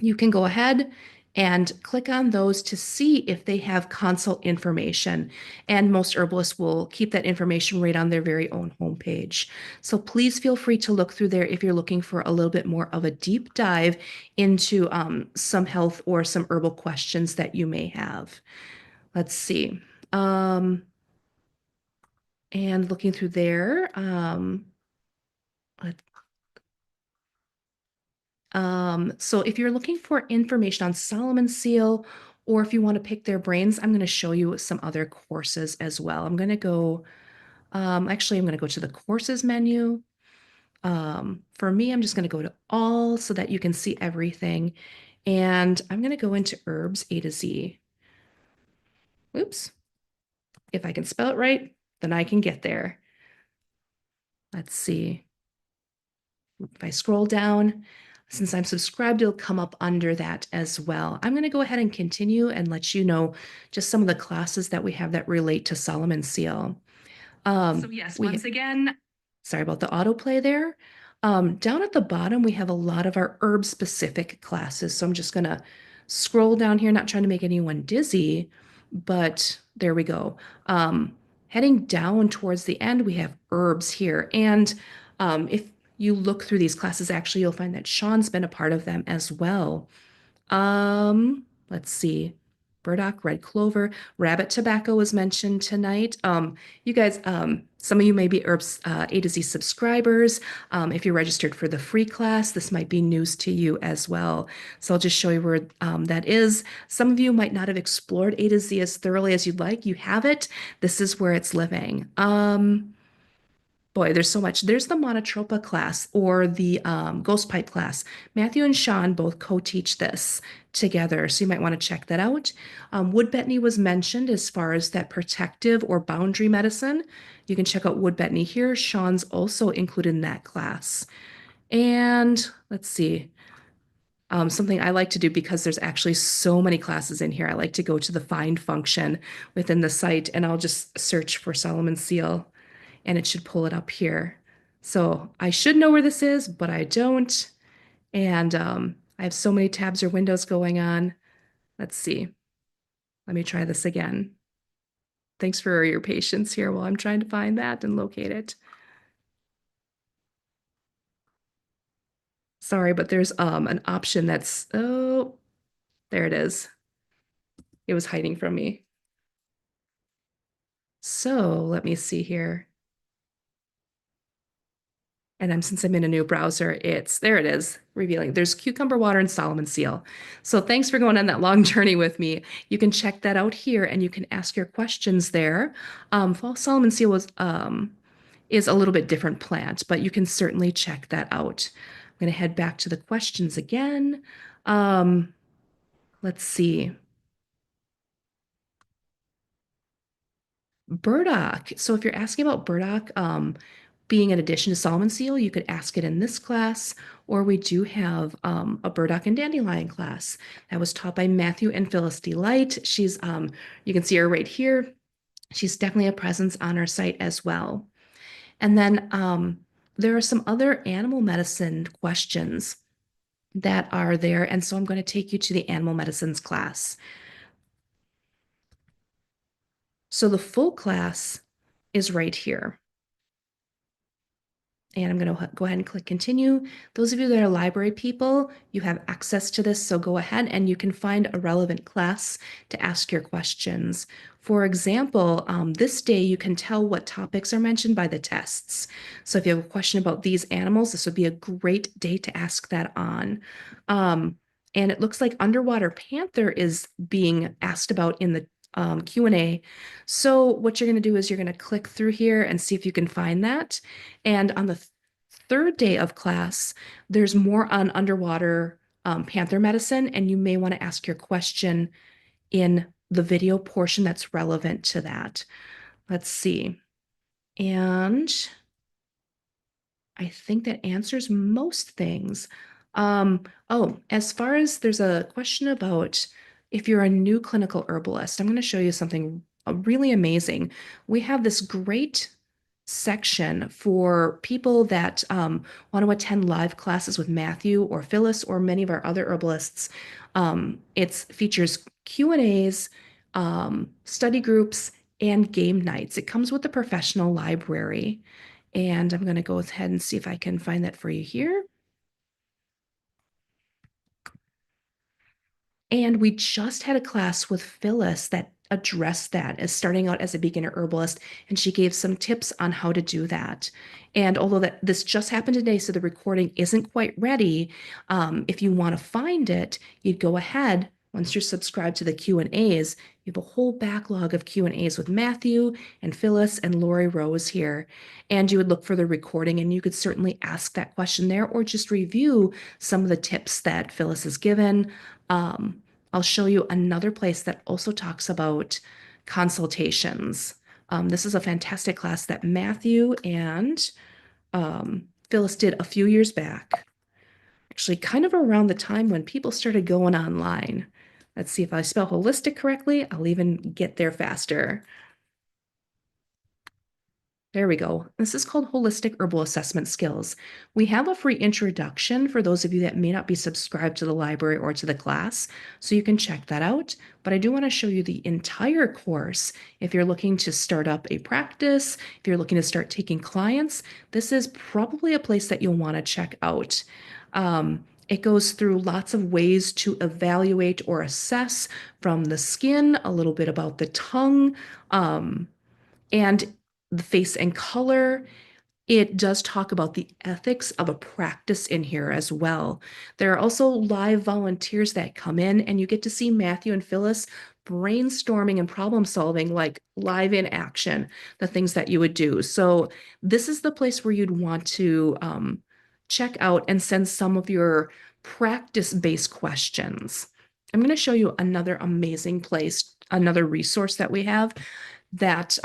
you can go ahead and click on those to see if they have consult information. And most herbalists will keep that information right on their very own homepage. So please feel free to look through there if you're looking for a little bit more of a deep dive into some health or some herbal questions that you may have. Let's see. And looking through there, so if you're looking for information on Solomon Seal, or if you want to pick their brains, I'm going to show you some other courses as well. I'm going to go, actually, I'm going to go to the courses menu. For me, I'm just going to go to all so that you can see everything. And I'm going to go into herbs A to Z. Oops. If I can spell it right, then I can get there. Let's see. If I scroll down, since I'm subscribed, it'll come up under that as well. I'm going to go ahead and continue and let you know just some of the classes that we have that relate to Solomon Seal. So yes, once again, sorry about the autoplay there. Down at the bottom, we have a lot of our herb-specific classes. So I'm just going to scroll down here, not trying to make anyone dizzy, but there we go. Heading down towards the end, we have herbs here. And if you look through these classes, actually, you'll find that Sean's been a part of them as well. Let's see. burdock, red clover, rabbit tobacco was mentioned tonight. You guys, some of you may be herbs A to Z subscribers. If you're registered for the free class, this might be news to you as well. So I'll just show you where that is. Some of you might not have explored A to Z as thoroughly as you'd like. You have it. This is where it's living. Boy, there's so much. There's the Monotropa class or the Ghost Pipe class. Matthew and Sean both co-teach this together, so you might want to check that out. Wood Betony was mentioned as far as that protective or boundary medicine. You can check out Wood Betony here. Sean's also included in that class. And let's see. Something I like to do because there's actually so many classes in here. I like to go to the find function within the site and I'll just search for Solomon Seal and it should pull it up here. So I should know where this is, but I don't. And I have so many tabs or windows going on. Let's see. Let me try this again. Thanks for your patience here while I'm trying to find that and locate it. Sorry, but there's an option that's, oh, there it is. It was hiding from me. So let me see here. And since I'm in a new browser, there it is, revealing. There's cucumber water and Solomon Seal. So thanks for going on that long journey with me. You can check that out here and you can ask your questions there. Solomon Seal is a little bit different plant, but you can certainly check that out. I'm going to head back to the questions again. Let's see. Burdock. So if you're asking about burdock, being an addition to Solomon Seal, you could ask it in this class, or we do have a burdock and dandelion class that was taught by Matthew and Phyllis Delight. She's, you can see her right here. She's definitely a presence on our site as well. And then there are some other animal medicine questions that are there. And so I'm going to take you to the animal medicines class. So the full class is right here. And I'm going to go ahead and click continue. Those of you that are library people, you have access to this, so go ahead and you can find a relevant class to ask your questions. For example, this day you can tell what topics are mentioned by the tests. So if you have a question about these animals, this would be a great day to ask that on. And it looks like underwater panther is being asked about in the Q&A. So what you're going to do is you're going to click through here and see if you can find that. And on the third day of class, there's more on underwater panther medicine, and you may want to ask your question in the video portion that's relevant to that. Let's see. And I think that answers most things. Oh, as far as there's a question about if you're a new clinical herbalist, I'm going to show you something really amazing. We have this great section for people that want to attend live classes with Matthew or Phyllis or many of our other herbalists. It features Q&As, study groups, and game nights. It comes with a professional library. And I'm going to go ahead and see if I can find that for you here. And we just had a class with Phyllis that addressed that as starting out as a beginner herbalist, and she gave some tips on how to do that. And although this just happened today, so the recording isn't quite ready, if you want to find it, you'd go ahead. Once you're subscribed to the Q&As, you have a whole backlog of Q&As with Matthew and Phyllis and Lori Rose here. And you would look for the recording and you could certainly ask that question there or just review some of the tips that Phyllis has given. I'll show you another place that also talks about consultations. This is a fantastic class that Matthew and Phyllis did a few years back. Actually, kind of around the time when people started going online. Let's see if I spell holistic correctly. I'll even get there faster. There we go. This is called Holistic Herbal Assessment Skills. We have a free introduction for those of you that may not be subscribed to the library or to the class, so you can check that out. But I do want to show you the entire course. If you're looking to start up a practice, if you're looking to start taking clients, this is probably a place that you'll want to check out. It goes through lots of ways to evaluate or assess from the skin, a little bit about the tongue, and the face and color. It does talk about the ethics of a practice in here as well. There are also live volunteers that come in, and you get to see Matthew and Phyllis brainstorming and problem solving, like live in action, the things that you would do. So this is the place where you'd want to check out and send some of your practice-based questions. I'm going to show you another amazing place, another resource that we have that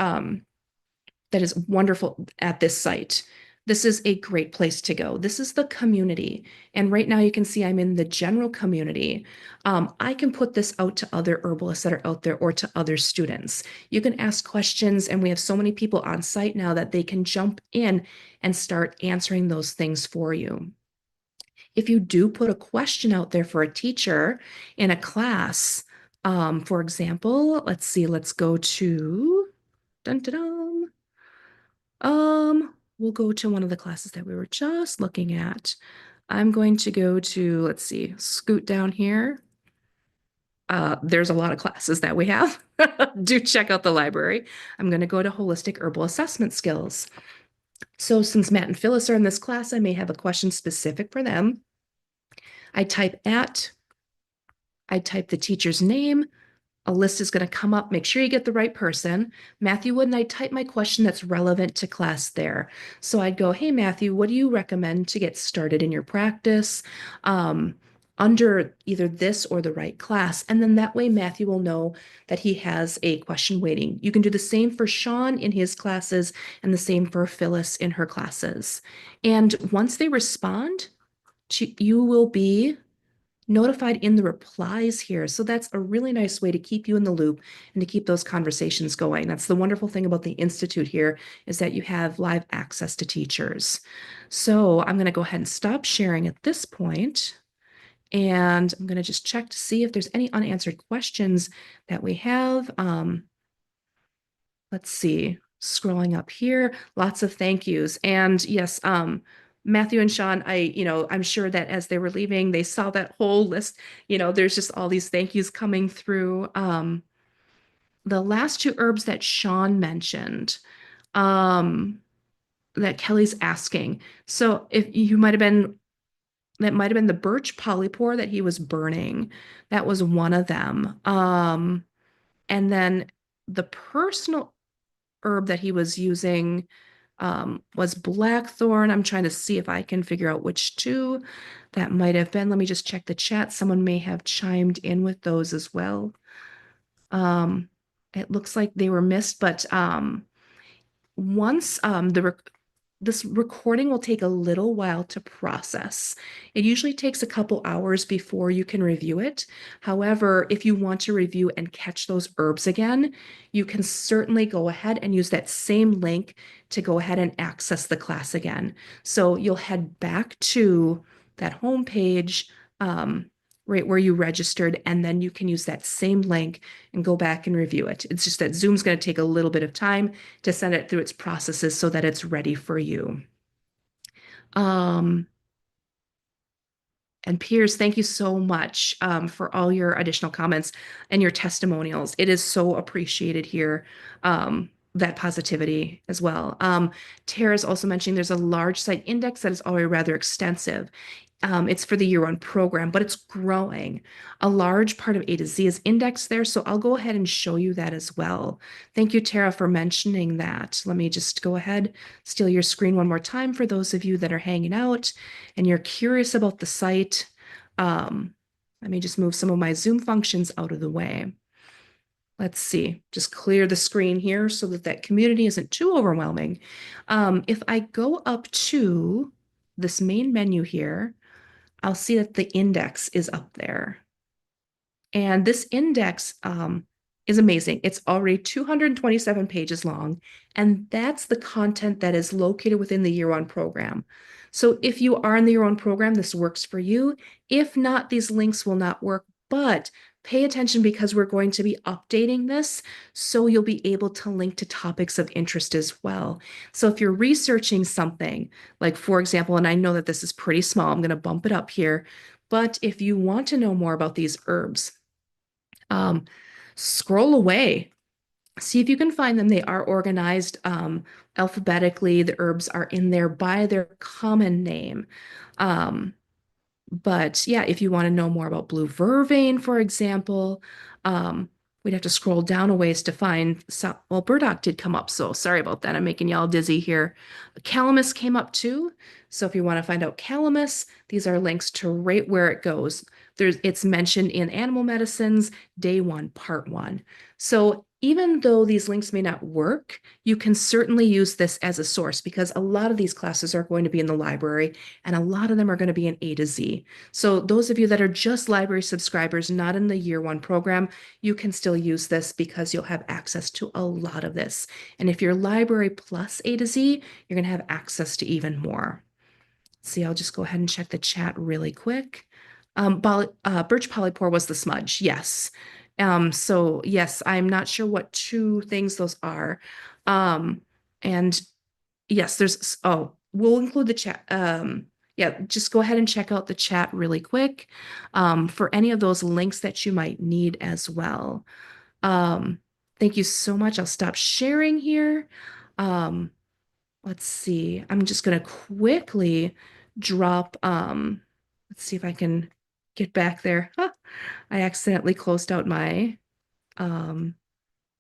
that is wonderful at this site. This is a great place to go. This is the community. And right now you can see I'm in the general community. I can put this out to other herbalists that are out there or to other students. You can ask questions, and we have so many people on site now that they can jump in and start answering those things for you. If you do put a question out there for a teacher in a class, for example, let's see, let's go to, dun, dun, dun. We'll go to one of the classes that we were just looking at. I'm going to go to, let's see, scoot down here. There's a lot of classes that we have. Do check out the library. I'm going to go to Holistic Herbal Assessment Skills. So since Matt and Phyllis are in this class, I may have a question specific for them. I type the teacher's name. A list is going to come up. Make sure you get the right person. Matthew Wood, and I type my question that's relevant to class there. So I'd go, hey, Matthew, what do you recommend to get started in your practice under either this or the right class? And then that way Matthew will know that he has a question waiting. You can do the same for Sean in his classes and the same for Phyllis in her classes. And once they respond, you will be notified in the replies here. So that's a really nice way to keep you in the loop and to keep those conversations going. That's the wonderful thing about the Institute here, is that you have live access to teachers. So I'm going to go ahead and stop sharing at this point, and I'm going to just check to see if there's any unanswered questions that we have. Let's see, scrolling up here, lots of thank yous. And yes, Matthew and Sean, I'm sure that as they were leaving, they saw that whole list. There's just all these thank yous coming through. The last two herbs that Sean mentioned, that Kelly's asking. So if you that might have been the birch polypore that he was burning. That was one of them. And then the personal herb that he was using was blackthorn. I'm trying to see if I can figure out which two that might have been. Let me just check the chat. Someone may have chimed in with those as well. It looks like they were missed, but once this recording will take a little while to process. It usually takes a couple hours before you can review it. However, if you want to review and catch those herbs again, you can certainly go ahead and use that same link to go ahead and access the class again. So you'll head back to that home page, right where you registered, and then you can use that same link and go back and review it. It's just that Zoom's going to take a little bit of time to send it through its processes so that it's ready for you. And Piers, thank you so much for all your additional comments and your testimonials. It is so appreciated here, that positivity as well. Tara's also mentioning there's a large site index that is already rather extensive. It's for the year-round program, but it's growing. A large part of A to Z is indexed there, so I'll go ahead and show you that as well. Thank you, Tara, for mentioning that. Let me just go ahead, steal your screen one more time for those of you that are hanging out and you're curious about the site. Let me just move some of my Zoom functions out of the way. Let's see, just clear the screen here so that that community isn't too overwhelming. If I go up to this main menu here, I'll see that the index is up there. And this index is amazing. It's already 227 pages long, and that's the content that is located within the year-round program. So if you are in the year-round program, this works for you. If not, these links will not work, but pay attention because we're going to be updating this so you'll be able to link to topics of interest as well. So if you're researching something, like for example, and I know that this is pretty small, I'm going to bump it up here. But if you want to know more about these herbs, scroll away. See if you can find them. They are organized alphabetically. The herbs are in there by their common name. But yeah, if you want to know more about blue vervain, for example, we'd have to scroll down a ways to find some. Well, burdock did come up, so sorry about that. I'm making y'all dizzy here. Calamus came up too. So if you want to find out calamus, these are links to right where it goes. It's mentioned in Animal Medicines, Day 1, Part 1. So even though these links may not work, you can certainly use this as a source because a lot of these classes are going to be in the library and a lot of them are going to be in A to Z. So those of you that are just library subscribers, not in the year 1 program, you can still use this because you'll have access to a lot of this. And if you're library plus A to Z, you're going to have access to even more. See, I'll just go ahead and check the chat really quick. Birch polypore was the smudge, yes. So yes, I'm not sure what 2 things those are. And yes, we'll include the chat. Yeah, just go ahead and check out the chat really quick for any of those links that you might need as well. Thank you so much. I'll stop sharing here. Let's see. I'm just going to quickly drop, let's see if I can get back there. I accidentally closed out my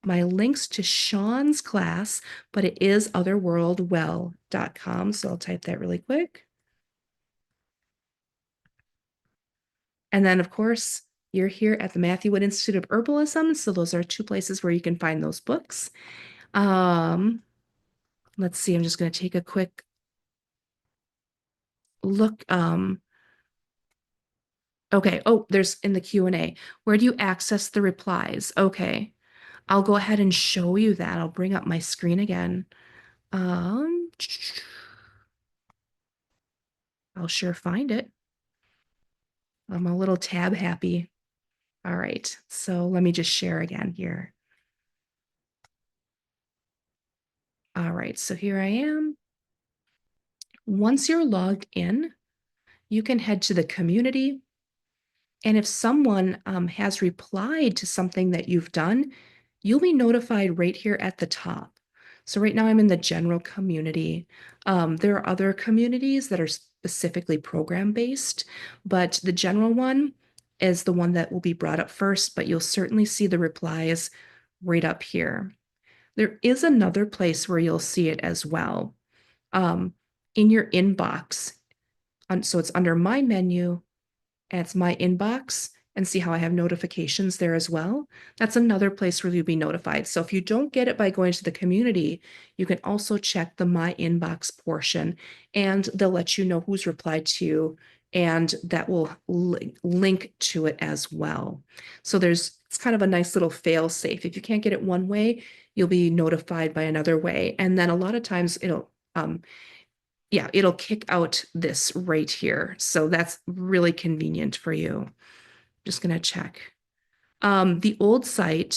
links to Sean's class, but it is otherworldwell.com. So I'll type that really quick. And then, of course, you're here at the Matthew Wood Institute of Herbalism. So those are 2 places where you can find those books. Let's see. I'm just going to take a quick look. Okay. Oh, there's in the Q&A. Where do you access the replies? Okay. I'll go ahead and show you that. I'll bring up my screen again. I'll sure find it. I'm a little tab happy. All right. So let me just share again here. All right. So here I am. Once you're logged in, you can head to the community. And if someone has replied to something that you've done, you'll be notified right here at the top. So right now I'm in the general community. There are other communities that are specifically program-based, but the general one is the one that will be brought up first, but you'll certainly see the replies right up here. There is another place where you'll see it as well. In your inbox. So it's under my menu, and it's my inbox, and see how I have notifications there as well. That's another place where you'll be notified. So if you don't get it by going to the community, you can also check the My Inbox portion, and they'll let you know who's replied to you, and that will link to it as well. So it's kind of a nice little fail safe. If you can't get it one way, you'll be notified by another way. And then a lot of times it'll kick out this right here. So that's really convenient for you. Just going to check. The old site